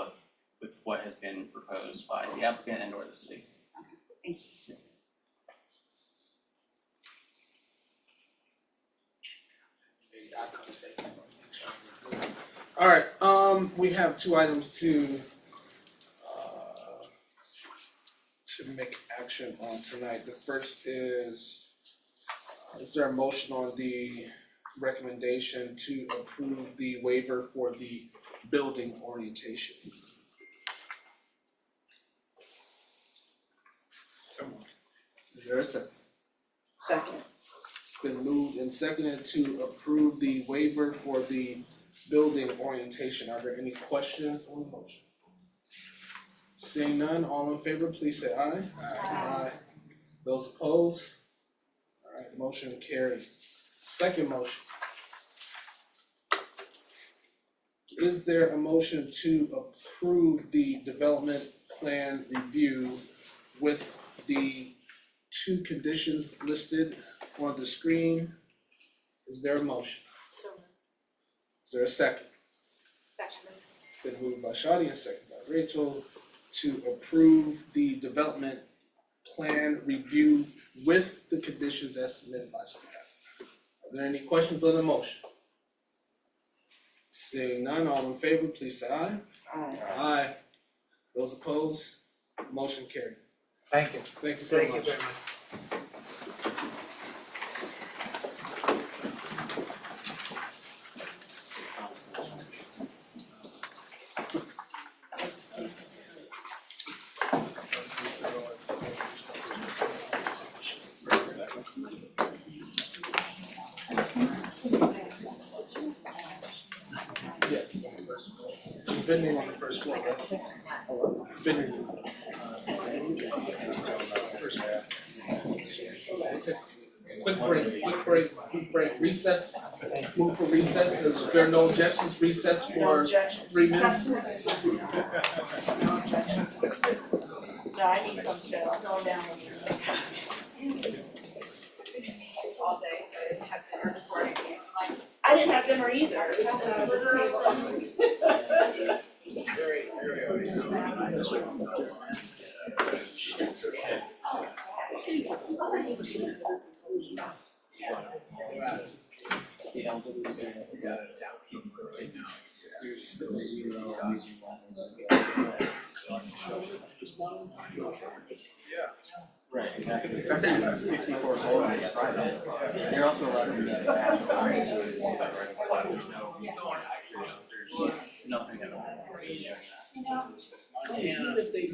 what has been proposed by the applicant and or the city. Alright, we have two items to make action on tonight. The first is there a motion on the recommendation to approve the waiver for the building orientation? So moved. Is there a second? Second. It's been moved and seconded to approve the waiver for the building orientation. Are there any questions on the motion? Seeing none, all in favor, please say aye. Aye. Those opposed? Alright, motion carried. Second motion. Is there a motion to approve the development plan review with the two conditions listed on the screen? Is there a motion? Is there a second? Second. It's been moved by Shadi and seconded by Rachel to approve the development plan review with the conditions as submitted by staff. Are there any questions on the motion? Seeing none, all in favor, please say aye. Aye. Aye. Those opposed, motion carried. Thank you. Thank you very Thank you much. very much. Yes, on the first floor. Vending on the first floor, right? Vending. First floor. Quick break, recess, move for recess, if there are no objections, recess No for objections. 3 minutes. No objections. No, I need some too, I'm going down All day, so I didn't have dinner before I came. I didn't have dinner either, because I was Right, exactly. It's actually 64 solar on it's private. You're also allowed to use it as a right to it, but there's no, there's nothing at all. Even if they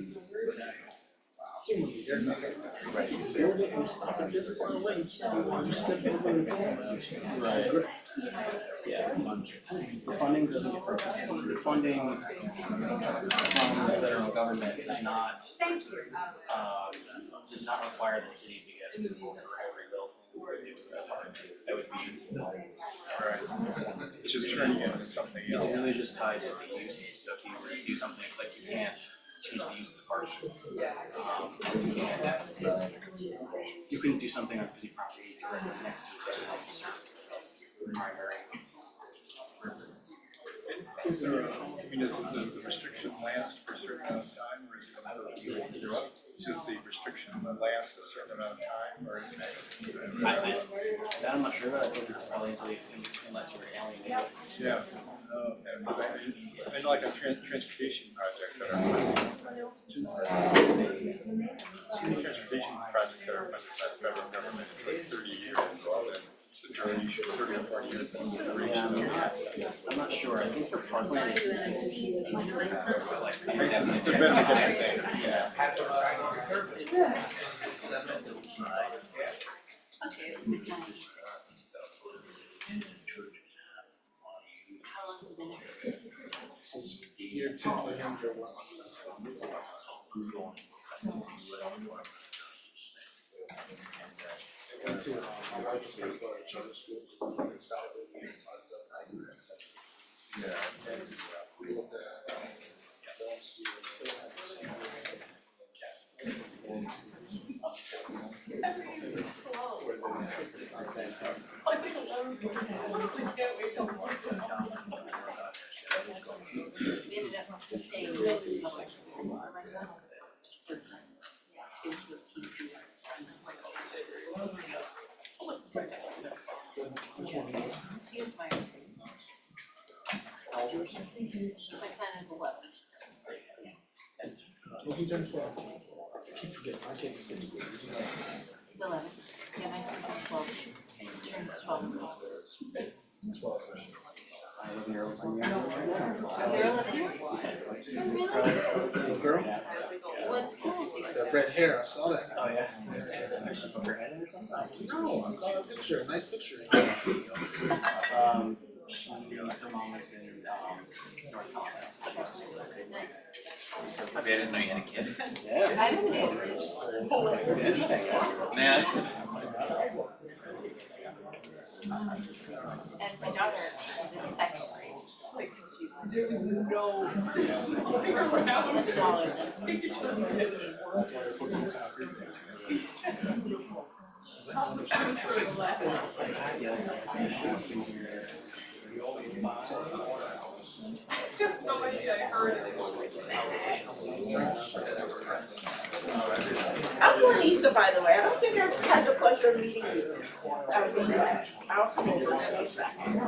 build it and stop it this far away, you step over the Right. Yeah. The funding doesn't, the funding from the federal government does not, does not require the city to get approval for every building. That would be. Right. It's just turning it into something else. It's really just tied to the use, so if you were to do something, like you can't change the use of the park. You couldn't do something on city property directly next to it, that would serve the primary. Is there, I mean, does the restriction last for a certain amount of time, or is it does the restriction last a certain amount of time, or is it? That I'm not sure about, I think it's probably unless you're alienated. Yeah. I know like on transportation projects that are funded, transportation projects that are funded by the federal government, it's like 30 years, well, then it's the duration, 30 or 40 years, that's the duration. I'm not sure, I think for parkland it's It's a bit of a different thing. Yeah. Okay, how long's it been there? year 2 for him, year 1. My wife was going to go to charter school in South Albany. Here's my. My son is 11. He turned 12. I keep forgetting, my kid's 6. He's 11. Yeah, my son's 12. Turns 12 in August. 12. You're 11. Little girl? What school is he? That red hair, I saw that. Oh, yeah. She put her head in or something? No, I saw a picture, nice picture. Her mom lives in, North Carolina. I didn't know you had a kid. Yeah. I don't know. Yeah. And my daughter, she's in 2nd grade. Like, There is no. That's smaller than 15. I'm Lisa, by the way. I don't think I've had the pleasure of meeting you. That was nice. I'll come over in a second.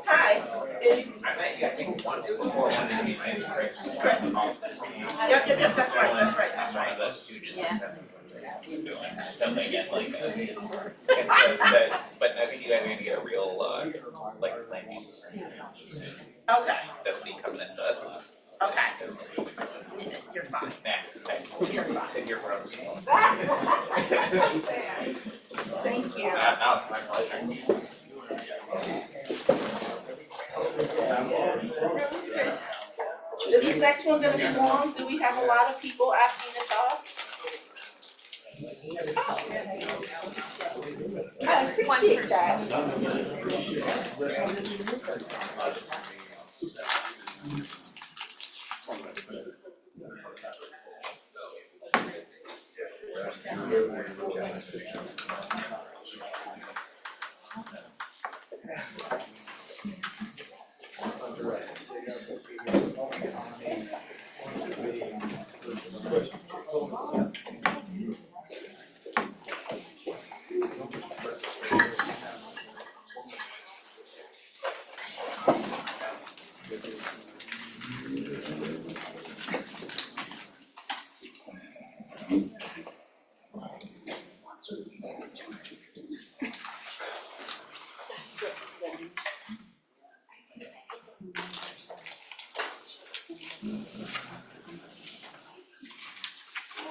Hi. I met you, I think, once before when I came in, Chris. Chris. Yep, that's right. One of those students Yeah. was doing stuff again, like, and so that, but I think you guys are gonna get a real, like, land use. Okay, That'll be coming in, but. okay. You're fine. Nah, You're fine. sit here for us. Thank you. No, it's my pleasure. Is this next one gonna be long? Do we have a lot of people asking to talk? I appreciate that.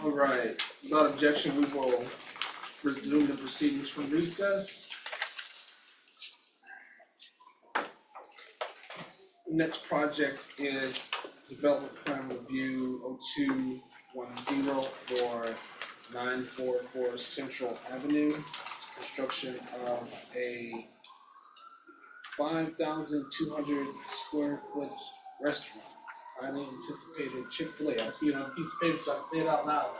All right, without objection, we will resume the proceedings from recess. Next project is development plan review 0210 for 944 Central Avenue. Construction of a 5,200 square foot restaurant. Highly anticipated Chick-fil-A. I see it on a piece of paper, so I can say it out loud.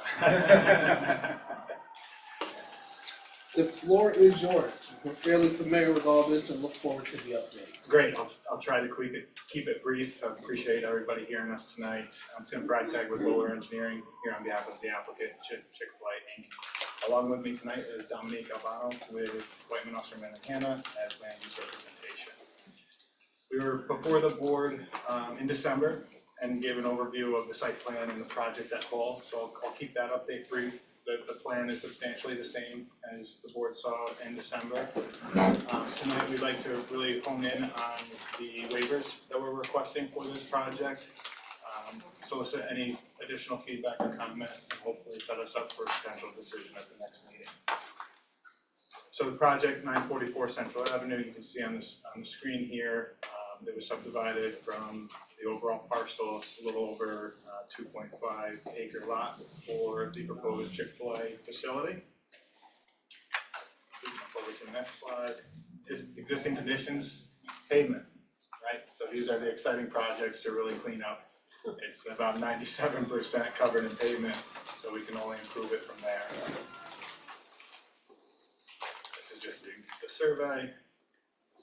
The floor is yours. We're fairly familiar with all this and look forward to the update. Great, I'll try to keep it brief. I appreciate everybody hearing us tonight. I'm Tim Freitag with Bowler Engineering, here on behalf of the applicant Chick-fil-A Inc. Along with me tonight is Dominique Albano with Whiteman Osterman and Hannah as land use representation. We were before the board in December and gave an overview of the site plan and the project at whole, so I'll keep that update brief. The plan is substantially the same as the board saw in December. Tonight we'd like to really hone in on the waivers that we're requesting for this project. Solicit any additional feedback or comment and hopefully set us up for a potential decision at the next meeting. So the project 944 Central Avenue, you can see on the screen here, it was subdivided from the overall parcel. It's a little over 2.5 acre lot for the proposed Chick-fil-A facility. Over to the next slide. Existing conditions, pavement, right? So these are the exciting projects to really clean up. It's about 97% covered in pavement, so we can only improve it from there. This is just the survey.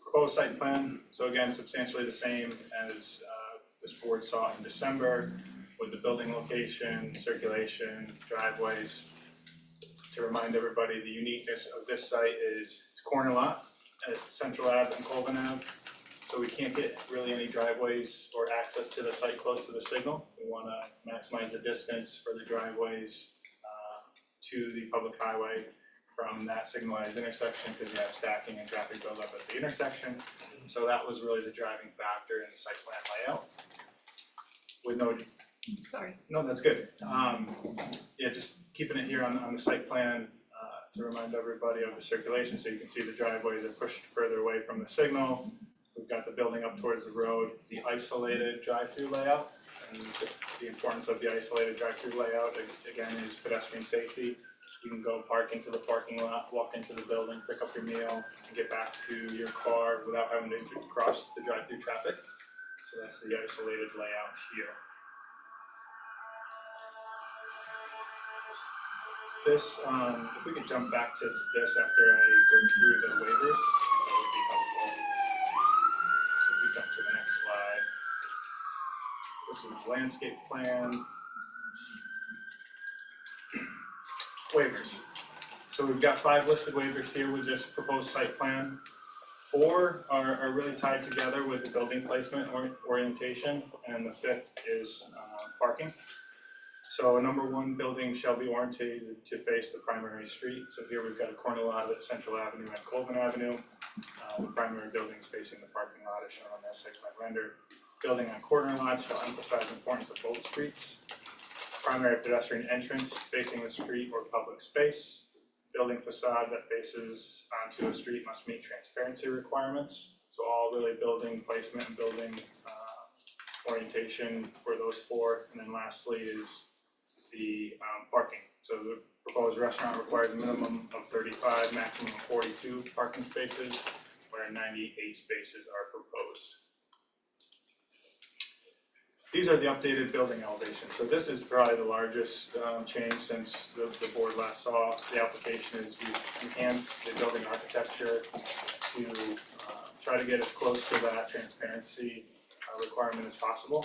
Proposed site plan, so again, substantially the same as this board saw in December with the building location, circulation, driveways. To remind everybody, the uniqueness of this site is it's a corner lot at Central Ave and Colvin Ave. So we can't get really any driveways or access to the site close to the signal. We wanna maximize the distance for the driveways to the public highway from that signalized intersection, because you have stacking and traffic buildup at the intersection. So that was really the driving factor in the site plan layout. With no, Sorry. no, that's good. Yeah, just keeping it here on the site plan to remind everybody of the circulation, so you can see the driveways are pushed further away from the signal. We've got the building up towards the road, the isolated drive-through layout, and the importance of the isolated drive-through layout, again, is pedestrian safety. You can go park into the parking lot, walk into the building, pick up your meal, and get back to your car without having to cross the drive-through traffic. So that's the isolated layout here. This, if we could jump back to this after I go through the waivers, that would be helpful. So if we jump to the next slide. This is the landscape plan. Waivers. So we've got 5 listed waivers here with this proposed site plan. 4 are really tied together with the building placement orientation, and the 5th is parking. So a number 1 building shall be oriented to face the primary street. So here we've got a corner lot at Central Avenue and Colvin Avenue. The primary building is facing the parking lot as shown on that 6x render. Building on corner lots shall emphasize the importance of both streets. Primary pedestrian entrance facing the street or public space. Building facade that faces onto a street must meet transparency requirements. So all really building placement and building orientation for those 4. And then lastly is the parking. So the proposed restaurant requires a minimum of 35, maximum of 42 parking spaces, where 98 spaces are proposed. These are the updated building elevations. So this is probably the largest change since the board last saw the application. Is we've enhanced the building architecture to try to get as close to that transparency requirement as possible.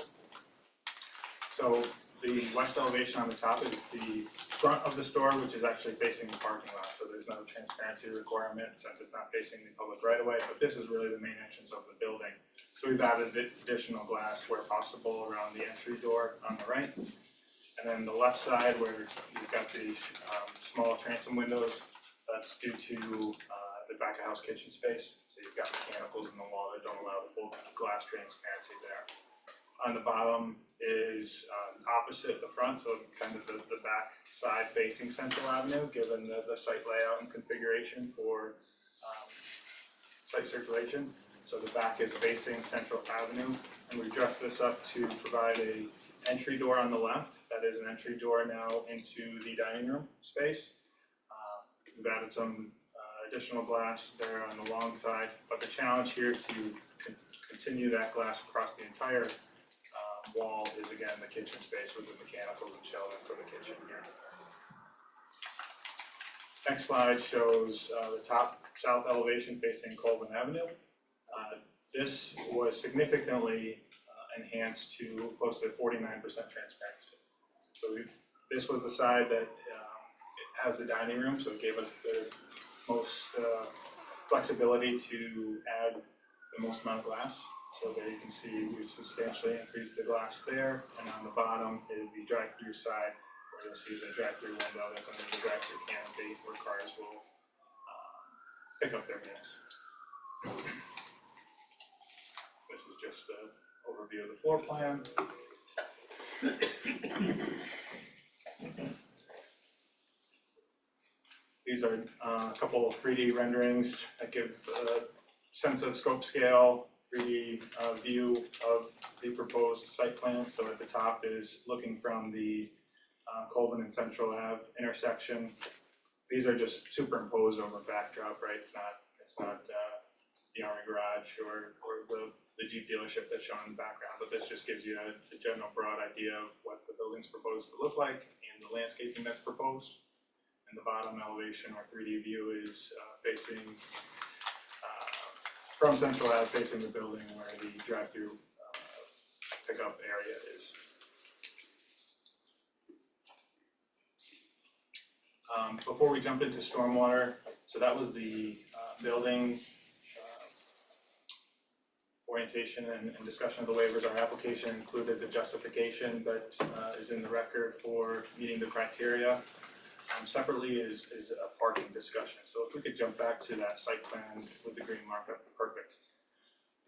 So the west elevation on the top is the front of the store, which is actually facing the parking lot. So there's no transparency requirement since it's not facing the public right of way, but this is really the main entrance of the building. So we've added additional glass where possible around the entry door on the right. And then the left side where you've got the small transom windows, that's due to the back of house kitchen space. So you've got mechanicals in the wall that don't allow the full glass transparency there. On the bottom is opposite the front, so kind of the back side facing Central Avenue, given the site layout and configuration for site circulation. So the back is facing Central Avenue, and we dressed this up to provide a entry door on the left. That is an entry door now into the dining room space. We've added some additional glass there on the long side, but the challenge here to continue that glass across the entire wall is again the kitchen space with the mechanicals and shelving for the kitchen here. Next slide shows the top south elevation facing Colvin Avenue. This was significantly enhanced to close to 49% transparency. So this was the side that it has the dining room, so it gave us the most flexibility to add the most amount of glass. So there you can see we've substantially increased the glass there, and on the bottom is the drive-through side, where you'll see the drive-through window that's under the drive-through canopy where cars will pick up their meals. This is just an overview of the floor plan. These are a couple of 3D renderings that give a sense of scope scale, 3D view of the proposed site plan. So at the top is looking from the Colvin and Central Ave intersection. These are just superimposed over backdrop, right? It's not the Army garage or the Jeep dealership that's shown in the background, but this just gives you a general broad idea of what the building's proposed to look like and the landscaping that's proposed. And the bottom elevation or 3D view is facing from Central Ave, facing the building where the drive-through pickup area is. Before we jump into stormwater, so that was the building orientation and discussion of the waivers, our application included the justification that is in the record for meeting the criteria. Separately is a parking discussion, so if we could jump back to that site plan with the green markup, perfect.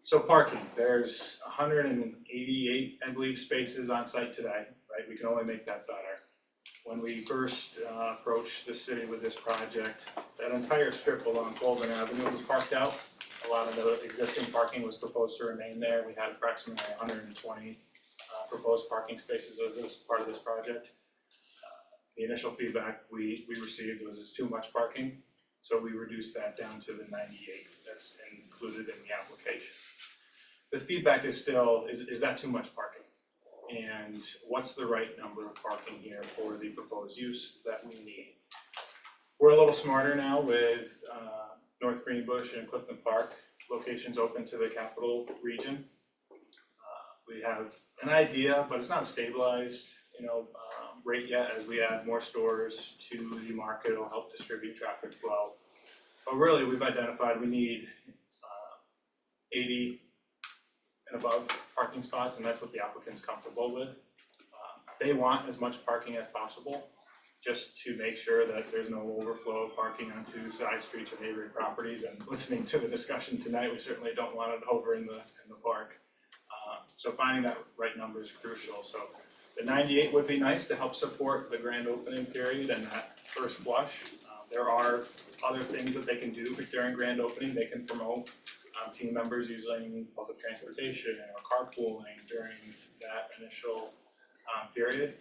So parking, there's 188, I believe, spaces on site today, right? We can only make that better. When we first approached the city with this project, that entire strip along Colvin Avenue was parked out. A lot of the existing parking was proposed to remain there. We had approximately 120 proposed parking spaces as this part of this project. The initial feedback we received was it's too much parking, so we reduced that down to the 98 that's included in the application. The feedback is still, is that too much parking? And what's the right number of parking here for the proposed use that we need? We're a little smarter now with North Greenbush and Clifton Park locations open to the capital region. We have an idea, but it's not a stabilized, rate yet. As we add more stores to the market, it'll help distribute traffic flow. But really, we've identified we need 80 and above parking spots, and that's what the applicant's comfortable with. They want as much parking as possible, just to make sure that there's no overflow of parking onto side streets or neighboring properties. And listening to the discussion tonight, we certainly don't want it over in the park. So finding that right number is crucial. So the 98 would be nice to help support the grand opening period and that first flush. There are other things that they can do during grand opening. They can promote team members using public transportation or carpooling during that initial period.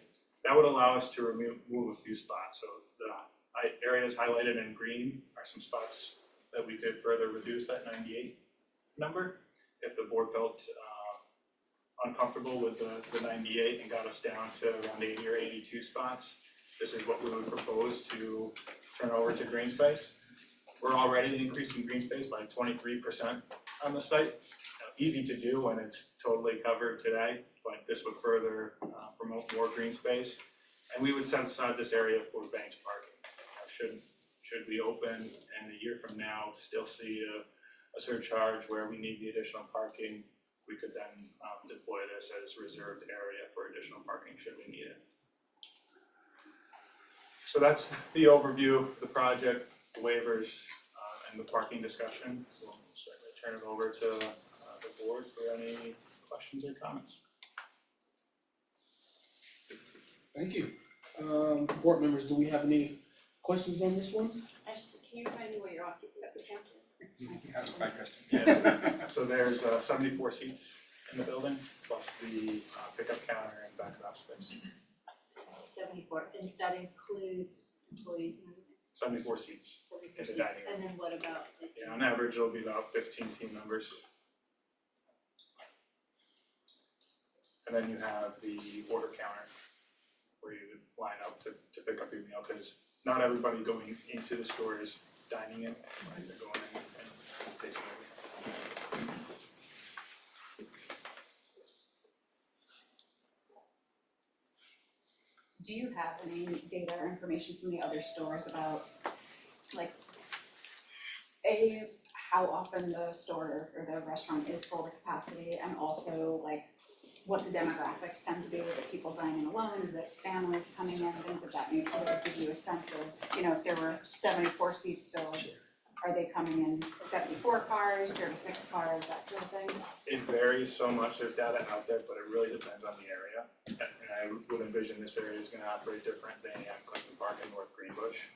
That would allow us to remove a few spots. So the areas highlighted in green are some spots that we could further reduce that 98 number if the board felt uncomfortable with the 98 and got us down to around 80 or 82 spots. This is what we would propose to turn over to green space. We're already increasing green space by 23% on the site. Easy to do when it's totally covered today, but this would further promote more green space. And we would set aside this area for banked parking. Should we open and a year from now still see a surcharge where we need the additional parking, we could then deploy this as reserved area for additional parking should we need it. So that's the overview of the project, the waivers, and the parking discussion. So we'll certainly turn it over to the board for any questions or comments. Thank you. Board members, do we have any questions on this one? Can you remind me what your occupancy count is? That's my question. Yes, so there's 74 seats in the building, plus the pickup counter and backup space. 74, and that includes employees and everything? 74 seats 74 in the seats. dining room. And then what about like? Yeah, on average, it'll be about 15 team members. And then you have the order counter where you would line up to pick up your meal, because not everybody going into the store is dining in, right? They're going in and tasting everything. Do you have any data or information from the other stores about, like, how often the store or the restaurant is full to capacity, and also like what the demographics tend to be? Is it people dining alone? Is it families coming in, things of that nature that would give you a sense of, if there were 74 seats filled, are they coming in 74 cars, 36 cars, that sort of thing? It varies so much, there's data out there, but it really depends on the area. And I would envision this area is gonna operate different than Clifton Park and North Greenbush.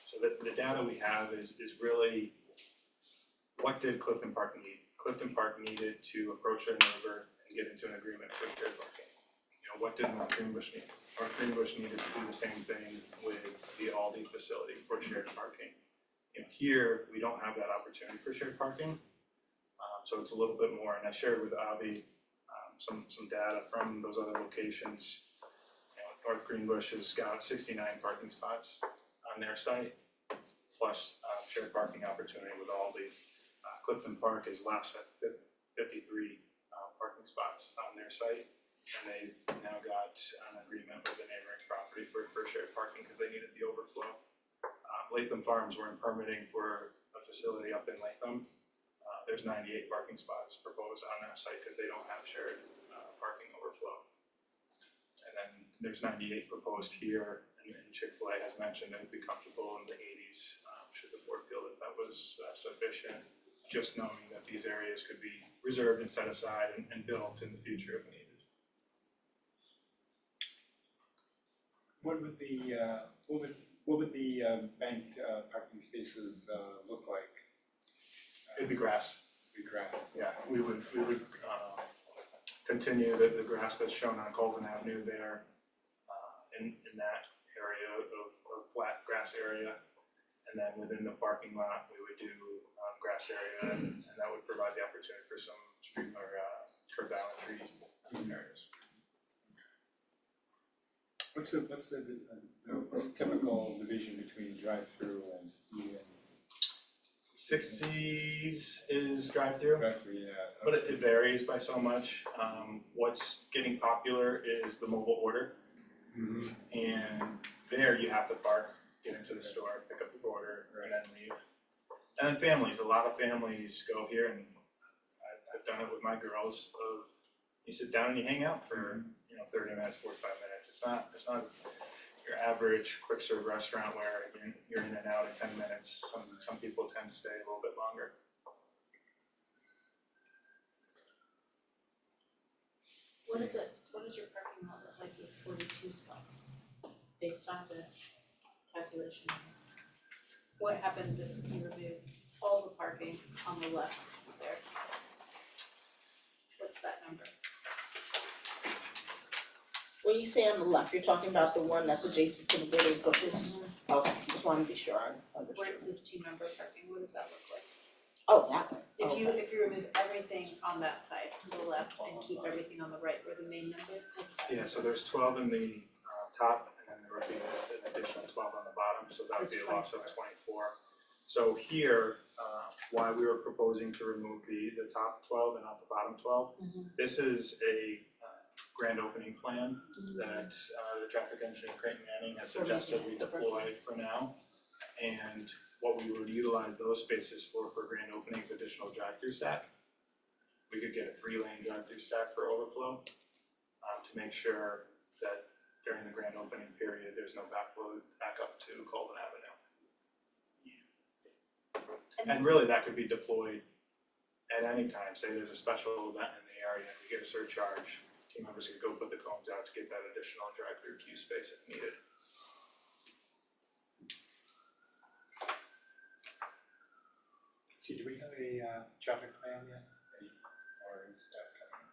So the data we have is really, what did Clifton Park need? Clifton Park needed to approach their neighbor and get into an agreement for shared parking. What did North Greenbush need? North Greenbush needed to do the same thing with the Aldi facility for shared parking. Here, we don't have that opportunity for shared parking, so it's a little bit more, and I shared with Avi some data from those other locations. North Greenbush has got 69 parking spots on their site, plus shared parking opportunity with Aldi. Clifton Park is less at 53 parking spots on their site, and they've now got an agreement with the neighboring property for shared parking because they needed the overflow. Latham Farms were in permitting for a facility up in Latham. there's 98 parking spots proposed on that site because they don't have shared parking overflow. And then there's 98 proposed here, and Chick-fil-A has mentioned they'd be comfortable in the 80s, should the board feel that that was sufficient, just knowing that these areas could be reserved and set aside and built in the future if needed. What would the banked parking spaces look like? It'd be grass. Be grass. Yeah, we would continue the grass that's shown on Colvin Avenue there, in that area of flat grass area. And then within the parking lot, we would do grass area, and that would provide the opportunity for some street or curb island trees areas. What's the typical division between drive-through and eat-in? 60s is drive-through. Drive-through, yeah. But it varies by so much. What's getting popular is the mobile order. And there you have to park, get into the store, pick up your order, and then leave. And then families, a lot of families go here, and I've done it with my girls, of you sit down and you hang out for 30 minutes, 45 minutes. It's not your average quick serve restaurant where you're in and out in 10 minutes. Some people tend to stay a little bit longer. What is your parking lot look like with 42 spots, based on this calculation? What happens if you remove all the parking on the left there? What's that number? When you say on the left, you're talking about the one that's adjacent to the building bushes? Okay, just wanted to be sure I Where understood. it says 2-member parking, what does that look like? Oh, that one, If you okay. remove everything on that side to the left and keep everything on the right where the main number is, what's that? Yeah, so there's 12 in the top, and then there would be an additional 12 on the bottom, so that would be a loss of 24. So here, why we were proposing to remove the top 12 and not the bottom 12, this is a grand opening plan that the traffic engineer Creighton Manning has suggested we deploy for now. And what we would utilize those spaces for grand opening is additional drive-through stack. We could get a 3-lane drive-through stack for overflow to make sure that during the grand opening period, there's no backflow back up to Colvin Avenue. And really, that could be deployed at any time. Say there's a special event in the area, and we get a surcharge, team members could go put the cones out to get that additional drive-through queue space if needed. See, do we have a traffic plan yet? Or is that coming?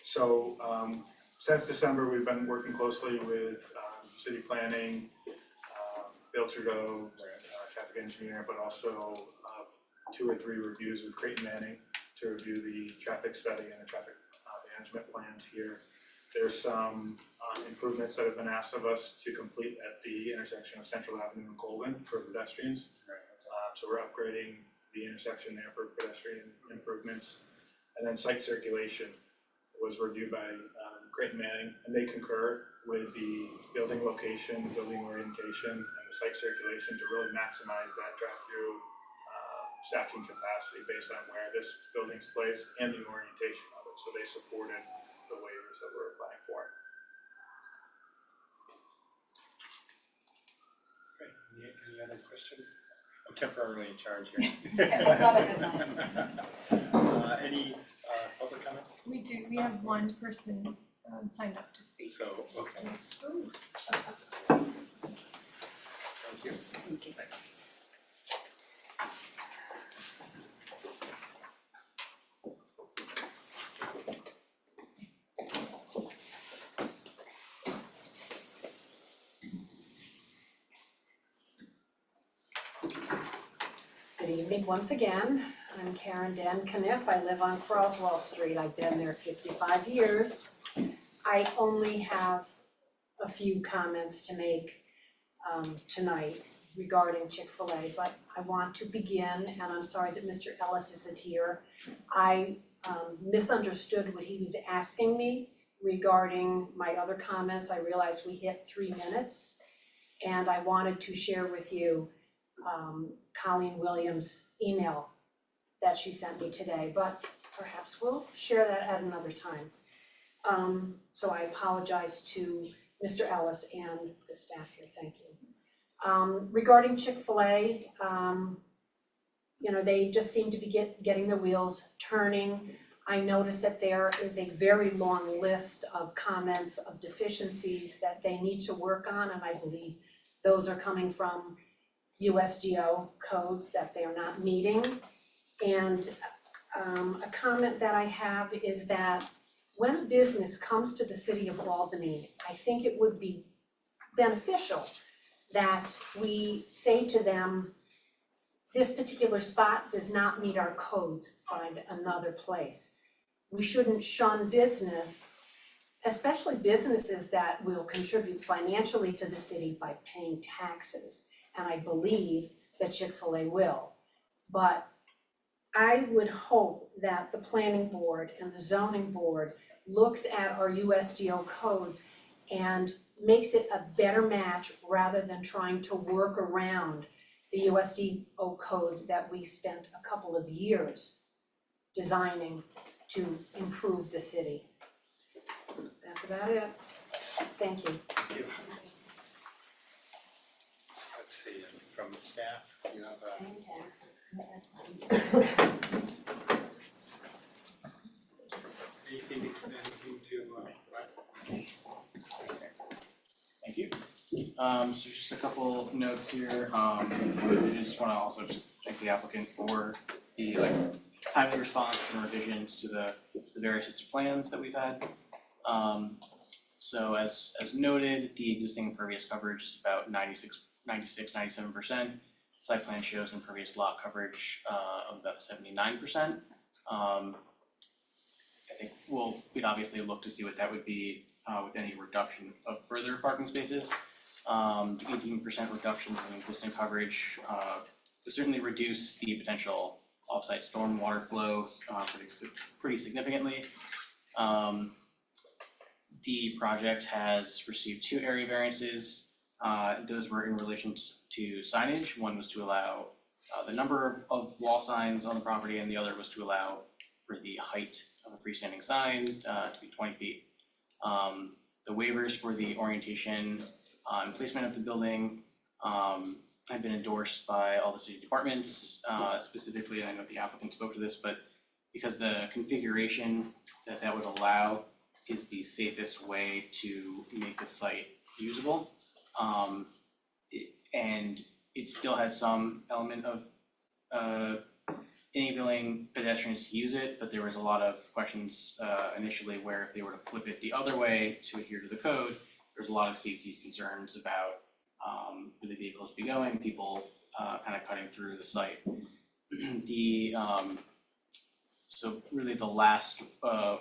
So, since December, we've been working closely with city planning, Bill Trudeau, traffic engineer, but also 2 or 3 reviews with Creighton Manning to review the traffic study and the traffic management plans here. There's some improvements that have been asked of us to complete at the intersection of Central Avenue and Colvin for pedestrians. So we're upgrading the intersection there for pedestrian improvements. And then site circulation was reviewed by Creighton Manning, and they concur with the building location, building orientation, and the site circulation to really maximize that drive-through stacking capacity based on where this building's placed and the orientation of it. So they supported the waivers that we're applying for. Great, any other questions? I'm temporarily in charge here. Any public comments? We have one person signed up to speak. So, okay. Ooh. Thank you. Thanks. Good evening once again. I'm Karen Dan Caniff. I live on Croswell Street. I've been there 55 years. I only have a few comments to make tonight regarding Chick-fil-A, but I want to begin, and I'm sorry that Mr. Ellis isn't here. I misunderstood what he was asking me regarding my other comments. I realized we hit 3 minutes, and I wanted to share with you Colleen Williams' email that she sent me today, but perhaps we'll share that at another time. So I apologize to Mr. Ellis and the staff here, thank you. Regarding Chick-fil-A, they just seem to be getting the wheels turning. I noticed that there is a very long list of comments of deficiencies that they need to work on, and I believe those are coming from USDO codes that they are not meeting. And a comment that I have is that when a business comes to the city of Albany, I think it would be beneficial that we say to them, this particular spot does not meet our codes, find another place. We shouldn't shun business, especially businesses that will contribute financially to the city by paying taxes. And I believe that Chick-fil-A will. But I would hope that the planning board and the zoning board looks at our USDO codes and makes it a better match rather than trying to work around the USDO codes that we spent a couple of years designing to improve the city. That's about it. Thank you. Let's see, from the staff, you have a. Paying taxes. Anything to, Thank you. So just a couple notes here. I just wanna also just thank the applicant for the timely response and revisions to the various sets of plans that we've had. So as noted, the existing impervious coverage is about 97%. Site plan shows impervious lot coverage of about 79%. I think we'd obviously look to see what that would be with any reduction of further parking spaces. The 18% reduction from existing coverage would certainly reduce the potential off-site stormwater flow pretty significantly. The project has received 2 area variances. Those were in relation to signage. One was to allow the number of wall signs on the property, and the other was to allow for the height of a freestanding sign to be 20 feet. The waivers for the orientation and placement of the building have been endorsed by all the city departments. Specifically, I know the applicant spoke to this, but because the configuration that would allow is the safest way to make the site usable. And it still has some element of enabling pedestrians to use it, but there was a lot of questions initially where if they were to flip it the other way to adhere to the code, there's a lot of safety concerns about where the vehicles be going, people kind of cutting through the site. So really the last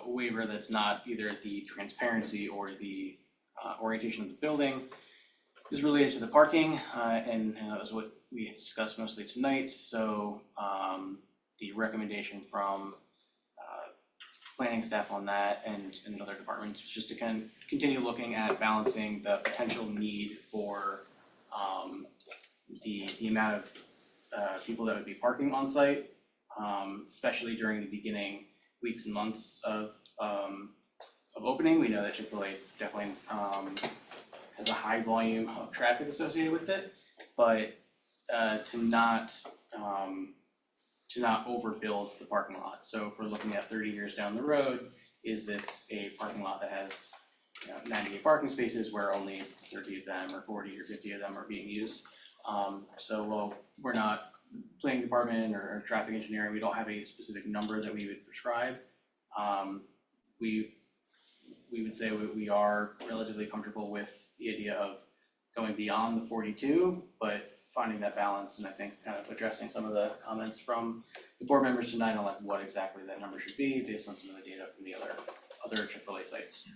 waiver that's not either the transparency or the orientation of the building is related to the parking, and that was what we had discussed mostly tonight. So the recommendation from planning staff on that and other departments was just to kind of continue looking at balancing the potential need for the amount of people that would be parking on site, especially during the beginning weeks and months of opening. We know that Chick-fil-A definitely has a high volume of traffic associated with it, but to not overbuild the parking lot. So if we're looking at 30 years down the road, is this a parking lot that has 98 parking spaces where only 30 of them or 40 or 50 of them are being used? So while we're not planning department or traffic engineering, we don't have a specific number that we would prescribe. We would say we are relatively comfortable with the idea of going beyond the 42, but finding that balance, and I think kind of addressing some of the comments from the board members tonight on what exactly that number should be based on some of the data from the other Chick-fil-A sites.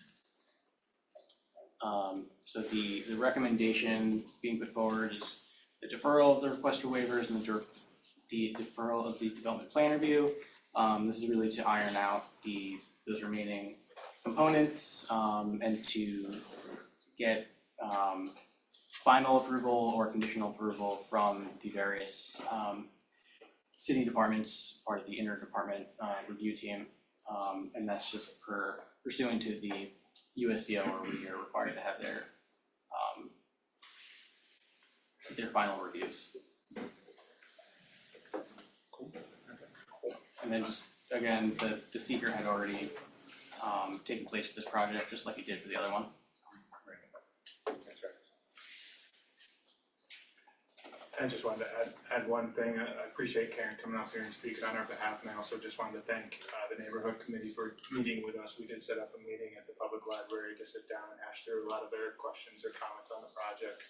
So the recommendation being put forward is the deferral of the request for waivers and the deferral of the development plan review. This is really to iron out those remaining components and to get final approval or conditional approval from the various city departments, part of the interdepartment review team. And that's just pursuant to the USDO, where we are required to have their final reviews. And then just, again, the seeker had already taken place for this project, just like it did for the other one. That's right. I just wanted to add one thing. I appreciate Karen coming up here and speaking on our behalf, and I also just wanted to thank the neighborhood committee for meeting with us. We did set up a meeting at the public library to sit down and hash through a lot of their questions or comments on the project.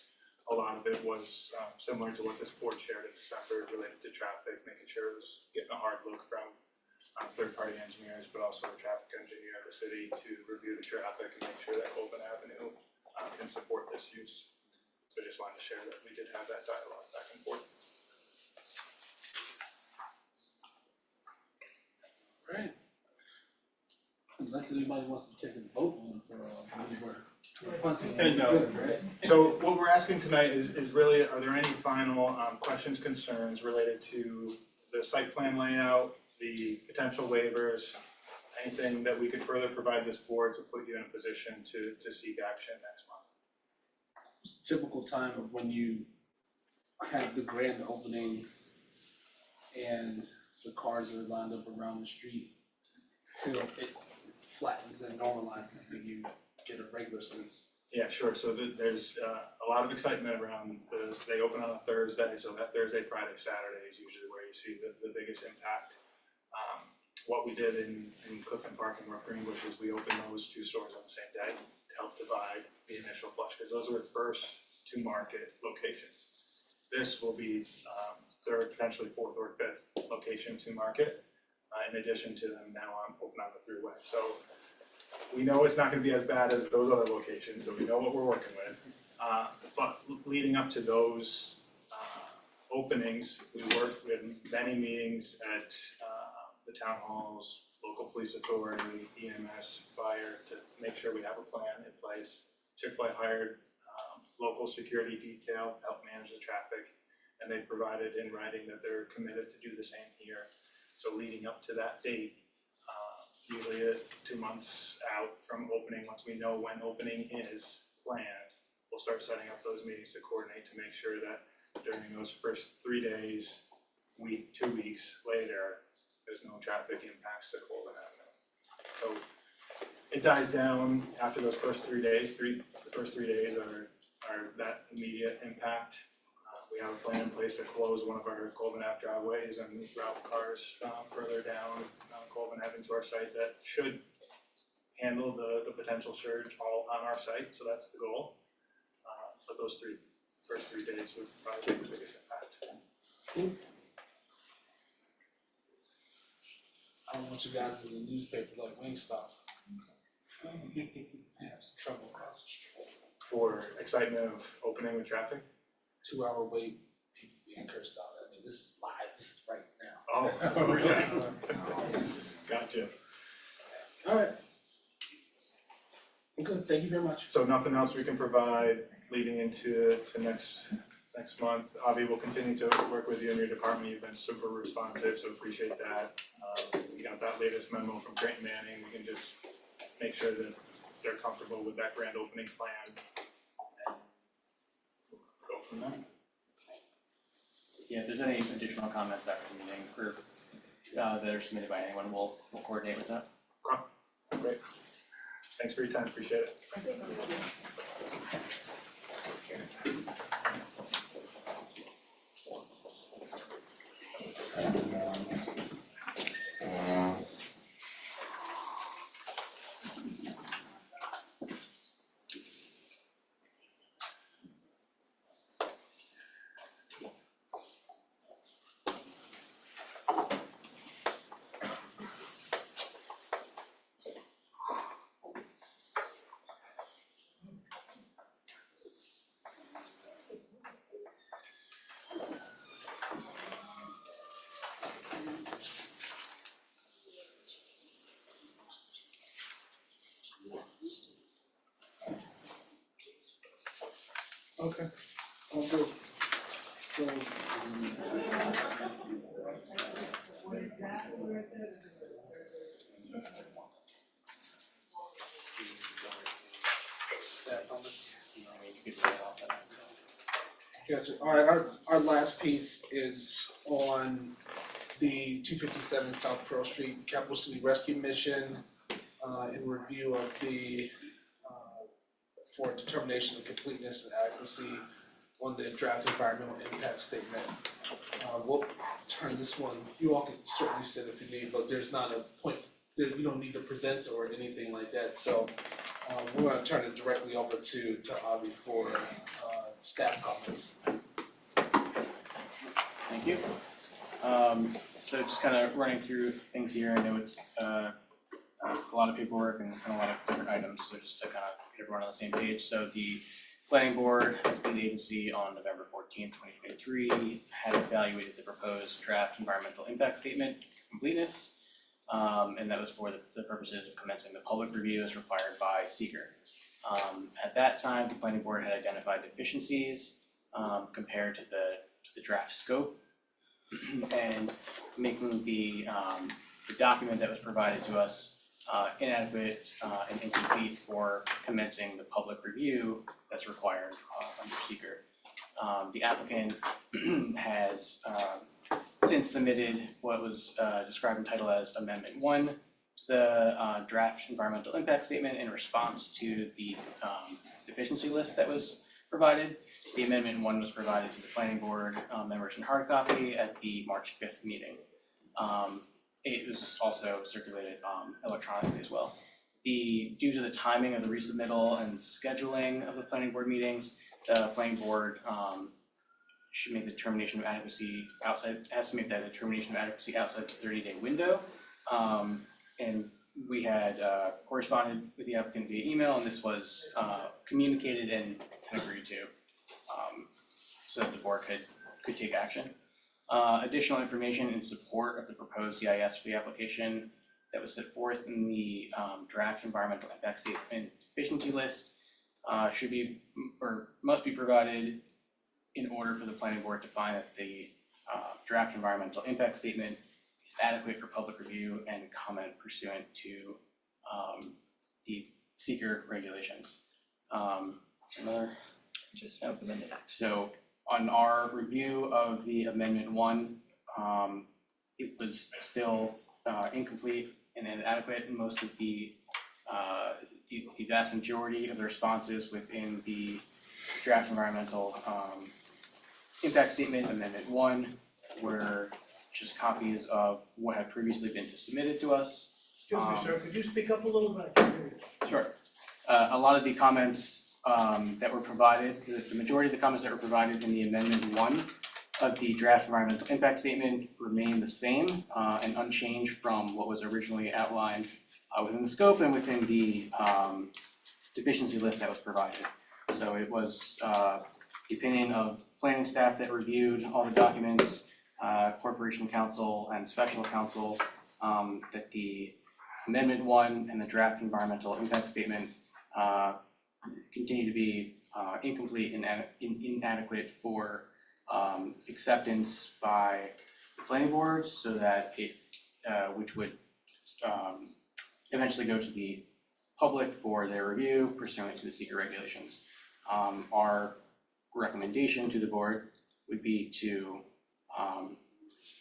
A lot of it was similar to what this board shared in December related to traffic, making sure it was getting a hard look from third-party engineers, but also a traffic engineer of the city to review the traffic and make sure that Albany Avenue can support this use. So I just wanted to share that we did have that dialogue back and forth. Right. Unless anybody wants to take a vote on for punting. No. So what we're asking tonight is really, are there any final questions, concerns related to the site plan layout, the potential waivers, anything that we could further provide this board to put you in a position to seek action next month? It's a typical time of when you have the grand opening and the cars are lined up around the street till it flattens and normalizes and you get a regular sense. Yeah, sure. So there's a lot of excitement around they open on a Thursday, so that Thursday, Friday, Saturday is usually where you see the biggest impact. What we did in Clifton Park and North Greenbush is we opened those two stores on the same day to help divide the initial flush, because those were the first to market locations. This will be third, potentially fourth or fifth location to market, in addition to them now open on the thruway. So we know it's not gonna be as bad as those other locations, so we know what we're working with. But leading up to those openings, we had many meetings at the town halls, local police authority, EMS, fire, to make sure we have a plan in place. Chick-fil-A hired local security detail to help manage the traffic, and they provided in writing that they're committed to do the same here. So leading up to that date, usually 2 months out from opening, once we know when opening is planned, we'll start setting up those meetings to coordinate to make sure that during those first 3 days, week, 2 weeks later, there's no traffic impacts to Albany Avenue. So it dies down after those first 3 days. The first 3 days are that immediate impact. We have a plan in place to close one of our Colvin Ave driveways and route cars further down Colvin Ave into our site. That should handle the potential surge all on our site, so that's the goal. But those first 3 days would probably be the biggest impact. I don't want you guys in the newspaper like Wingstop. Have some trouble across the street. For excitement of opening with traffic? 2 hour wait, people being cursed out. I mean, this is live, this is right now. Oh, okay. Gotcha. Alright. Good, thank you very much. So nothing else we can provide leading into next month. Avi will continue to work with you in your department. You've been super responsive, so appreciate that. We got that latest memo from Grant Manning. We can just make sure that they're comfortable with that grand opening plan. And go from there. Yeah, if there's any additional comments after the meeting or that are submitted by anyone, we'll coordinate with that. Great. Thanks for your time, appreciate it. Okay, all good. So, Gotcha. Alright, our last piece is on the 257 South Pearl Street Capital City Rescue Mission, in review of the, for determination of completeness and adequacy on the draft environmental impact statement. We'll turn this one, you all can certainly sit if you need, but there's not a point, you don't need to present or anything like that, so we're gonna turn it directly over to Avi for staff comments. Thank you. So just kind of running through things here, I know it's a lot of paperwork and a lot of different items, so just to kind of get everyone on the same page. So the planning board as the agency on November 14th, 2023 had evaluated the proposed draft environmental impact statement completeness, and that was for the purposes of commencing the public review as required by seeker. At that time, the planning board had identified deficiencies compared to the draft scope and making the document that was provided to us inadequate and incomplete for commencing the public review that's required under seeker. The applicant has since submitted what was described and titled as Amendment 1 to the draft environmental impact statement in response to the deficiency list that was provided. The Amendment 1 was provided to the planning board members in hard copy at the March 5th meeting. It was also circulated electronically as well. Due to the timing of the resubmittal and scheduling of the planning board meetings, the planning board should make the determination of adequacy has to make that determination of adequacy outside the 30-day window. And we had corresponded with the applicant via email, and this was communicated and agreed to, so that the board could take action. Additional information in support of the proposed EIS for the application that was set forth in the draft environmental impact statement deficiency list should be or must be provided in order for the planning board to find that the draft environmental impact statement is adequate for public review and comment pursuant to the seeker regulations. So on our review of the Amendment 1, it was still incomplete and inadequate, and most of the vast majority of the responses within the draft environmental impact statement Amendment 1 were just copies of what had previously been submitted to us. Excuse me, sir, could you speak up a little bit? I can't hear you. Sure. A lot of the comments that were provided, the majority of the comments that were provided in the Amendment 1 of the draft environmental impact statement remain the same and unchanged from what was originally outlined within the scope and within the deficiency list that was provided. So it was the opinion of planning staff that reviewed all the documents, corporation counsel and special counsel, that the Amendment 1 and the draft environmental impact statement continue to be incomplete and inadequate for acceptance by the planning board, so that it, which would eventually go to the public for their review pursuant to the seeker regulations. Our recommendation to the board would be to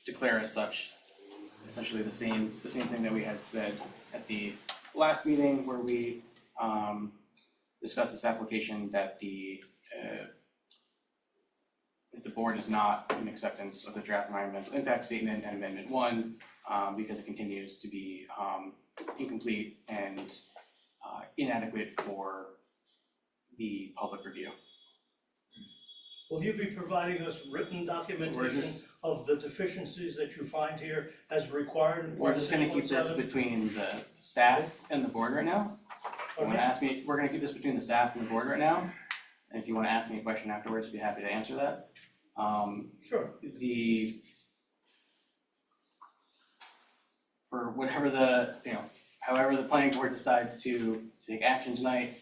declare as such essentially the same thing that we had said at the last meeting where we discussed this application, that the board is not in acceptance of the draft environmental impact statement and Amendment 1 because it continues to be incomplete and inadequate for the public review. Will you be providing us written documentation of the deficiencies that you find here as required in We're part just gonna keep this 617? between the staff and the board right now. If you wanna ask me, we're gonna keep this between the staff and the board right now. And if you wanna ask me a question afterwards, I'd be happy to answer that. Sure. For whatever however the planning board decides to take action tonight,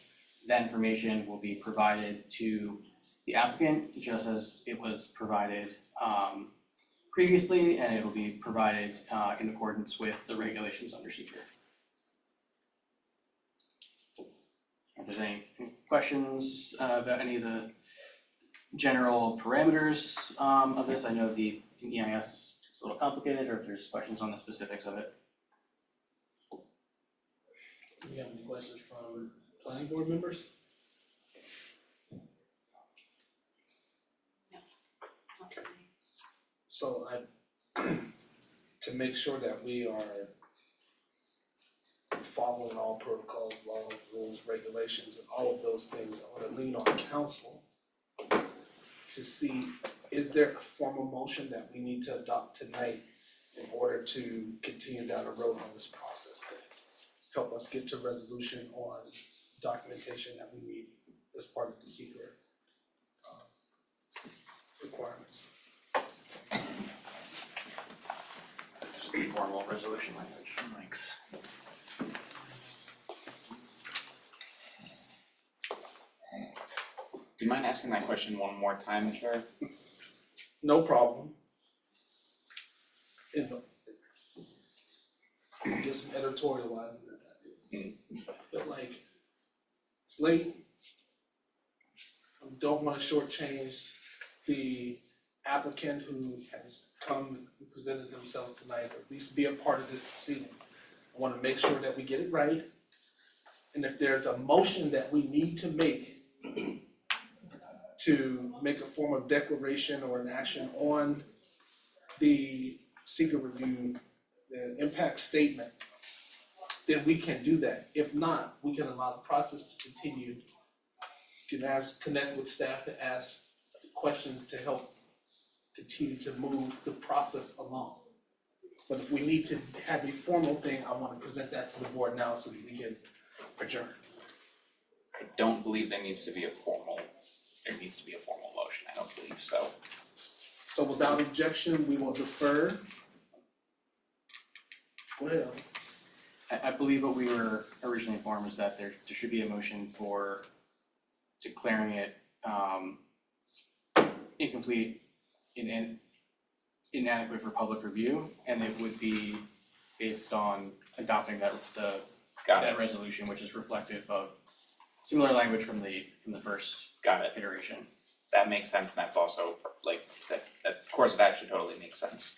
that information will be provided to the applicant, just as it was provided previously, and it will be provided in accordance with the regulations under seeker. If there's any questions about any of the general parameters of this, I know the EIS is a little complicated, or if there's questions on the specifics of it. Do you have any questions from planning board members? So to make sure that we are following all protocols, laws, rules, regulations, and all of those things, I wanna lean on council to see, is there a formal motion that we need to adopt tonight in order to continue down the road on this process to help us get to resolution on documentation that we need as part of the secret requirements? Just the formal resolution language. Thanks. Do you mind asking that question one more time, Chair? No problem. Get some editorializing. I feel like it's late. I don't wanna shortchange the applicant who has come and presented themselves tonight, or at least be a part of this proceeding. I wanna make sure that we get it right. And if there's a motion that we need to make a form of declaration or an action on the seeker review, the impact statement, then we can do that. If not, we can allow the process to continue. You can connect with staff to ask questions to help continue to move the process along. But if we need to have a formal thing, I wanna present that to the board now so that we can adjourn. I don't believe there needs to be a formal motion, I don't believe so. So without objection, we will defer. Go ahead. I believe what we were originally informed was that there should be a motion for declaring it incomplete, inadequate for public review, and it would be based on adopting that resolution, which is reflective of similar language from the first iteration. That makes sense, and that's also like, that course of action totally makes sense.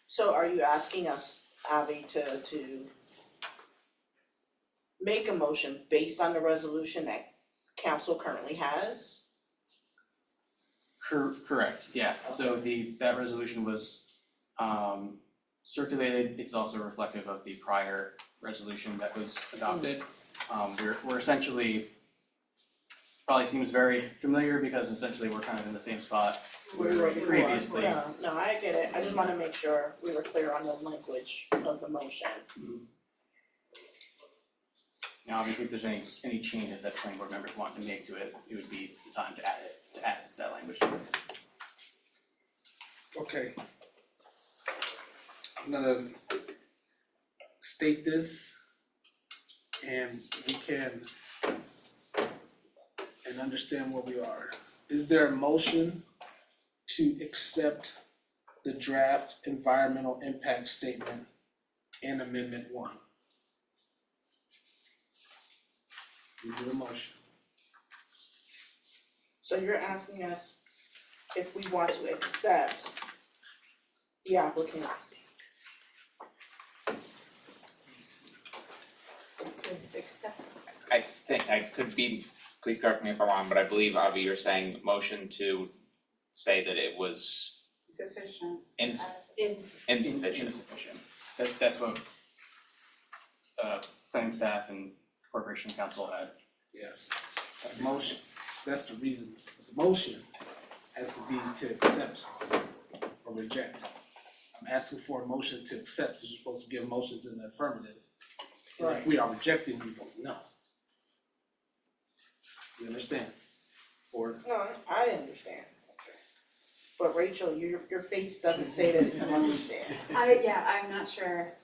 So are you asking us, Abby, to make a motion based on the resolution that council currently has? Correct, yeah, so that resolution was circulated, it's also reflective of the prior resolution that was adopted. We're essentially, probably seems very familiar because essentially we're kind of in the same spot we were previously. No, I get it, I just wanna make sure we were clear on the language of the motion. Now, obviously, if there's any changes that planning board members want to make to it, it would be the time to add that language to it. Okay. I'm gonna state this and we can and understand where we are. Is there a motion to accept the draft environmental impact statement and amendment 1? We do a motion. So you're asking us if we want to accept the applicant's. I think, I could be, please correct me if I'm wrong, but I believe, Avi, you're saying motion to say that it was Sufficient. insufficient. That's what planning staff and corporation council had. Yes. A motion, that's the reason. The motion has to be to accept or reject. I'm asking for a motion to accept, you're supposed to give motions in the affirmative. And if we are rejecting, we vote no. You understand? Or? No, I understand. But Rachel, your face doesn't say that you understand. I'm not sure.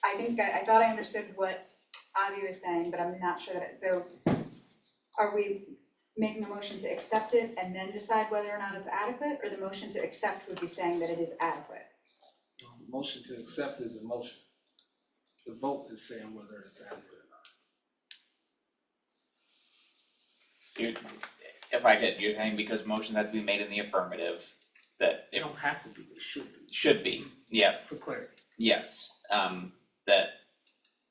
I think I thought I understood what Avi was saying, but I'm not sure that so are we making a motion to accept it and then decide whether or not it's adequate, or the motion to accept would be saying that it is adequate? Motion to accept is a motion. The vote is saying whether it's adequate or not. If I get, you're saying because motions have to be made in the affirmative, that They it don't have to be, they should be, should be, yeah, for clarity. yes, that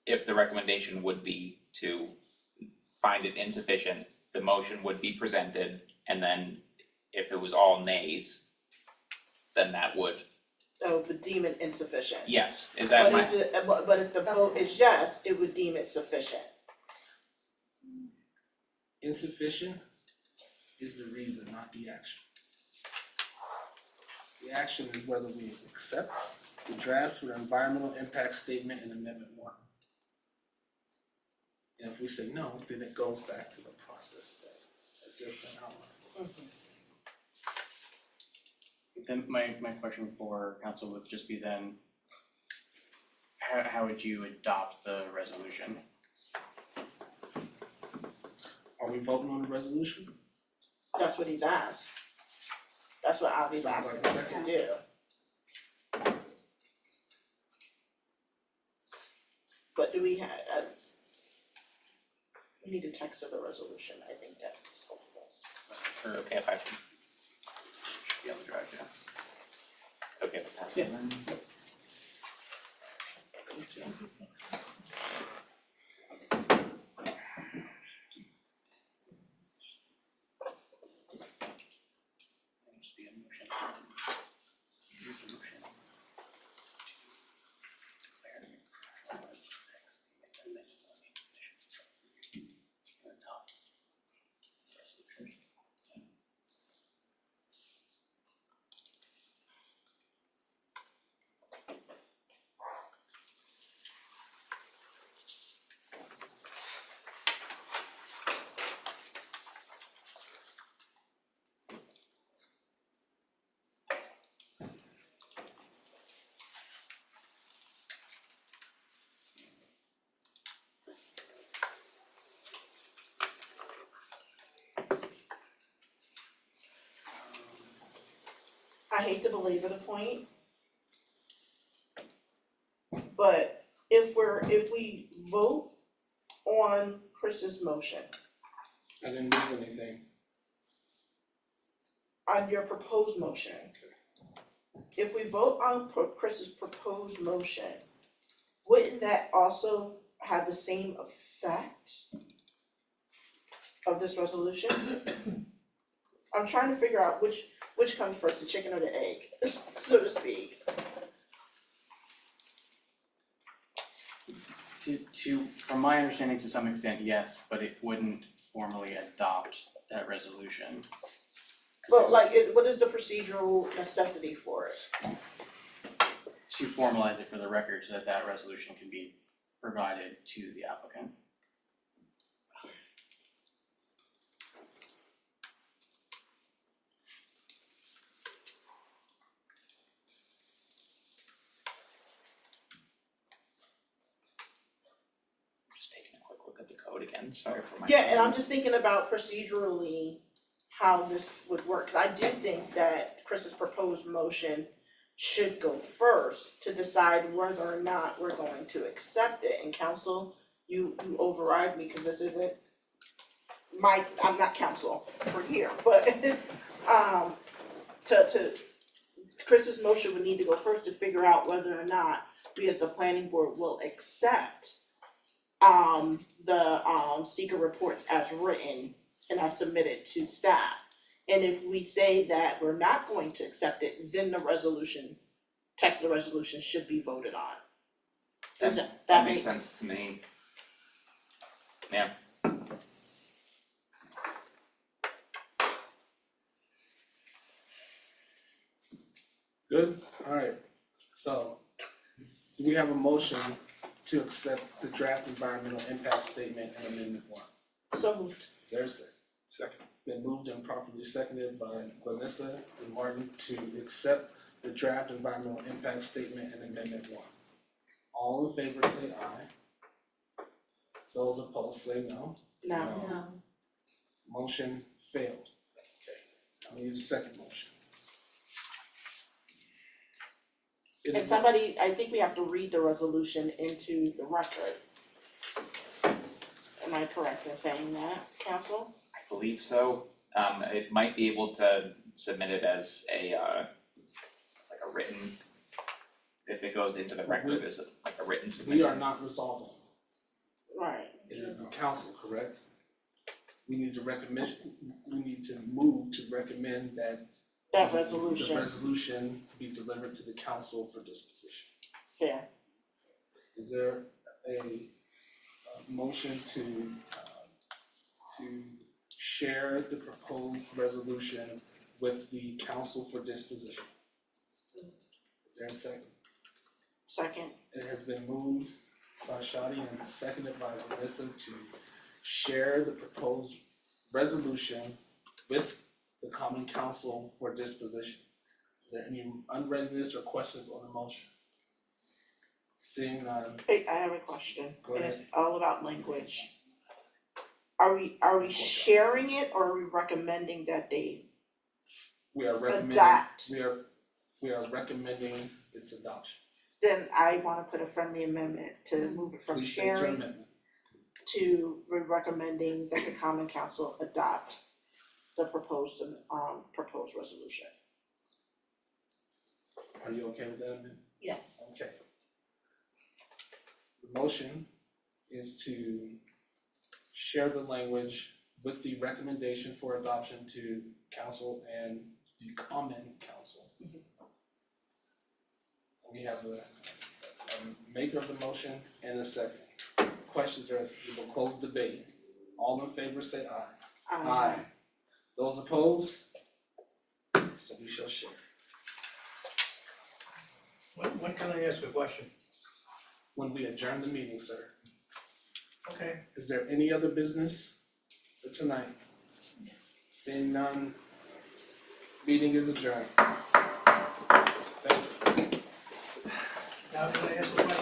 if the recommendation would be to find it insufficient, the motion would be presented, and then if it was all nays, then that would, Would deem it insufficient. yes, is that my? But if the vote is yes, it would deem it sufficient. Insufficient is the reason, not the action. The action is whether we accept the draft for the environmental impact statement in Amendment 1. And if we say no, then it goes back to the process that has just been outlined. Then my question for council would just be then, how would you adopt the resolution? Are we voting on the resolution? That's what he's asked. That's what Avi's Sounds asking like a us to second. do. But do we have, we need the text of the resolution, I think that's helpful. Or okay if I should be able to drive, yeah. It's okay if I pass it then. I hate to belabor the point, but if we vote on Chris's motion, I didn't move anything. on your proposed motion, if we vote on Chris's proposed motion, wouldn't that also have the same effect of this resolution? I'm trying to figure out which comes first, the chicken or the egg, so to speak. From my understanding, to some extent, yes, but it wouldn't formally adopt that resolution. But what is the procedural necessity for it? To formalize it for the record so that that resolution can be provided to the applicant. Just taking a quick look at the code again, sorry for my. Yeah, and I'm just thinking about procedurally how this would work, 'cause I do think that Chris's proposed motion should go first to decide whether or not we're going to accept it, and council, you override me, cause this isn't I'm not council for here, but to Chris's motion would need to go first to figure out whether or not we as a planning board will accept the seeker reports as written and as submitted to staff. And if we say that we're not going to accept it, then the resolution, text of the resolution should be voted on. Does that Makes sense to me. Yeah. Good, alright, so, do we have a motion to accept the draft environmental impact statement in Amendment 1? So moved. Is there a second? Second. Been moved and properly seconded by Vanessa and Martin to accept the draft environmental impact statement in Amendment 1. All in favor say aye. Those opposed say no. No. Motion failed. Okay, I need a second motion. It And is- somebody, I think we have to read the resolution into the record. Am I correct in saying that, council? I believe so. It might be able to submit it as a like a written, if it goes into the record as like a written submission. We are not resolving. Right. It is the council, correct? We need to recommend, we need to move to recommend that That the resolution, resolution be delivered to the council for disposition. fair. Is there a motion to share the proposed resolution with the council for disposition? Is there a second? Second. It has been moved by Shadi and seconded by Melissa to share the proposed resolution with the common council for disposition. Is there any unreadness or questions on the motion? Seeing none, Hey, I have a question, Go and it's ahead. all about language. Are we sharing it or are we recommending that they we are recommending, adopt? we are recommending its adoption. Then I wanna put a friendly amendment to move it from Please state your sharing amendment. to recommending that the common council adopt the proposed resolution. Are you okay with that amendment? Yes. Okay. The motion is to share the language with the recommendation for adoption to council and the common council. We have a maker of the motion and a second. Questions are, we will close debate. All in favor say aye. Those opposed? So we shall share. When can I ask a question? When we adjourn the meeting, sir. Okay. Is there any other business for tonight? Seeing none, meeting is adjourned. Thank you. Now, can I ask a question?